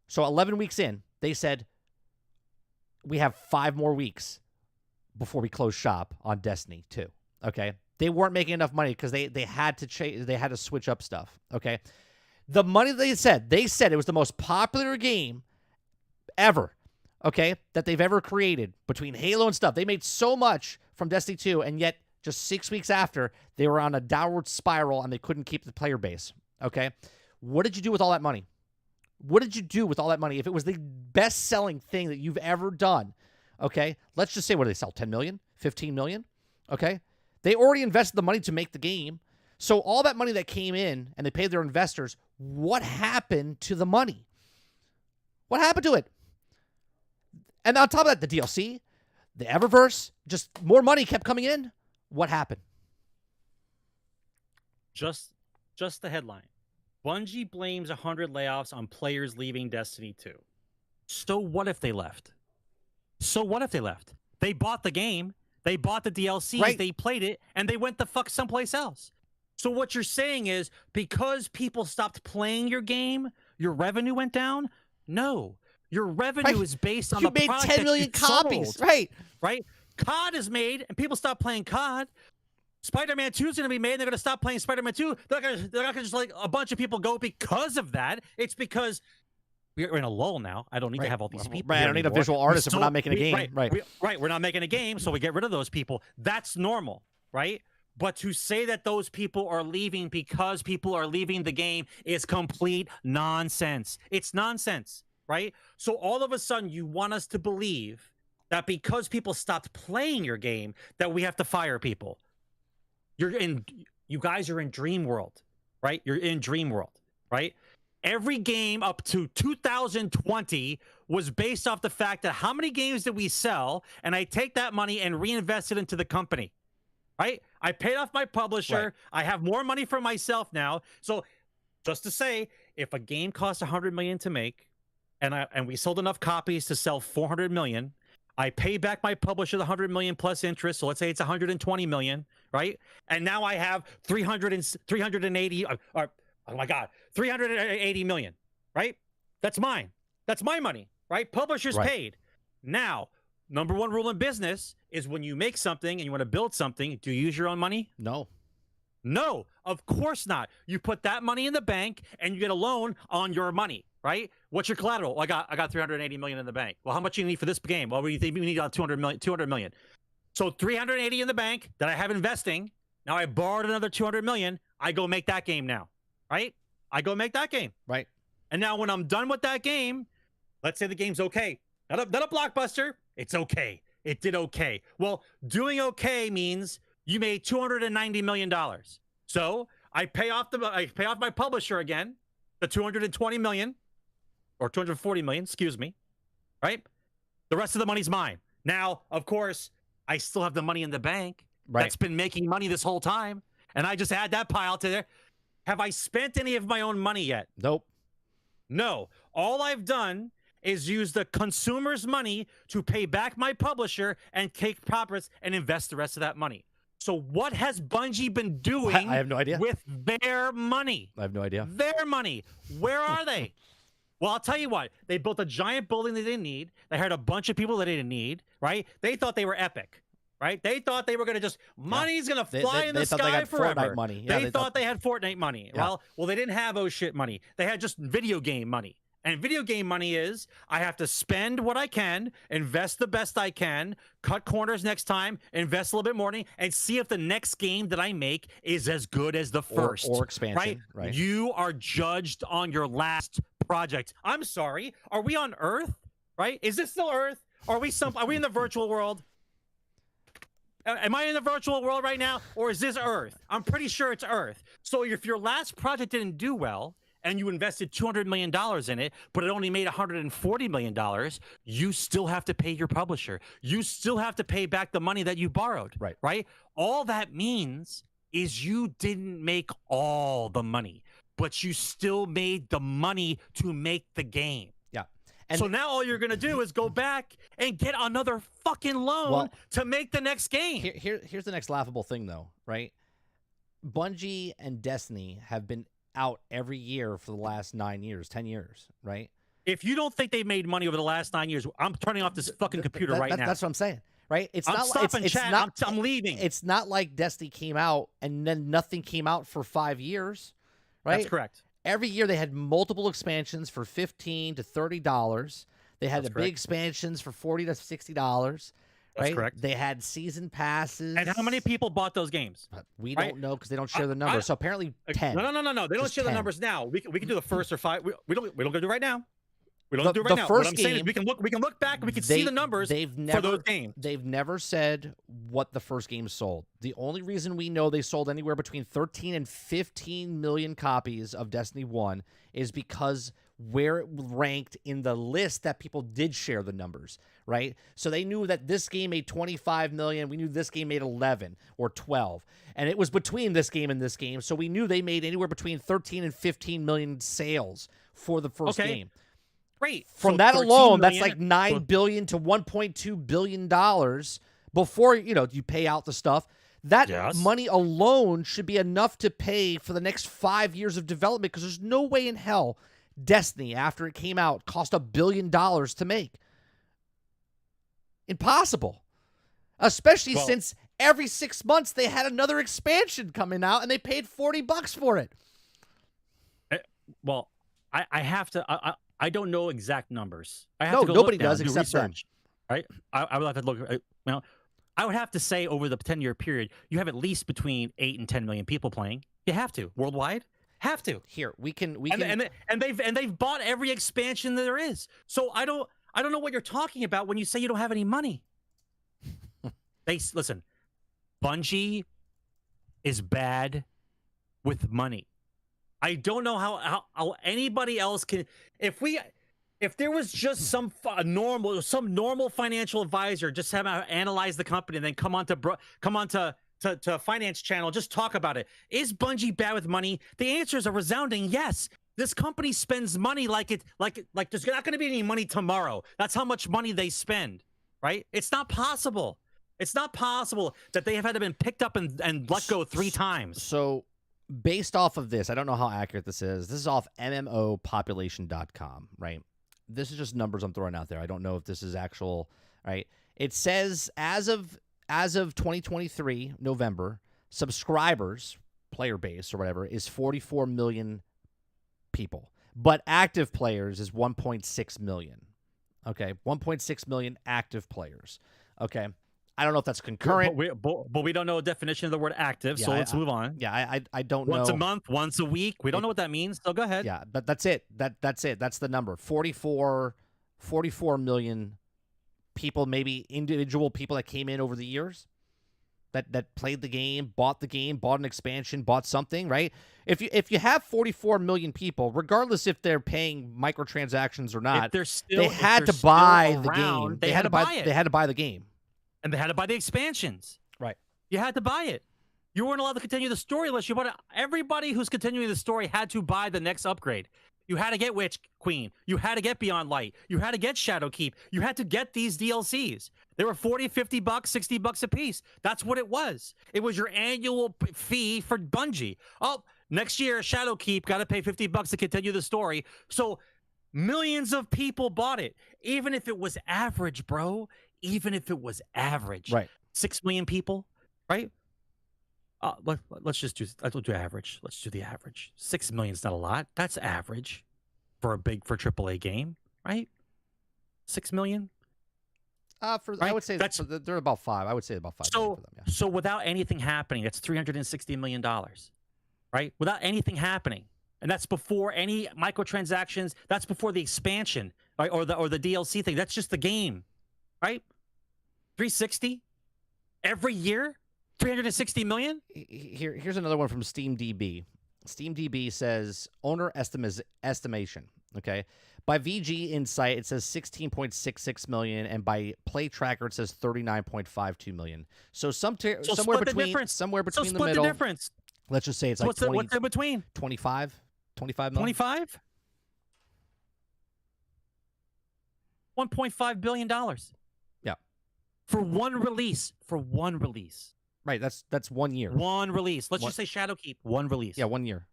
so 11 weeks in, they said, we have 5 more weeks before we close shop on Destiny 2, Okay, they weren't making enough money because they had to they had to switch up stuff. Okay, the money they said it was the most popular game ever. Okay, that they've ever created between Halo and stuff. They made so much from Destiny 2, and yet just 6 weeks after, they were on a downward spiral and they couldn't keep the player base. Okay, what did you do with all that money? What did you do with all that money? If it was the best-selling thing that you've ever done, okay, let's just say, what did they sell, 10 million, 15 million? Okay, they already invested the money to make the game. So all that money that came in and they paid their investors, what happened to the money? What happened to it? And on top of that, the DLC, the Eververse, just more money kept coming in. What happened?
Just the headline. Bungie blames 100 layoffs on players leaving Destiny 2. So what if they left? They bought the game. They bought the DLCs.
Right.
They played it, and they went the fuck someplace else. So what you're saying is because people stopped playing your game, your revenue went down? No. Your revenue is based on
you
the
made
product
10
that
million
you
copies.
sold,
Right.
COD is made, and people stop playing COD. Spider-Man 2 is going to be made, and they're going to stop playing Spider-Man 2. They're not going to just let a bunch of people go because of that. It's because we're in a lull now. I don't need to have all these people.
Right, I don't need a visual artist if we're not making a game.
Right, we're not making a game, so we get rid of those people. That's normal, right? But to say that those people are leaving because people are leaving the game is complete nonsense. It's nonsense, right? So all of a sudden you want us to believe that because people stopped playing your game that we have to fire people. You guys are in dream world, right? You're in dream world, right? Every game up to 2020 was based off the fact that how many games did we sell, and I take that money and reinvest it into the company, right? I paid off my publisher.
Right.
I have more money for myself now. So just to say, if a game costs 100 million to make, and we sold enough copies to sell 400 million, I pay back my publisher the 100 million plus interest. So let's say it's 120 million, right? And now I have 380, oh my God, 380 million, right? That's mine. That's my money, right? Publishers paid. Now, number one rule in business is when you make something and you want to build something, do you use your own money? No, of course not. You put that money in the bank and you get a loan on your money, right? What's your collateral? Well, I got 380 million in the bank. Well, how much do you need for this game? Well, we need 200 million. So 380 in the bank that I have investing. Now I borrowed another 200 million. I go make that game now, right? I go make that game.
Right.
And now when I'm done with that game, let's say the game's okay. Not a blockbuster. It's okay. It did okay. Well, doing okay means you made $290 million. So I pay off my publisher again, the 220 million or 240 million, excuse me, right? The rest of the money's mine. Now, of course, I still have the money in the bank that's been making money this whole time, and I just add that pile to there. Have I spent any of my own money yet?
Nope.
No. All I've done is use the consumer's money to pay back my publisher and take profits and invest the rest of that money. So what has Bungie been doing
I have no idea.
with their money?
I have no idea.
Their money. Where are they? Well, I'll tell you what. They built a giant building they didn't need. They hired a bunch of people that they didn't need, right? They thought they were epic, right? They thought they were going to just, money's going to fly in the
thought they
sky
had
forever.
Fortnite money. Yeah,
they thought they had Fortnite money.
Yeah.
Well, they didn't have oh shit money. They had just video game money. And video game money is I have to spend what I can, invest the best I can, cut corners next time, invest a little bit more, and see if the next game that I make is as good as the first.
Or expansion, right?
You are judged on your last project. I'm sorry. Are we on Earth? Right? Is this still Earth? Are we in the virtual world? Am I in the virtual world right now? Or is this Earth? I'm pretty sure it's Earth. So if your last project didn't do well, and you invested $200 million in it, but it only made $140 million, you still have to pay your publisher. You still have to pay back the money that you borrowed, right? All that means is you didn't make all the money, but you still made the money to make the game.
Yeah. And
so now all you're going to do is go back and get another fucking loan to make the next game.
Here's the next laughable thing, though, right? Bungie and Destiny have been out every year for the last 9 years, 10 years, right?
If you don't think they've made money over the last 9 years, I'm turning off this fucking computer right now.
That's what I'm saying, right? It's
I'm
not
stopping
it's
chat.
not
I'm leaving.
It's not like Destiny came out and then nothing came out for 5 years, right?
That's correct.
Every year they had multiple expansions for $15 to $30. They had
That's
the
correct.
big expansions for $40 to $60.
That's
Right?
correct.
They had season passes.
And how many people bought those games?
We
right?
don't know because they don't share the numbers. So apparently 10.
No. They don't
Just
share
10.
the numbers now. We can do the first or 5. We don't go do it right now. We don't do it right
The
now.
first
What I'm saying is
game,
we can look back and we can see the numbers for those games.
They've never said what the first game sold. The only reason we know they sold anywhere between 13 and 15 million copies of Destiny 1 is because where it ranked in the list that people did share the numbers, right? So they knew that this game made 25 million. We knew this game made 11 or 12. And it was between this game and this game. So we knew they made anywhere between 13 and 15 million sales for the first game.
Great.
From
So
that
13
alone, that's
million,
like $9 billion to $1.2 billion before, you pay out the stuff. That money alone should be enough to pay for the next 5 years of development because there's no way in hell Destiny, after it came out, cost $1 billion to make. Impossible. Especially since every 6 months they had another expansion coming out and they paid $40 for it.
Well, I have to. I don't know exact numbers. I have
No,
to go
nobody
look down,
does
do
except them.
research, right? I would have to look. Well, I would have to say over the 10-year period, you have at least between 8 and 10 million people playing. You have to worldwide. Have to.
Here we can
and they've bought every expansion that there is. So I don't know what you're talking about when you say you don't have any money. Listen, Bungie is bad with money. I don't know how anybody else can. If there was just some normal financial advisor, just have analyze the company and then come on to finance channel, just talk about it. Is Bungie bad with money? The answer is a resounding yes. This company spends money like there's not going to be any money tomorrow. That's how much money they spend, right? It's not possible. It's not possible that they have had to been picked up and let go 3 times.
So based off of this, I don't know how accurate this is. This is off mmopopulation.com, right? This is just numbers I'm throwing out there. I don't know if this is actual, right? It says as of 2023, November, subscribers, player base or whatever, is 44 million people. But active players is 1.6 million. Okay, 1.6 million active players. Okay. I don't know if that's concurrent.
But we don't know a definition of the word active, so let's move on.
Yeah, I don't know.
Once a month, once a week. We don't know what that means, so go ahead.
Yeah, but that's it. That's it. That's the number. 44 million people, maybe individual people that came in over the years that played the game, bought an expansion, bought something, right? If you have 44 million people, regardless if they're paying microtransactions or not, they had to buy the game.
They had to buy it.
They had to buy the game.
And they had to buy the expansions.
Right.
You had to buy it. You weren't allowed to continue the story unless you bought it. Everybody who's continuing the story had to buy the next upgrade. You had to get Witch Queen. You had to get Beyond Light. You had to get Shadowkeep. You had to get these DLCs. They were $40, $50, $60 a piece. That's what it was. It was your annual fee for Bungie. Oh, next year, Shadowkeep, got to pay $50 to continue the story. So millions of people bought it, even if it was average, bro. Even if it was average,
right?
6 million people, right? Let's do average. Let's do the average. 6 million is not a lot. That's average for AAA game, right? 6 million.
Right? I would say they're about 5. I would say about 5 million for them. Yeah.
So without anything happening, it's $360 million, right? Without anything happening, and that's before any microtransactions. That's before the expansion, right? or the DLC thing. That's just the game. Right? 360 every year? 360 million?
Here's another one from SteamDB. SteamDB says owner estimation. Okay. By VG Insight, it says 16.66 million, and by Play Tracker, it says 39.52 million. So somewhere between the middle.
The difference.
Let's just say it's
what's in between?
25 million.
25? $1.5 billion.
Yeah.
For one release.
Right. That's 1 year.
One release. Let's just say Shadowkeep. One release.
Yeah, 1 year.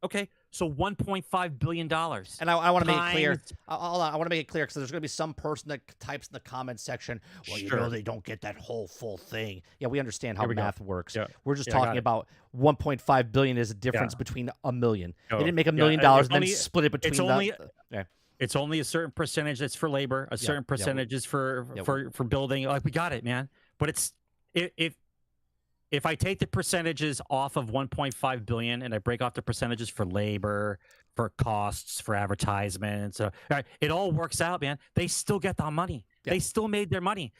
Okay. So $1.5 billion.
And I want to make it clear. Hold on, I want to make it clear because there's going to be some person that types in the comments section, well, you know, they don't get that whole full thing. Yeah, we understand how math works.
Yeah.
We're just talking about 1.5 billion is a difference between $1 million.
Oh.
They didn't make $1 million and then split it between
It's only a certain percentage that's for labor, a certain percentage is for building. Like, we got it, man. But it's if I take the percentages off of 1.5 billion and I break off the percentages for labor, for costs, for advertisements, it all works out, man. They still get the money. They still made their money.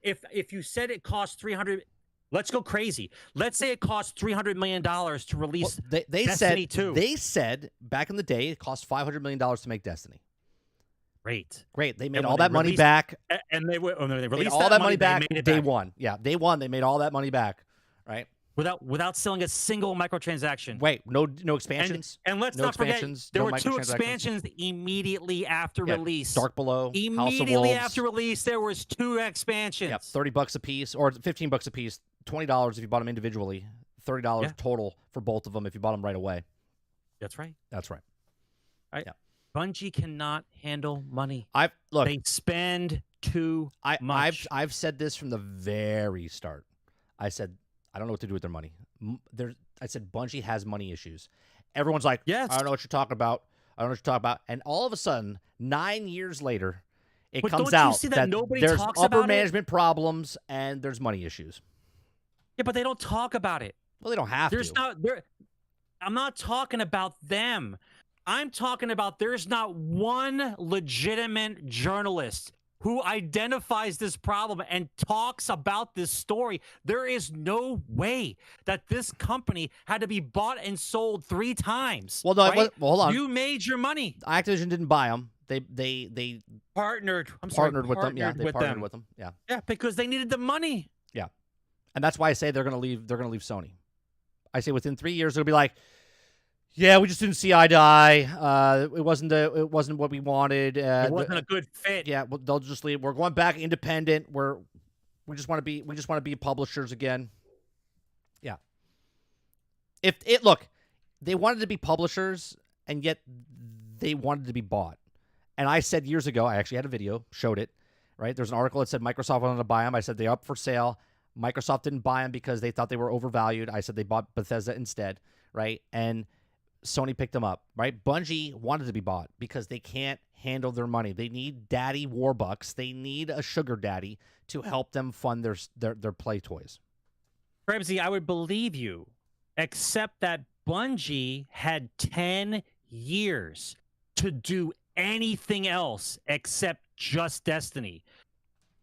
If you said it cost 300, let's go crazy. Let's say it cost $300 million to release Destiny 2.
They said back in the day it cost $500 million to make Destiny.
Great.
They made all that money back.
And they released
all that money back day
back.
one. Yeah, day one they made all that money back. Right.
Without selling a single microtransaction.
Wait, no expansions.
And let's not forget, there were 2 expansions immediately after release.
Dark Below,
immediately after release, there was 2 expansions.
Yeah, $30 a piece or $15 a piece. $20 if you bought them individually. $30 total for both of them if you bought them right away.
That's right.
That's right.
Yeah. Bungie cannot handle money.
Look,
they spend too much.
I've said this from the very start. I said I don't know what to do with their money. I said Bungie has money issues. Everyone's like,
yes.
I don't know what you're talking about. I don't know what you're talking about. And all of a sudden, 9 years later, it comes out that there's upper management problems and there's money issues.
Yeah, but they don't talk about it.
Well, they don't have to.
I'm not talking about them. I'm talking about there's not one legitimate journalist who identifies this problem and talks about this story. There is no way that this company had to be bought and sold 3 times.
Well, no, well, hold on.
You made your money.
Activision didn't buy them. They
partnered.
Partnered with them. Yeah, they partnered with them. Yeah.
Yeah, because they needed the money.
Yeah, and that's why I say they're going to leave. They're going to leave Sony. I say within 3 years they'll be like, yeah, we just didn't see eye to eye. It wasn't what we wanted.
It wasn't a good fit.
Yeah, well, they'll just leave. We're going back independent. We just want to be publishers again. Yeah. Look, they wanted to be publishers, and yet they wanted to be bought. And I said years ago, I actually had a video, showed it. Right, there's an article that said Microsoft wanted to buy them. I said they're up for sale. Microsoft didn't buy them because they thought they were overvalued. I said they bought Bethesda instead. Right, and Sony picked them up, right? Bungie wanted to be bought because they can't handle their money. They need daddy warbucks. They need a sugar daddy to help them fund their play toys.
Ramsey, I would believe you, except that Bungie had 10 years to do anything else except just Destiny.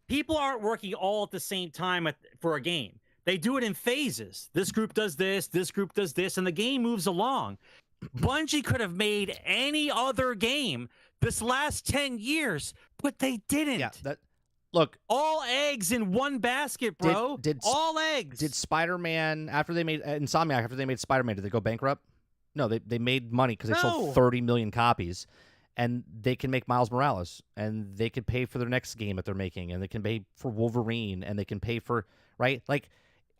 People aren't working all at the same time for a game. They do it in phases. This group does this group does this, and the game moves along. Bungie could have made any other game this last 10 years, but they didn't.
Yeah, look.
All eggs in one basket, bro. All eggs.
Did Spider-Man, after they made Insomniac, after they made Spider-Man, did they go bankrupt? No, they made money because they sold 30 million copies, and they can make Miles Morales, and they can pay for their next game that they're making, and they can pay for Wolverine, and they can pay for, right? Like,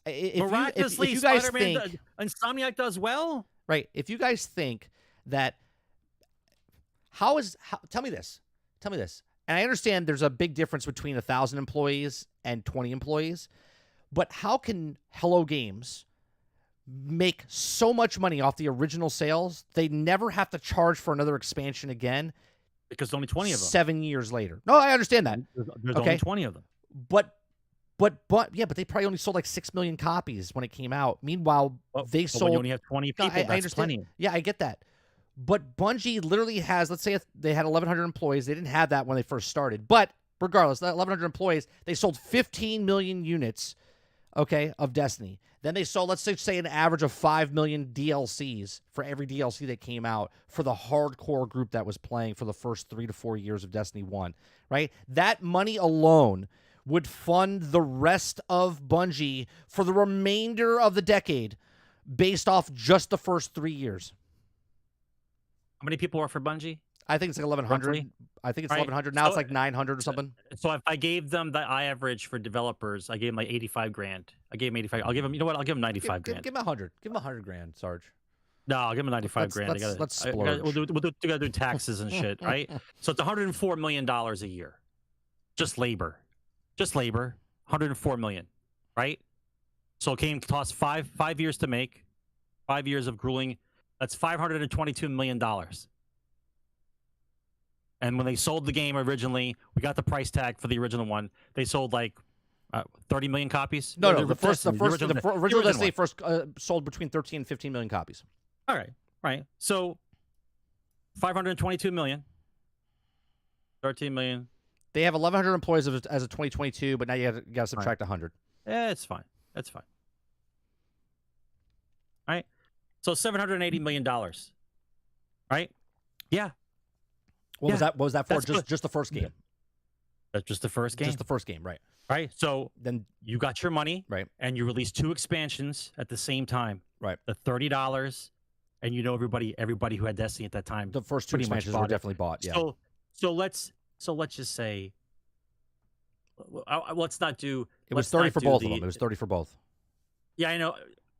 if you guys think
Insomniac does well,
right? If you guys think that, tell me this, and I understand there's a big difference between 1,000 employees and 20 employees, but how can Hello Games make so much money off the original sales? They never have to charge for another expansion again
because there's only 20 of them
7 years later. No, I understand that.
There's only 20 of them,
but they probably only sold like 6 million copies when it came out. Meanwhile, they sold.
When you only have 20 people,
I understand.
Plenty.
Yeah, I get that. But Bungie literally has, let's say they had 1,100 employees. They didn't have that when they first started. But regardless, that 1,100 employees, they sold 15 million units, okay, of Destiny. Then they sold, let's say an average of 5 million DLCs for every DLC that came out for the hardcore group that was playing for the first 3 to 4 years of Destiny 1, right? That money alone would fund the rest of Bungie for the remainder of the decade based off just the first 3 years.
How many people work for Bungie?
I think it's like 1,100.
Roughly?
I think it's 1,100. Now it's like 900 or something.
So if I gave them the average for developers, I gave them like 85 grand. I gave them 85. I'll give them, you know what? I'll give them 95 grand.
Give them 100. Give them 100 grand, Sarge.
No, I'll give him 95 grand.
Let's splurge.
We gotta do taxes and shit, right? So it's 104 million dollars a year, just labor, 104 million, right? So a game costs five years to make, 5 years of grueling. That's 522 million dollars. And when they sold the game originally, we got the price tag for the original one. They sold like 30 million copies.
No, the original Destiny first sold between 13 and 15 million copies.
All right. So 522 million, 13 million.
They have 1,100 employees as of 2022, but now you got to subtract 100.
Yeah, it's fine. That's fine. All right. So $780 million. Right? Yeah.
What was that for? Just the first game.
That's just the first game.
Just the first game, right?
Right. So
then
you got your money,
right?
And you released 2 expansions at the same time,
right?
The $30, and you know everybody who had Destiny at that time.
The first 2 expansions were definitely bought. Yeah.
So let's just say, let's not do.
It was 30 for both of them. It was 30 for both.
Yeah,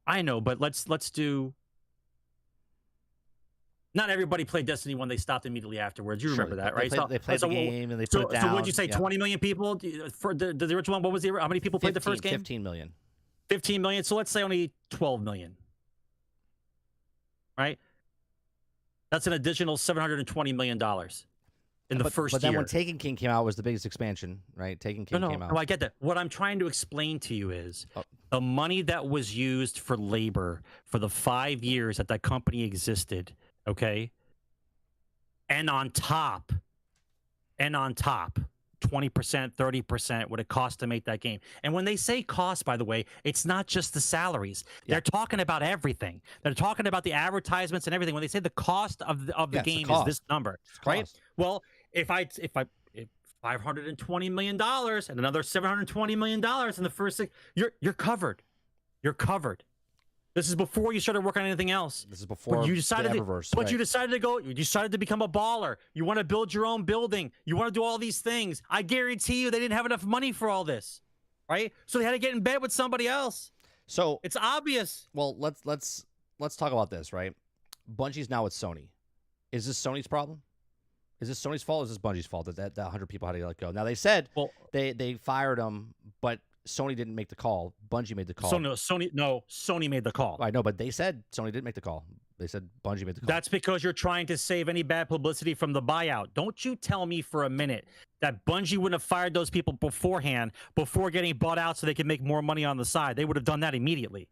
I know, but let's do. Not everybody played Destiny 1. They stopped immediately afterwards. You remember that, right?
They played the game and they put it down.
So what'd you say? 20 million people for the original one? What was how many people played the first game?
15 million.
15 million. So let's say only 12 million. Right? That's an additional $720 million in the first year.
But then when Taken King came out, it was the biggest expansion, right? Taken King came out.
No, I get that. What I'm trying to explain to you is the money that was used for labor for the 5 years that company existed. Okay. And on top, 20%, 30% what it cost to make that game. And when they say cost, by the way, it's not just the salaries. Yeah. They're talking about everything. They're talking about the advertisements and everything. When they say the cost of the game is this number, right? Well, if $520 million and another $720 million in the first 6, you're covered. You're covered. This is before you started working on anything else.
This is before you decided
you decided to go. You decided to become a baller. You want to build your own building. You want to do all these things. I guarantee you, they didn't have enough money for all this, right? So they had to get in bed with somebody else.
So
it's obvious.
Well, let's talk about this, right? Bungie's now with Sony. Is this Sony's problem? Is this Sony's fault? Or is this Bungie's fault that 100 people had to let go? Now they said they fired them, but Sony didn't make the call. Bungie made the call.
Sony made the call.
I know, but they said Sony didn't make the call. They said Bungie made the call.
That's because you're trying to save any bad publicity from the buyout. Don't you tell me for a minute that Bungie wouldn't have fired those people beforehand, before getting bought out so they could make more money on the side. They would have done that immediately.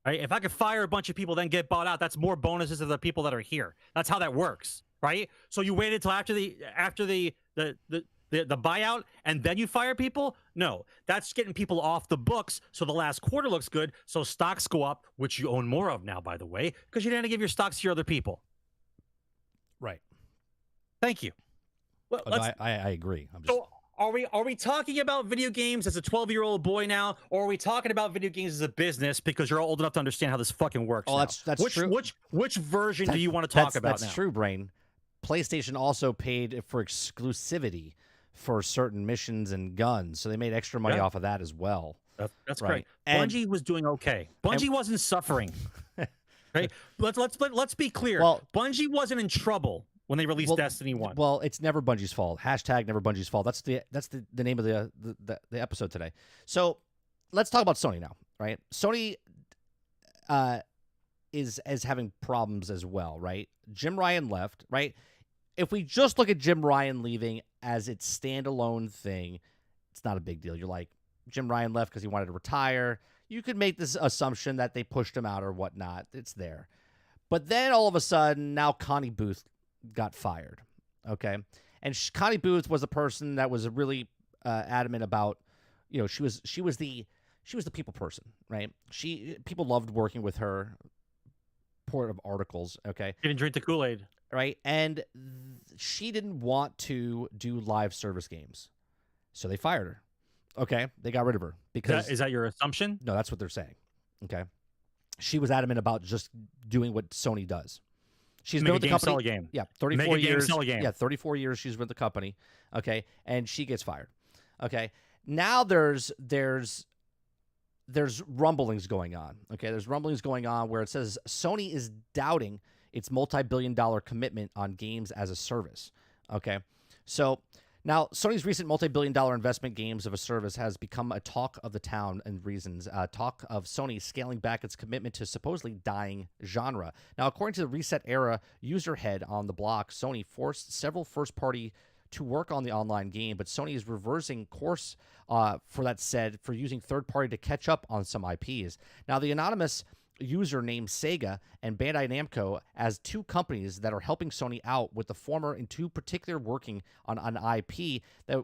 Right? If I could fire a bunch of people, then get bought out, that's more bonuses to the people that are here. That's how that works, right? So you waited till after the buyout and then you fire people? No, that's getting people off the books so the last quarter looks good, so stocks go up, which you own more of now, by the way, because you didn't give your stocks to your other people.
Right.
Thank you. Well,
I agree.
So are we talking about video games as a 12-year-old boy now, or are we talking about video games as a business because you're old enough to understand how this fucking works?
Oh,
now?
that's true.
Which version do you want to talk about now?
That's true, Brain. PlayStation also paid for exclusivity for certain missions and guns, so they made extra money off of that as well.
That's right. Bungie was doing okay. Bungie wasn't suffering. Right? Let's be clear.
Well,
Bungie wasn't in trouble when they released Destiny 1.
Well, it's never Bungie's fault. #, never Bungie's fault. That's the name of the episode today. So let's talk about Sony now, right? Sony is having problems as well, right? Jim Ryan left, right? If we just look at Jim Ryan leaving as its standalone thing, it's not a big deal. You're like, Jim Ryan left because he wanted to retire. You could make this assumption that they pushed him out or whatnot. It's there. But then all of a sudden, now Connie Booth got fired, okay? And Connie Booth was a person that was really adamant about, she was the people person, right? People loved working with her. Port of articles, okay?
Didn't drink the Kool-Aid.
Right, and she didn't want to do live service games, so they fired her. Okay, they got rid of her because
is that your assumption?
No, that's what they're saying. Okay, she was adamant about just doing what Sony does. She's been with the company.
Sell a game.
Yeah, 34 years.
Sell a game.
Yeah, 34 years she's with the company. Okay, and she gets fired. Okay, now there's there's rumblings going on. Okay, there's rumblings going on where it says Sony is doubting its multi-billion-dollar commitment on games as a service. Okay, so now Sony's recent multi-billion-dollar investment games of a service has become a talk of the town and reasons. Talk of Sony scaling back its commitment to supposedly dying genre. Now, according to the Reset Era user head on the block, Sony forced several first-party to work on the online game, but Sony is reversing course for using third-party to catch up on some IPs. Now, the anonymous user named Sega and Bandai Namco as two companies that are helping Sony out, with the former in two particular working on an IP that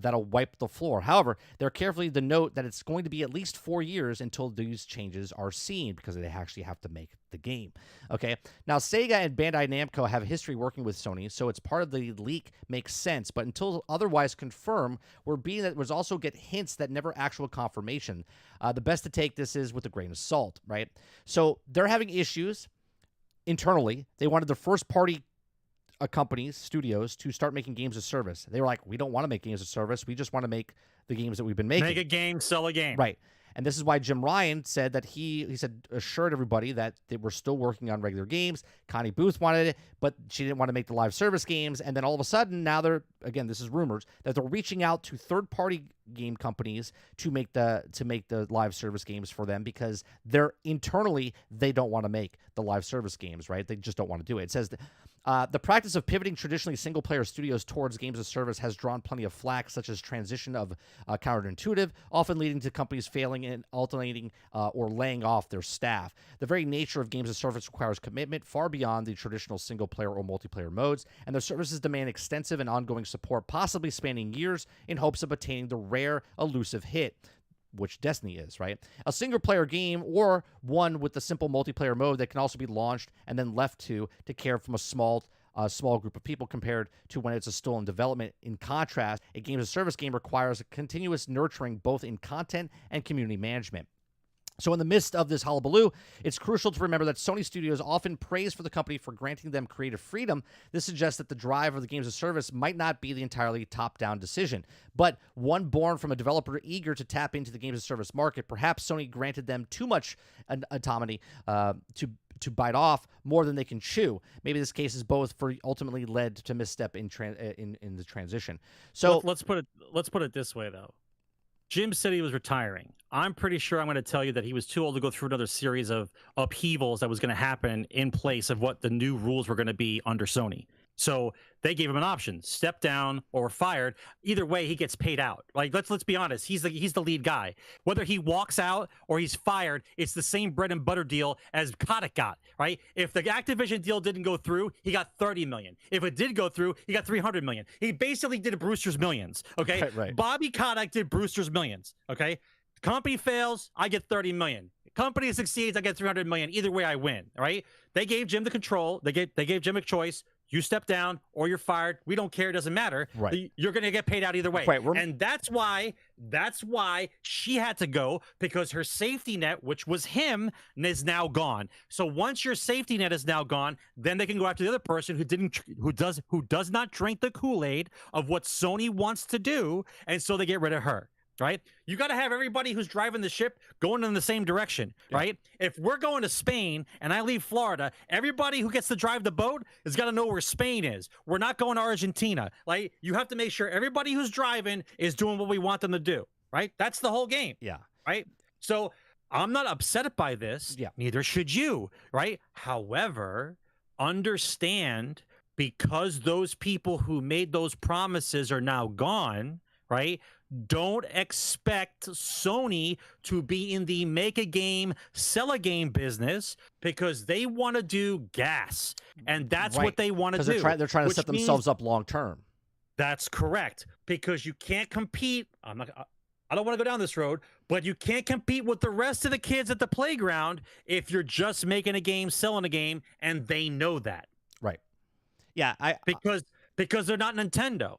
that'll wipe the floor. However, they're carefully to note that it's going to be at least 4 years until these changes are seen, because they actually have to make the game. Okay, now Sega and Bandai Namco have history working with Sony, so it's part of the leak makes sense, but until otherwise confirmed, was also get hints that never actual confirmation. The best to take this is with a grain of salt, right? So they're having issues internally. They wanted the first party companies, studios, to start making games as service. They were like, we don't want to make games as service. We just want to make the games that we've been making.
Make a game, sell a game.
Right. And this is why Jim Ryan said that assured everybody that they were still working on regular games. Connie Booth wanted it, but she didn't want to make the live service games. And then all of a sudden, now this is rumors, that they're reaching out to third-party game companies to make the live service games for them, because internally they don't want to make the live service games, right? They just don't want to do it. It says the practice of pivoting traditionally single-player studios towards games as service has drawn plenty of flack, such as transition of counterintuitive, often leading to companies failing and alternating or laying off their staff. The very nature of games as service requires commitment far beyond the traditional single-player or multiplayer modes, and their services demand extensive and ongoing support, possibly spanning years, in hopes of attaining the rare, elusive hit, which Destiny is, right? A single-player game, or one with the simple multiplayer mode that can also be launched and then left to care from a small group of people, compared to when it's still in development. In contrast, a game as a service game requires a continuous nurturing both in content and community management. So in the midst of this hullabaloo, it's crucial to remember that Sony Studios often praise for the company for granting them creative freedom. This suggests that the drive of the games as service might not be the entirely top-down decision, but one born from a developer eager to tap into the games as service market. Perhaps Sony granted them too much autonomy to bite off more than they can chew. Maybe this case is both, for ultimately led to misstep in the transition. So
let's put it this way, though. Jim said he was retiring. I'm pretty sure I'm going to tell you that he was too old to go through another series of upheavals that was going to happen in place of what the new rules were going to be under Sony. So they gave him an option: step down or fired. Either way, he gets paid out. Like, let's be honest. He's the lead guy. Whether he walks out or he's fired, it's the same bread and butter deal as Kotick got, right? If the Activision deal didn't go through, he got $30 million. If it did go through, he got $300 million. He basically did Brewster's Millions, okay?
Right.
Bobby Kotick did Brewster's Millions, okay? Company fails, I get $30 million. Company succeeds, I get $300 million. Either way, I win, right? They gave Jim the control. They gave Jim a choice. You step down or you're fired. We don't care. It doesn't matter.
Right.
You're going to get paid out either way.
Right.
And that's why she had to go, because her safety net, which was him, is now gone. So once your safety net is now gone, then they can go after the other person who does not drink the Kool-Aid of what Sony wants to do, and so they get rid of her. Right? You got to have everybody who's driving the ship going in the same direction, right? If we're going to Spain and I leave Florida, everybody who gets to drive the boat has got to know where Spain is. We're not going to Argentina. Like, you have to make sure everybody who's driving is doing what we want them to do, right? That's the whole game.
Yeah.
Right? So I'm not upset by this.
Yeah.
Neither should you, right? However, understand, because those people who made those promises are now gone, right? Don't expect Sony to be in the make a game, sell a game business, because they want to do gas, and that's what they want to do.
They're trying to set themselves up long term.
That's correct, because you can't compete. I don't want to go down this road, but you can't compete with the rest of the kids at the playground if you're just making a game, selling a game, and they know that.
Right. Yeah.
Because they're not Nintendo.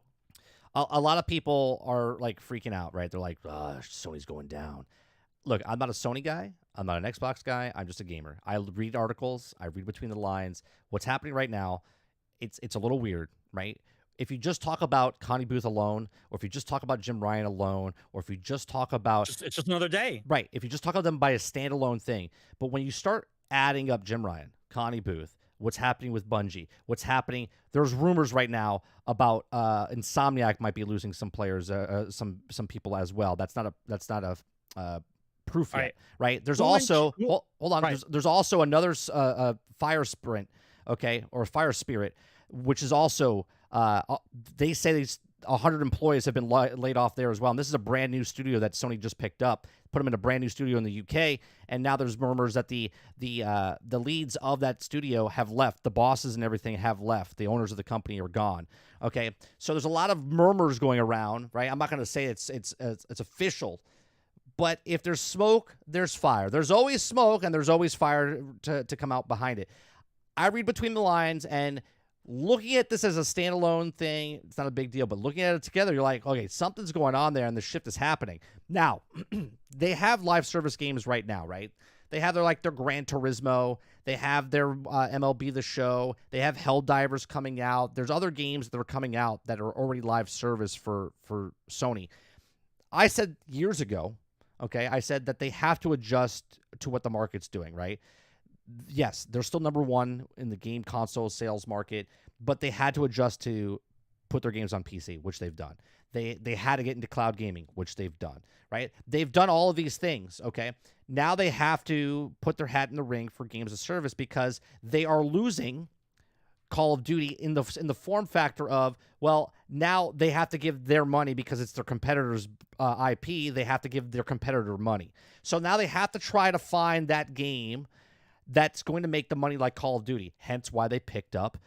A lot of people are like freaking out, right? They're like, Sony's going down. Look, I'm not a Sony guy. I'm not an Xbox guy. I'm just a gamer. I read articles. I read between the lines. What's happening right now, it's a little weird, right? if you just talk about Connie Booth alone, or if you just talk about Jim Ryan alone, or if you just talk about
It's just another day.
right, if you just talk about them by a standalone thing, but when you start adding up Jim Ryan, Connie Booth, what's happening with Bungie, what's happening, there's rumors right now about Insomniac might be losing some players, some people as well. That's not a proof yet, right? There's also hold on.
Right.
There's also another Fire Sprint, okay, or Fire Spirit, which is also they say these 100 employees have been laid off there as well. And this is a brand new studio that Sony just picked up, put them in a brand new studio in the UK, and now there's murmurs that the leads of that studio have left, the bosses and everything have left, the owners of the company are gone. Okay, so there's a lot of murmurs going around, right? I'm not going to say it's official. But if there's smoke, there's fire. There's always smoke, and there's always fire to come out behind it. I read between the lines, and looking at this as a standalone thing, it's not a big deal. But looking at it together, you're like, okay, something's going on there, and the shift is happening. Now, they have live service games right now, right? They have their Gran Turismo. They have their MLB The Show. They have Helldivers coming out. There's other games that are coming out that are already live service for Sony. I said years ago, okay, I said that they have to adjust to what the market's doing, right? Yes, they're still number one in the game console sales market, but they had to adjust to put their games on PC, which they've done. They had to get into cloud gaming, which they've done, right? They've done all of these things, okay? Now they have to put their hat in the ring for games of service because they are losing Call of Duty in the form factor of, well, now they have to give their money because it's their competitor's IP. They have to give their competitor money. So now they have to try to find that game that's going to make the money like Call of Duty. Hence why they picked up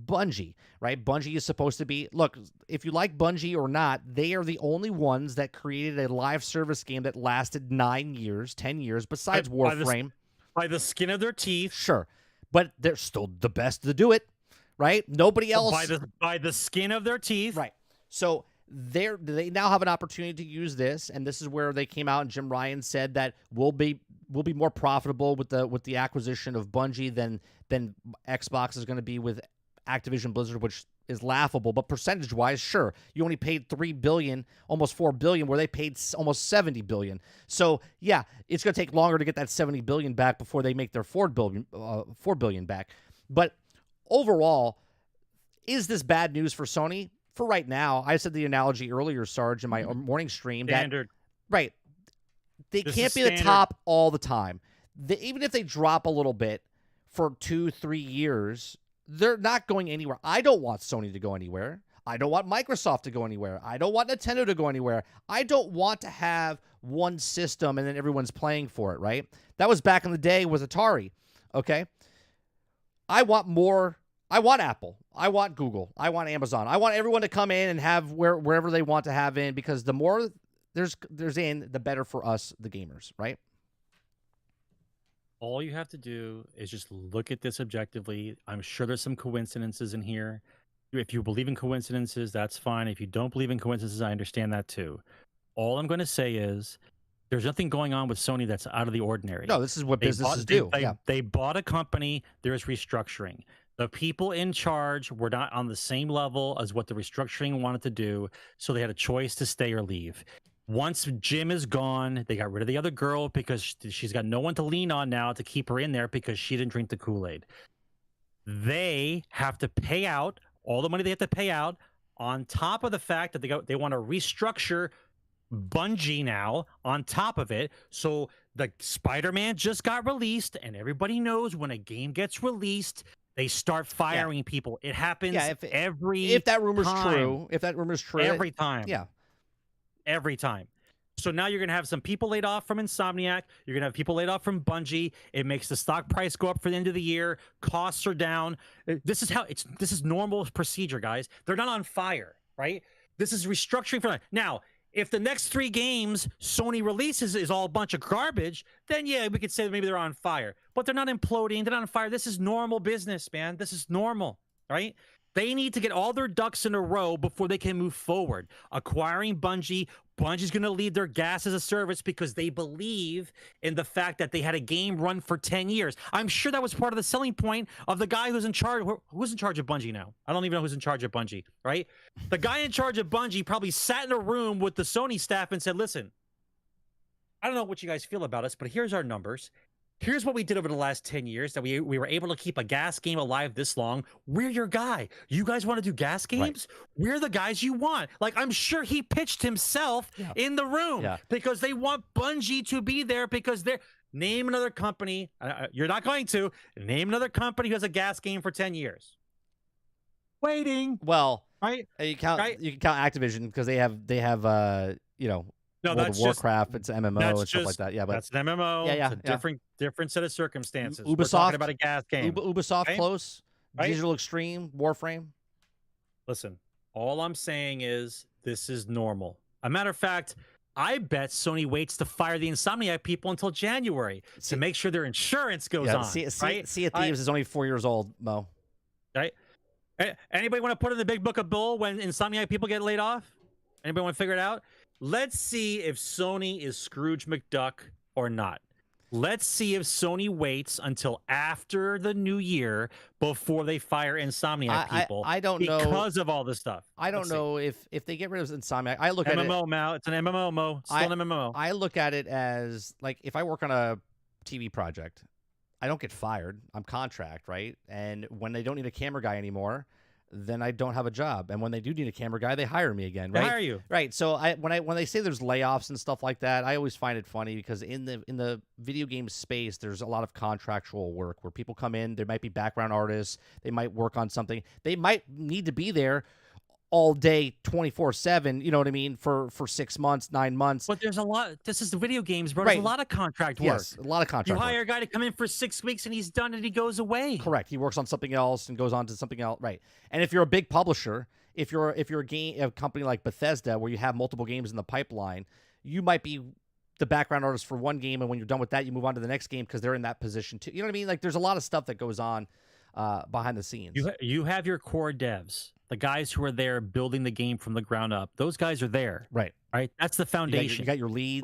Bungie, right? Bungie is supposed to be, look, if you like Bungie or not, they are the only ones that created a live service game that lasted 9 years, 10 years, besides Warframe.
By the skin of their teeth.
Sure. But they're still the best to do it. Right? Nobody else.
By the skin of their teeth.
Right. So they now have an opportunity to use this, and this is where they came out and Jim Ryan said that we'll be more profitable with the acquisition of Bungie than Xbox is going to be with Activision Blizzard, which is laughable. But percentage-wise, sure, you only paid $3 billion, almost $4 billion, where they paid almost $70 billion. So yeah, it's going to take longer to get that $70 billion back before they make their $4 billion back. But overall, is this bad news for Sony? For right now, I said the analogy earlier, Sarge, in my morning stream.
Standard.
Right. They
This
can't
is
be the
standard.
top all the time. Even if they drop a little bit for 2-3 years, they're not going anywhere. I don't want Sony to go anywhere. I don't want Microsoft to go anywhere. I don't want Nintendo to go anywhere. I don't want to have one system and then everyone's playing for it, right? That was back in the day with Atari, okay? I want more. I want Apple. I want Google. I want Amazon. I want everyone to come in and have wherever they want to have in, because the more there's in, the better for us, the gamers, right?
All you have to do is just look at this objectively. I'm sure there's some coincidences in here. If you believe in coincidences, that's fine. If you don't believe in coincidences, I understand that too. All I'm going to say is there's nothing going on with Sony that's out of the ordinary.
No, this is what businesses do.
They bought a company. There's restructuring. The people in charge were not on the same level as what the restructuring wanted to do, so they had a choice to stay or leave. Once Jim is gone, they got rid of the other girl because she's got no one to lean on now to keep her in there because she didn't drink the Kool-Aid. They have to pay out all the money they have to pay out on top of the fact that they want to restructure Bungie now on top of it. So the Spider-Man just got released, and everybody knows when a game gets released, they start firing people. It happens
if that rumor's
time.
true. If that rumor's true,
Every time.
Yeah.
Every time. So now you're going to have some people laid off from Insomniac. You're going to have people laid off from Bungie. It makes the stock price go up for the end of the year. Costs are down. This is normal procedure, guys. They're not on fire, right? This is restructuring for them. Now, if the next 3 games Sony releases is all a bunch of garbage, then yeah, we could say that maybe they're on fire. But they're not imploding. They're not on fire. This is normal business, man. This is normal, right? They need to get all their ducks in a row before they can move forward. Acquiring Bungie, Bungie's going to leave their gas as a service because they believe in the fact that they had a game run for 10 years. I'm sure that was part of the selling point of the guy who's in charge. Who's in charge of Bungie now? I don't even know who's in charge of Bungie, right? The guy in charge of Bungie probably sat in a room with the Sony staff and said, listen, I don't know what you guys feel about us, but here's our numbers. Here's what we did over the last 10 years that we were able to keep a gas game alive this long. We're your guy. You guys want to do gas games? Right. We're the guys you want. Like, I'm sure he pitched himself in the room because they want Bungie to be there because they're... Name another company. You're not going to. Name another company who has a gas game for 10 years. Waiting.
Well,
right?
You can count Activision because they have
no,
World of Warcraft, it's an MMO and stuff like that. Yeah, but
that's an MMO.
Yeah.
It's a different set of circumstances.
Ubisoft,
we're talking about a gas game.
Ubisoft,
right?
close. Right? Digital Extreme, Warframe.
Listen, all I'm saying is this is normal. A matter of fact, I bet Sony waits to fire the Insomniac people until January to make sure their insurance goes on. Sea of
Thieves is only 4 years old, Mo.
Right? Anybody want to put in the big book of bull when Insomniac people get laid off? Anybody want to figure it out? Let's see if Sony is Scrooge McDuck or not. Let's see if Sony waits until after the new year before they fire Insomniac people.
I don't know
because of all this stuff.
I don't know if they get rid of Insomniac. I look at it
MMO, Mal. It's an MMO, Mo. Still an MMO.
I look at it as like if I work on a TV project, I don't get fired. I'm contract, right? And when they don't need a camera guy anymore, then I don't have a job. And when they do need a camera guy, they hire me again, right?
They hire you.
Right. So when they say there's layoffs and stuff like that, I always find it funny because in the video game space, there's a lot of contractual work where people come in, there might be background artists, they might work on something. They might need to be there all day 24/7, you know what I mean, for 6 months, 9 months.
But there's a lot. This is the video games, bro. There's a lot of contract work.
Yes, a lot of contract
work. You hire
work.
a guy to come in for 6 weeks and he's done and he goes away.
Correct. He works on something else and goes on to something else. Right. And if you're a big publisher, if you're a company like Bethesda where you have multiple games in the pipeline, you might be the background artist for one game, and when you're done with that, you move on to the next game because they're in that position too. You know what I mean? Like there's a lot of stuff that goes on behind the scenes.
You have your core devs. The guys who are there building the game from the ground up, those guys are there.
Right.
Right. That's the foundation.
You got your leads.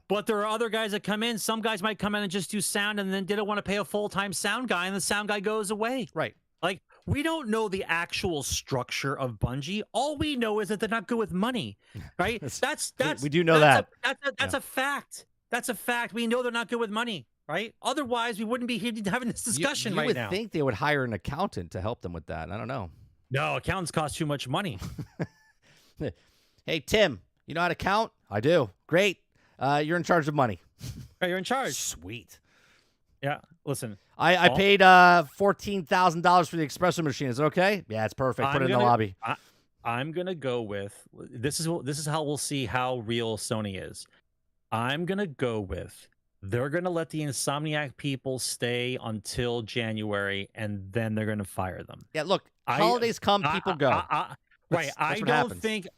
But there are other guys that come in. Some guys might come in and just do sound and then didn't want to pay a full-time sound guy, and the sound guy goes away.
Right.
Like, we don't know the actual structure of Bungie. All we know is that they're not good with money. Right.
We do know that.
That's a fact. That's a fact. We know they're not good with money. Right. Otherwise, we wouldn't be here having this discussion right now.
You would think they would hire an accountant to help them with that. I don't know.
No, accountants cost too much money.
Hey, Tim, you know how to count? I do. Great. You're in charge of money.
You're in charge.
Sweet.
Yeah. Listen.
I paid $14,000 for the espresso machine. Is it okay? Yeah, it's perfect. Put it in the lobby.
I'm gonna go with this is how we'll see how real Sony is. I'm gonna go with they're gonna let the Insomniac people stay until January, and then they're gonna fire them.
Yeah. Look. Holidays come, people go.
Right. I don't think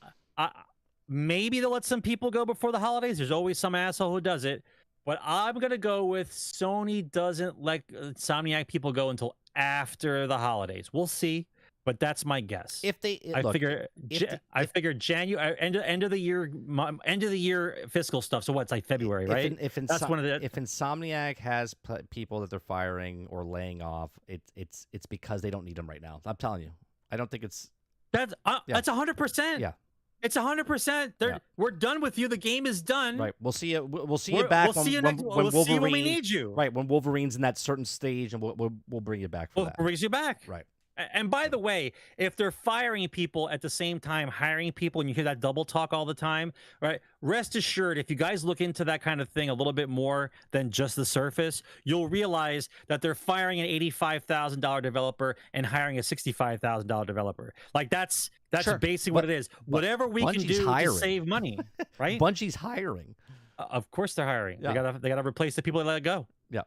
maybe they'll let some people go before the holidays. There's always some asshole who does it. But I'm going to go with Sony doesn't let Insomniac people go until after the holidays. We'll see. But that's my guess. I figure January end of the year fiscal stuff. So what's like February, right? If
Insomniac has people that they're firing or laying off, it's because they don't need them right now. I'm telling you, I don't think it's
that's 100%.
Yeah,
it's 100%. We're done with you. The game is done.
Right. We'll see you. We'll see you back.
We'll see you next. We'll see you when we need you.
Right. When Wolverine's in that certain stage, and we'll bring you back for that.
We'll bring you back.
Right.
And by the way, if they're firing people at the same time, hiring people, and you hear that double talk all the time, right? Rest assured, if you guys look into that kind of thing a little bit more than just the surface, you'll realize that they're firing an $85,000 developer and hiring a $65,000 developer. Like that's
sure.
basically what it is. Whatever we can do to save money, right?
Bungie's hiring.
Of course they're hiring.
Yeah.
They gotta replace the people that let go.
Yeah.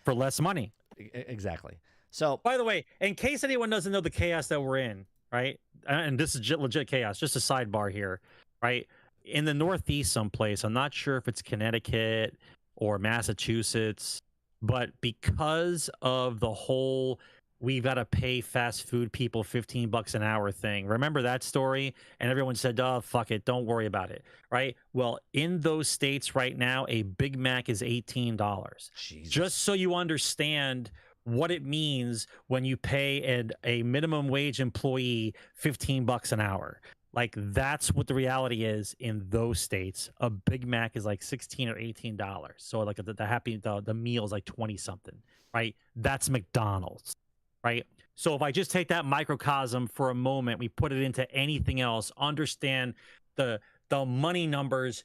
For less money.
Exactly. So,
by the way, in case anyone doesn't know the chaos that we're in, right? And this is legit chaos, just a sidebar here, right? In the Northeast someplace, I'm not sure if it's Connecticut or Massachusetts, but because of the whole we've got to pay fast food people $15 an hour thing. Remember that story? And everyone said, oh, fuck it. Don't worry about it. Right. Well, in those states right now, a Big Mac is $18.
Jesus.
Just so you understand what it means when you pay a minimum wage employee $15 an hour. Like, that's what the reality is in those states. A Big Mac is like $16 or $18. So like the meal is like 20 something, right? That's McDonald's, right? So if I just take that microcosm for a moment, we put it into anything else, understand the money numbers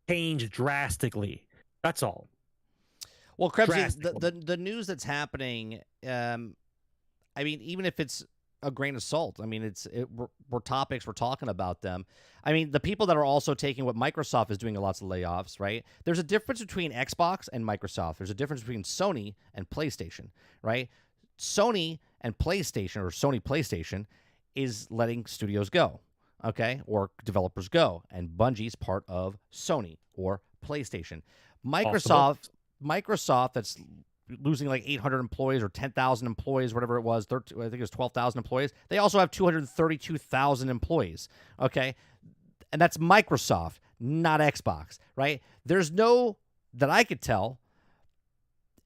change drastically. That's all.
Well, Krebs, the news that's happening, I mean, even if it's a grain of salt, I mean, we're topics, we're talking about them. I mean, the people that are also taking what Microsoft is doing lots of layoffs, right? There's a difference between Xbox and Microsoft. There's a difference between Sony and PlayStation, right? Sony and PlayStation, or Sony PlayStation, is letting studios go, okay, or developers go, and Bungie's part of Sony or PlayStation. Microsoft, that's losing like 800 employees or 10,000 employees, whatever it was. I think it was 12,000 employees. They also have 232,000 employees, okay? And that's Microsoft, not Xbox, right? There's no, that I could tell,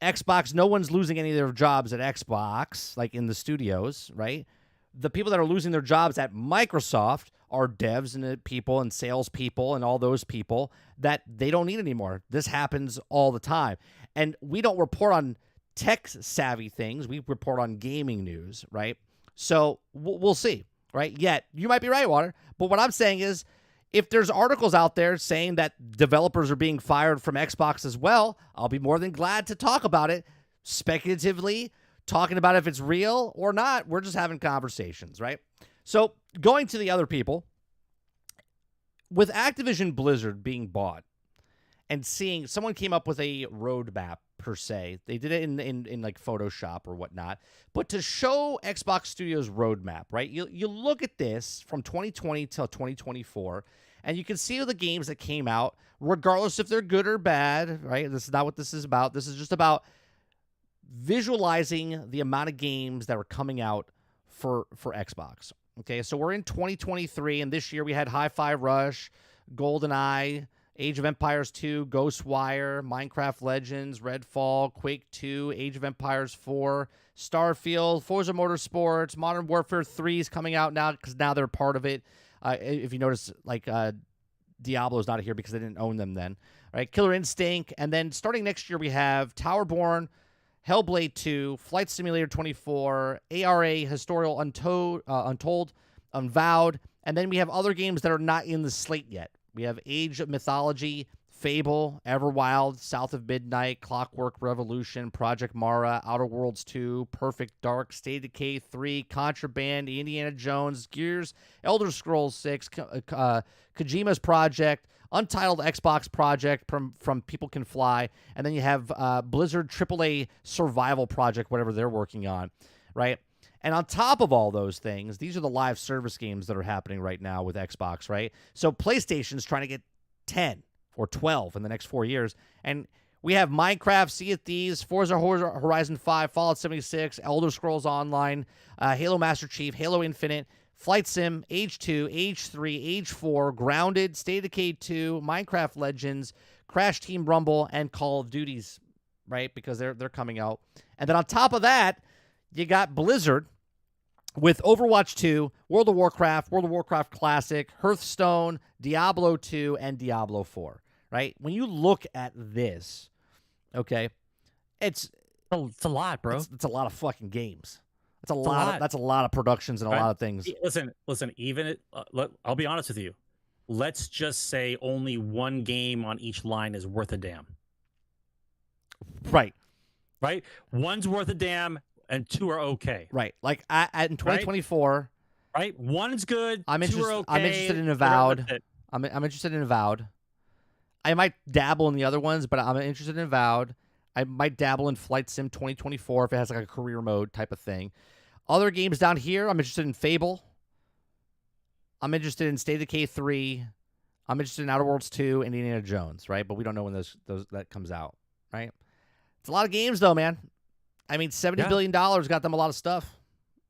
Xbox, no one's losing any of their jobs at Xbox, like in the studios, right? The people that are losing their jobs at Microsoft are devs and people and salespeople and all those people that they don't need anymore. This happens all the time. And we don't report on tech-savvy things. We report on gaming news, right? So we'll see, right? Yet, you might be right, Water. But what I'm saying is, if there's articles out there saying that developers are being fired from Xbox as well, I'll be more than glad to talk about it speculatively, talking about if it's real or not. We're just having conversations, right? So going to the other people, with Activision Blizzard being bought and seeing someone came up with a roadmap per se, they did it in like Photoshop or whatnot, but to show Xbox Studios roadmap, right? You look at this from 2020 till 2024, and you can see the games that came out, regardless if they're good or bad, right? This is not what this is about. This is just about visualizing the amount of games that are coming out for Xbox. Okay, so we're in 2023, and this year we had Hi-Fi Rush, GoldenEye, Age of Empires 2, Ghostwire, Minecraft Legends, Redfall, Quake 2, Age of Empires 4, Starfield, Forza Motorsports, Modern Warfare 3 is coming out now because now they're part of it. If you notice, like Diablo's not here because they didn't own them then. All right, Killer Instinct, and then starting next year we have Towerborn, Hellblade 2, Flight Simulator 24, ARA Historical Untold, Unvowed, and then we have other games that are not in the slate yet. We have Age of Mythology, Fable, Everwild, South of Midnight, Clockwork Revolution, Project Mara, Outer Worlds 2, Perfect Dark, State of Decay 3, Contraband, Indiana Jones, Gears, Elder Scrolls 6, Kojima's Project, Untitled Xbox project from People Can Fly, and then you have Blizzard AAA survival project, whatever they're working on, right? And on top of all those things, these are the live service games that are happening right now with Xbox, right? So PlayStation's trying to get 10 or 12 in the next 4 years, and we have Minecraft, Sea of Thieves, Forza Horizon 5, Fallout 76, Elder Scrolls Online, Halo Master Chief, Halo Infinite, Flight Sim, Age 2, Age 3, Age 4, Grounded, State of Decay 2, Minecraft Legends, Crash Team Rumble, and Call of Duties, right? Because they're coming out. And then on top of that, you got Blizzard with Overwatch 2, World of Warcraft Classic, Hearthstone, Diablo 2, and Diablo 4, right? When you look at this, okay, it's
a lot, bro.
It's a lot of fucking games. That's a lot of productions and a lot of things.
Listen. Even I'll be honest with you. Let's just say only one game on each line is worth a damn.
Right.
One's worth a damn, and two are okay.
Right. Like in 2024.
Right. One's good.
I'm
two are okay.
I'm interested in Avowed. I'm interested in Avowed. I might dabble in the other ones, but I'm interested in Avowed. I might dabble in Flight Sim 2024 if it has like a career mode type of thing. Other games down here, I'm interested in Fable. I'm interested in State of Decay 3. I'm interested in Outer Worlds 2 and Indiana Jones, right? But we don't know when those that comes out, right? It's a lot of games though, man. I mean, $70 billion got them a lot of stuff.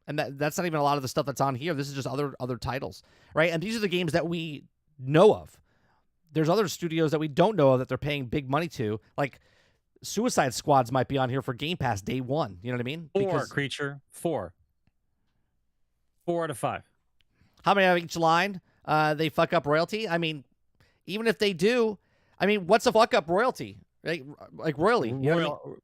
And that's not even a lot of the stuff that's on here. This is just other titles, right? And these are the games that we know of. There's other studios that we don't know of that they're paying big money to. Like, Suicide Squads might be on here for Game Pass day one. You know what I mean?
Creature. 4. 4 out of 5.
How many out of each line? They fuck up royalty? I mean, even if they do, I mean, what's a fuck up royalty? Right? Like royally. You know what I mean?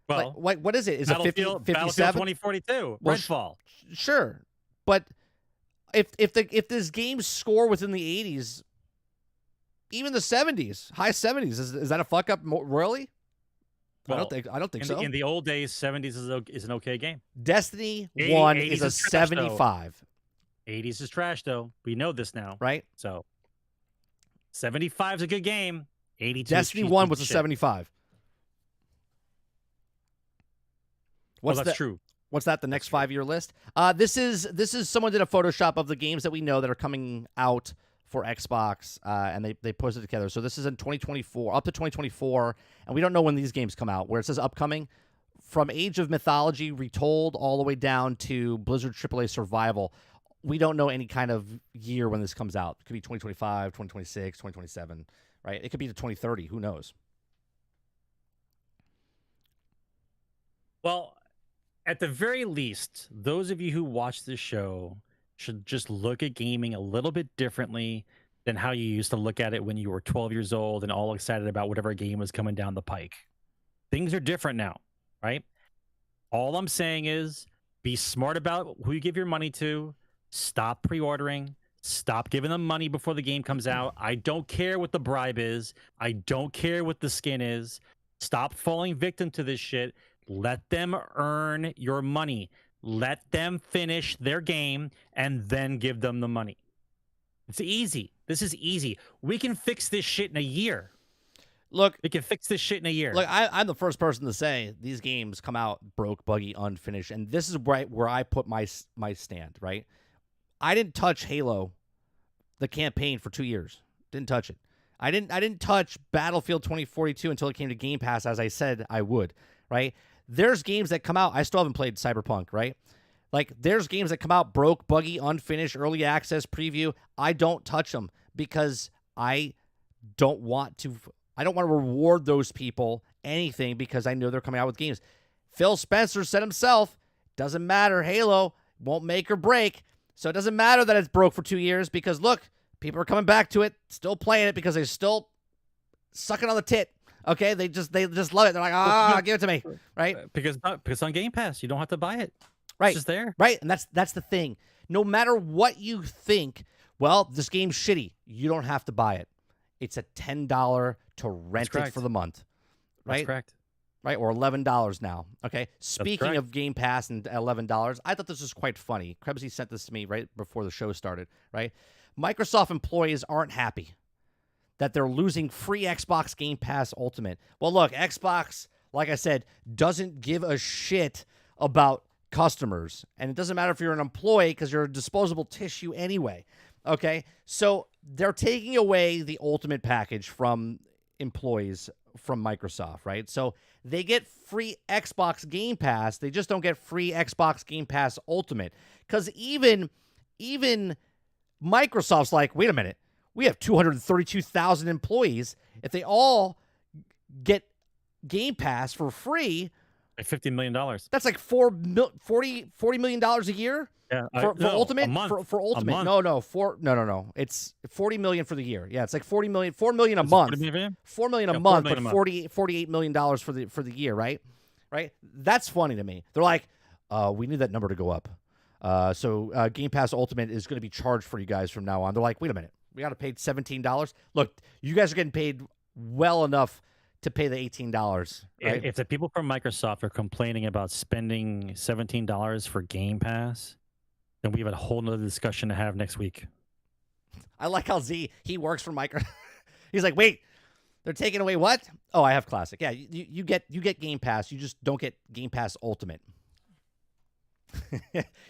Well,
like, what is it? Is it 50, 57?
Battlefield 2042.
Well,
Redfall.
Sure. But if this game's score within the 80s, even the 70s, high 70s, is that a fuck up royally?
Well,
I don't think so.
In the old days, 70s is an okay game.
Destiny 1 is a 75.
80s is trash, though. We know this now.
Right?
So 75 is a good game. 82
Destiny 1 was a 75.
That's true.
What's that? The next 5-year list? This is someone did a Photoshop of the games that we know that are coming out for Xbox, and they posted it together. So this is in 2024, up to 2024, and we don't know when these games come out. Where it says upcoming, from Age of Mythology Retold all the way down to Blizzard AAA Survival. We don't know any kind of year when this comes out. It could be 2025, 2026, 2027, right? It could be to 2030. Who knows?
Well, at the very least, those of you who watch this show should just look at gaming a little bit differently than how you used to look at it when you were 12 years old and all excited about whatever game was coming down the pike. Things are different now, right? All I'm saying is be smart about who you give your money to. Stop pre-ordering. Stop giving them money before the game comes out. I don't care what the bribe is. I don't care what the skin is. Stop falling victim to this shit. Let them earn your money. Let them finish their game and then give them the money. It's easy. This is easy. We can fix this shit in a year.
Look,
we can fix this shit in a year.
Look, I'm the first person to say these games come out broke, buggy, unfinished, and this is right where I put my stand. Right, I didn't touch Halo, the campaign, for 2 years. Didn't touch it. I didn't touch Battlefield 2042 until it came to Game Pass, as I said I would. Right. There's games that come out. I still haven't played Cyberpunk, right? Like, there's games that come out broke, buggy, unfinished, early access, preview. I don't touch them because I don't want to reward those people anything because I know they're coming out with games. Phil Spencer said himself, doesn't matter. Halo won't make or break. So it doesn't matter that it's broke for 2 years because, look, people are coming back to it, still playing it because they're still sucking on the tit. Okay, they just love it. They're like, give it to me, right?
Because on Game Pass, you don't have to buy it.
Right,
it's just there,
right, and that's the thing. No matter what you think, well, this game's shitty. You don't have to buy it. It's a $10 to rent it for the month, right?
That's correct.
Right, or $11 now. Okay. Speaking of Game Pass and $11, I thought this was quite funny. Krebsy sent this to me right before the show started. Right, Microsoft employees aren't happy that they're losing free Xbox Game Pass Ultimate. Well, look, Xbox, like I said, doesn't give a shit about customers. And it doesn't matter if you're an employee because you're a disposable tissue anyway. Okay? So they're taking away the Ultimate package from employees from Microsoft, right? So they get free Xbox Game Pass. They just don't get free Xbox Game Pass Ultimate. Because even Microsoft's like, wait a minute. We have 232,000 employees. If they all get Game Pass for free,
like $50 million.
That's like $40 million a year.
Yeah,
for Ultimate.
A month.
For Ultimate, no. It's $40 million for the year. Yeah, it's like $4 million a month. $4 million a month, but $48 million for the year, right? Right. That's funny to me. They're like, we need that number to go up. So Game Pass Ultimate is going to be charged for you guys from now on. They're like, wait a minute. We got to pay $17. Look, you guys are getting paid well enough to pay the $18. Right?
If the people from Microsoft are complaining about spending $17 for Game Pass, then we have a whole nother discussion to have next week.
I like how he works for Microsoft. He's like, wait, they're taking away what? Oh, I have Classic. Yeah, you get Game Pass. You just don't get Game Pass Ultimate.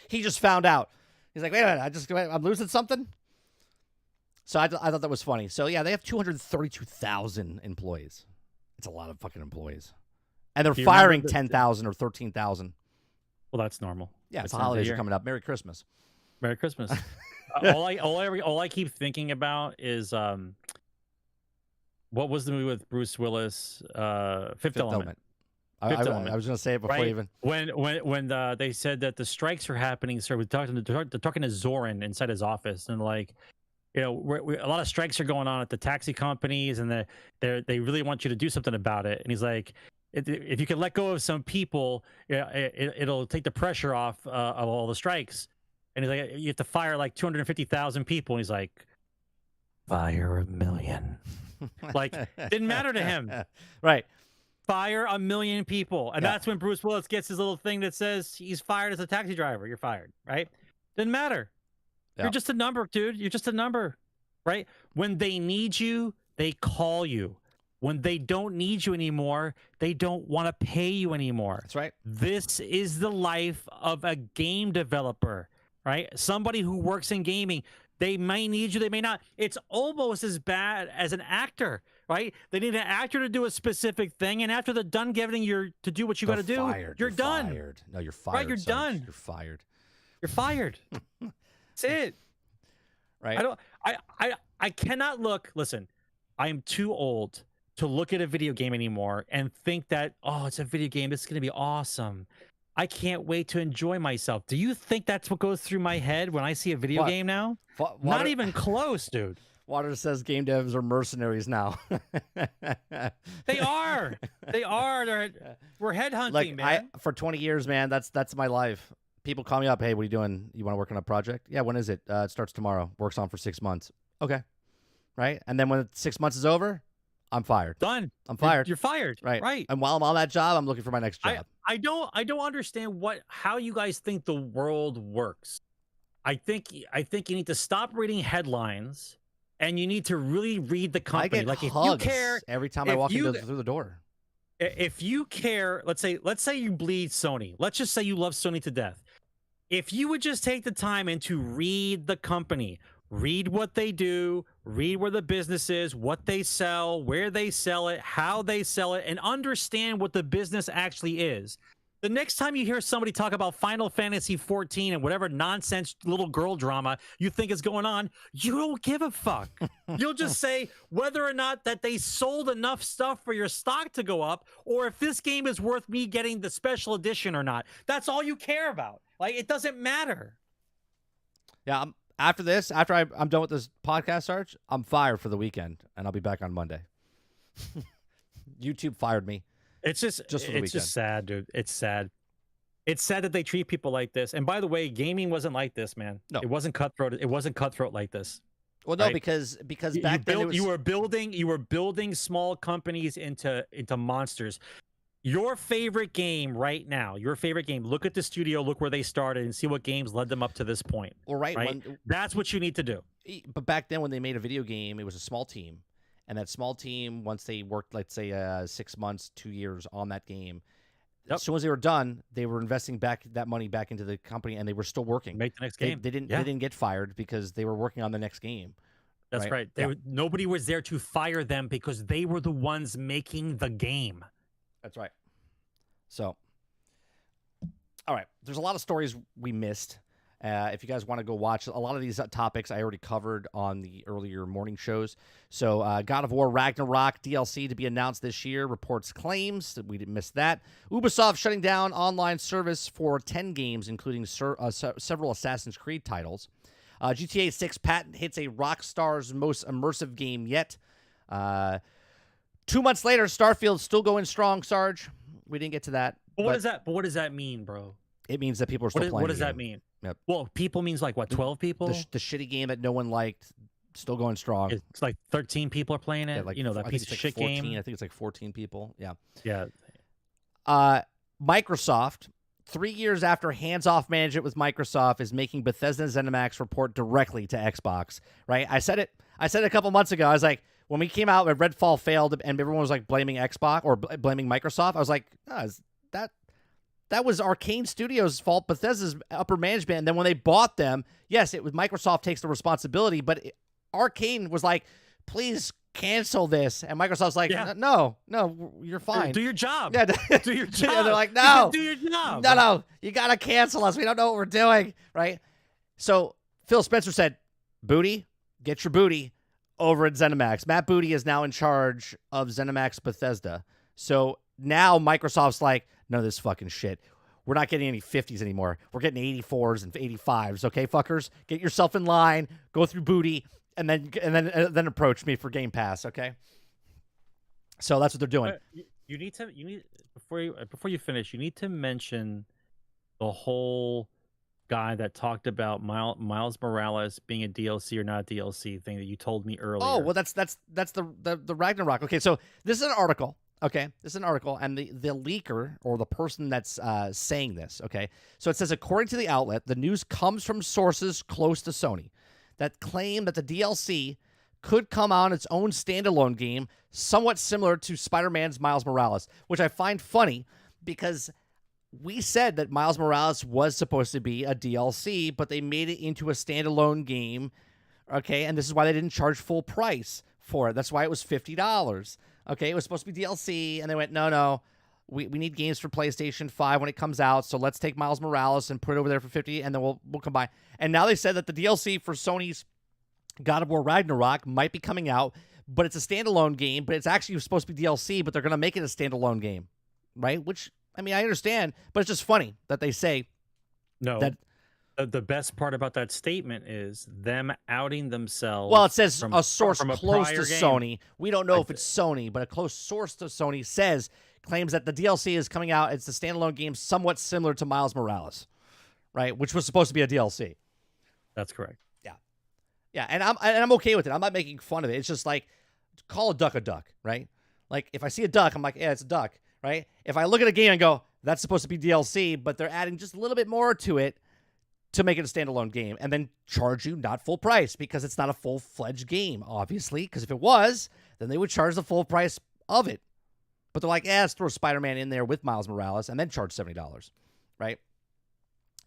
He just found out. He's like, wait a minute, I'm losing something? So I thought that was funny. So, yeah, they have 232,000 employees. It's a lot of fucking employees. And they're
Do you remember
firing
the-
10,000 or 13,000.
Well, that's normal.
Yeah,
This
the
time of
holidays
year.
are coming up. Merry Christmas.
Merry Christmas. All I keep thinking about is what was the movie with Bruce Willis? Fifth Element.
I
Fifth Element.
was going to say it before
Right?
even.
When they said that the strikes are happening, so they're talking to Zoran inside his office, and like, you know, a lot of strikes are going on at the taxi companies, and they really want you to do something about it. And he's like, if you can let go of some people, it'll take the pressure off of all the strikes. And he's like, you have to fire like 250,000 people. And he's like, fire 1 million. Like, didn't matter to him.
Right.
Fire 1 million people. And
Yeah.
that's when Bruce Willis gets his little thing that says he's fired as a taxi driver. You're fired, right? Didn't matter.
Yeah.
You're just a number, dude. You're just a number, right? When they need you, they call you. When they don't need you anymore, they don't want to pay you anymore.
That's right.
This is the life of a game developer, right? Somebody who works in gaming. They may need you, they may not. It's almost as bad as an actor, right? They need an actor to do a specific thing, and after they're done giving you to do what you got to do, you're done.
Fired. No, you're fired.
Right, you're
Sarge.
done.
You're fired.
You're fired. That's it.
Right.
I cannot look. Listen, I am too old to look at a video game anymore and think that, oh, it's a video game. This is going to be awesome. I can't wait to enjoy myself. Do you think that's what goes through my head when I see a video game now? Not even close, dude.
Water says game devs are mercenaries now.
They are. They are. We're headhunting,
Like,
man.
for 20 years, man, that's my life. People call me up. Hey, what are you doing? You want to work on a project? Yeah, when is it? It starts tomorrow. Works on for 6 months. Okay. Right? And then when 6 months is over, I'm fired.
Done.
I'm fired.
You're fired.
Right.
Right.
And while I'm on that job, I'm looking for my next job.
I don't understand how you guys think the world works. I think you need to stop reading headlines and you need to really read the company.
I get
like
hugs
if you care
every time I walk through the door.
If you care, let's say you bleed Sony. Let's just say you love Sony to death. If you would just take the time and to read the company, read what they do, read where the business is, what they sell, where they sell it, how they sell it, and understand what the business actually is. The next time you hear somebody talk about Final Fantasy 14 and whatever nonsense little girl drama you think is going on, you don't give a fuck. You'll just say whether or not that they sold enough stuff for your stock to go up, or if this game is worth me getting the special edition or not. That's all you care about. Like, it doesn't matter.
Yeah, after I'm done with this podcast, Sarge, I'm fired for the weekend, and I'll be back on Monday. YouTube fired me.
It's just
for the weekend.
It's just sad, dude. It's sad. It's sad that they treat people like this. And by the way, gaming wasn't like this, man.
No.
It wasn't cutthroat. It wasn't cutthroat like this.
Well, no,
right?
because back then it was...
you were building small companies into monsters. Your favorite game right now, look at the studio, look where they started, and see what games led them up to this point.
Well, right.
That's what you need to do.
But back then, when they made a video game, it was a small team. And that small team, once they worked, let's say, 6 months, 2 years on that game, as soon as they were done, they were investing that money back into the company, and they were still working.
Make the next game.
They didn't get fired because they were working on the next game.
That's right. Nobody was there to fire them because they were the ones making the game.
That's right. So, all right. There's a lot of stories we missed. If you guys want to go watch, a lot of these topics I already covered on the earlier morning shows. So, God of War Ragnarok DLC to be announced this year. Reports claims that we didn't miss that. Ubisoft shutting down online service for 10 games, including several Assassin's Creed titles. GTA 6 patent hits a Rockstar's most immersive game yet. 2 months later, Starfield's still going strong, Sarge. We didn't get to that.
But what does that mean, bro?
It means that people are still playing.
What does that mean?
Yep.
Well, people means like what? 12 people?
The shitty game that no one liked, still going strong.
It's like 13 people are playing it.
Yeah,
that piece of shit
14,
game.
I think it's like 14 people. Yeah.
Yeah.
Microsoft, 3 years after hands-off management with Microsoft, is making Bethesda and ZeniMax report directly to Xbox. Right? I said it a couple months ago. I was like, when we came out, when Redfall failed, and everyone was like blaming Xbox or blaming Microsoft, I was like, that was Arcane Studios' fault, Bethesda's upper management. And then when they bought them, yes, it was Microsoft takes the responsibility, but Arcane was like, please cancel this. And Microsoft's like,
Yeah.
no, you're fine.
Do your job.
Yeah,
Do your job.
And they're like, no.
Do your job.
No, you got to cancel us. We don't know what we're doing, right? So Phil Spencer said, Booty, get your booty over at ZeniMax. Matt Booty is now in charge of ZeniMax Bethesda. So now Microsoft's like, no, this fucking shit. We're not getting any 50s anymore. We're getting 84s and 85s, okay, fuckers? Get yourself in line, go through Booty, and then approach me for Game Pass, okay? So that's what they're doing.
You need before you finish, you need to mention the whole guy that talked about Miles Morales being a DLC or not a DLC thing that you told me earlier.
Oh, well, that's the Ragnarok. Okay, so this is an article. Okay, this is an article, and the leaker or the person that's saying this. Okay, so it says, according to the outlet, the news comes from sources close to Sony that claim that the DLC could come on its own standalone game, somewhat similar to Spider-Man's Miles Morales, which I find funny because we said that Miles Morales was supposed to be a DLC, but they made it into a standalone game, okay? And this is why they didn't charge full price for it. That's why it was $50, okay? It was supposed to be DLC, and they went, no, we need games for PlayStation 5 when it comes out, so let's take Miles Morales and put it over there for $50, and then we'll combine. And now they said that the DLC for Sony's God of War Ragnarok might be coming out, but it's a standalone game, but it's actually supposed to be DLC, but they're going to make it a standalone game, right? Which, I mean, I understand, but it's just funny that they say that.
The best part about that statement is them outing themselves.
Well, it says a source
from
close to
game.
Sony. We don't know if it's Sony, but a close source to Sony claims that the DLC is coming out. It's a standalone game somewhat similar to Miles Morales, right? Which was supposed to be a DLC.
That's correct.
Yeah, and I'm okay with it. I'm not making fun of it. It's just like, call a duck, right? Like, if I see a duck, I'm like, yeah, it's a duck, right? If I look at a game and go, that's supposed to be DLC, but they're adding just a little bit more to it to make it a standalone game, and then charge you not full price because it's not a full-fledged game, obviously, because if it was, then they would charge the full price of it. But they're like, let's throw Spider-Man in there with Miles Morales and then charge $70, right?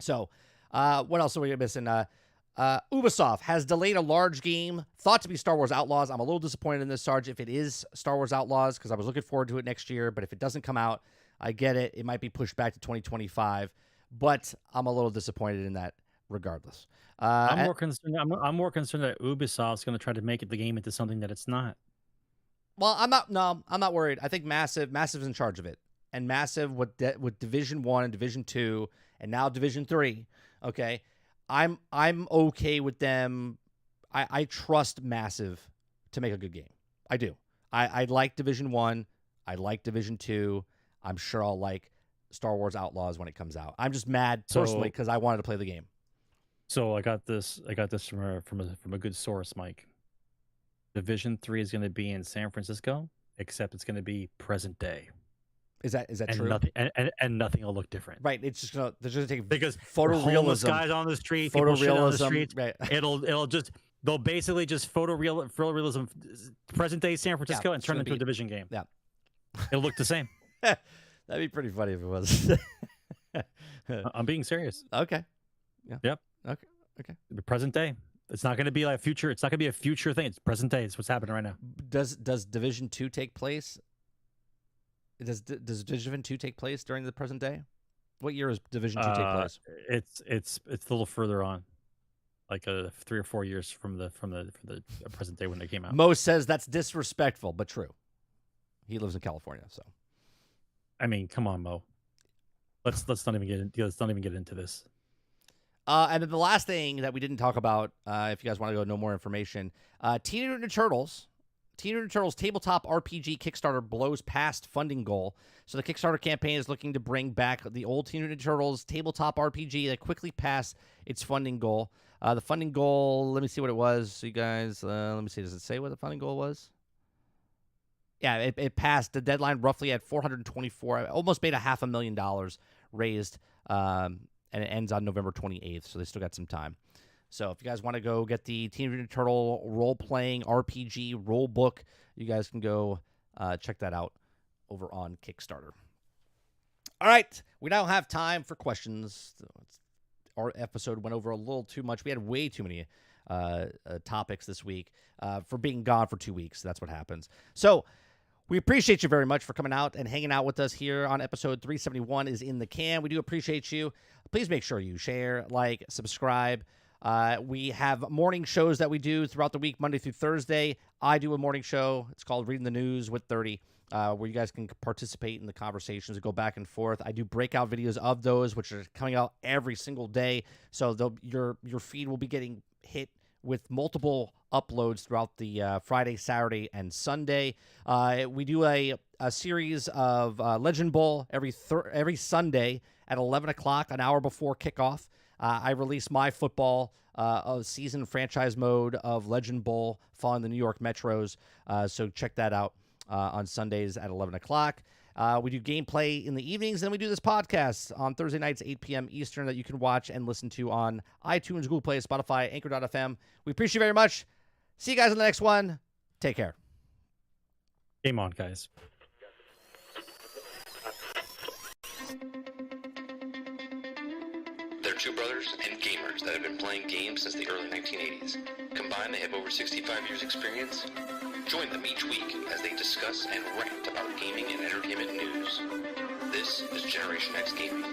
So, what else are we missing? Ubisoft has delayed a large game thought to be Star Wars Outlaws. I'm a little disappointed in this, Sarge, if it is Star Wars Outlaws, because I was looking forward to it next year. But if it doesn't come out, I get it. It might be pushed back to 2025. But I'm a little disappointed in that regardless.
I'm more concerned. I'm more concerned that Ubisoft's going to try to make it the game into something that it's not.
Well, I'm not worried. I think Massive's in charge of it. And Massive with Division 1 and Division 2 and now Division 3, okay? I'm okay with them. I trust Massive to make a good game. I do. I like Division 1. I like Division 2. I'm sure I'll like Star Wars Outlaws when it comes out. I'm just mad personally because I wanted to play the game.
So I got this from a good source, Mike. Division 3 is going to be in San Francisco, except it's going to be present day.
Is that true?
Nothing will look different.
Right. It's just gonna take
because
photorealism
guys on the street,
photorealism.
Right. They'll basically just photorealism present day San Francisco and turn it into a Division game.
Yeah.
It'll look the same.
That'd be pretty funny if it was.
I'm being serious.
Okay. Yeah.
Yep.
Okay.
The present day. It's not going to be like future. It's not going to be a future thing. It's present day. It's what's happening right now.
Does Division 2 take place? Does Division 2 take place during the present day? What year does Division 2 take place?
It's a little further on, like 3 or 4 years from the present day when they came out.
Mo says that's disrespectful, but true. He lives in California, so.
I mean, come on, Mo. Let's not even get into this.
And then the last thing that we didn't talk about, if you guys want to go know more information, Teenage Mutant Ninja Turtles tabletop RPG Kickstarter blows past funding goal. So the Kickstarter campaign is looking to bring back the old Teenage Mutant Ninja Turtles tabletop RPG that quickly passed its funding goal. The funding goal, let me see what it was. So you guys, let me see. Does it say what the funding goal was? Yeah, it passed the deadline roughly at 424. Almost made $500,000 raised, and it ends on November 28th. So they still got some time. So if you guys want to go get the Teenage Mutant Ninja Turtle role-playing RPG role book, you guys can go check that out over on Kickstarter. All right, we now have time for questions. Our episode went over a little too much. We had way too many topics this week for being gone for 2 weeks. That's what happens. So we appreciate you very much for coming out and hanging out with us here on episode 371 is in the can. We do appreciate you. Please make sure you share, like, subscribe. We have morning shows that we do throughout the week, Monday through Thursday. I do a morning show. It's called Reading the News with 30, where you guys can participate in the conversations and go back and forth. I do breakout videos of those, which are coming out every single day. So your feed will be getting hit with multiple uploads throughout the Friday, Saturday, and Sunday. We do a series of Legend Bowl every Sunday at 11 o'clock, an hour before kickoff. I release my football season franchise mode of Legend Bowl following the New York Metros. So check that out on Sundays at 11 o'clock. We do gameplay in the evenings, and we do this podcast on Thursday nights, 8 p.m. Eastern, that you can watch and listen to on iTunes, Google Play, Spotify, Anchor.fm. We appreciate you very much. See you guys in the next one. Take care.
Game on, guys.
They're two brothers and gamers that have been playing games since the early 1980s. Combined, they have over 65 years experience. Join them each week as they discuss and rant about gaming and entertainment news. This is Generation X Gaming.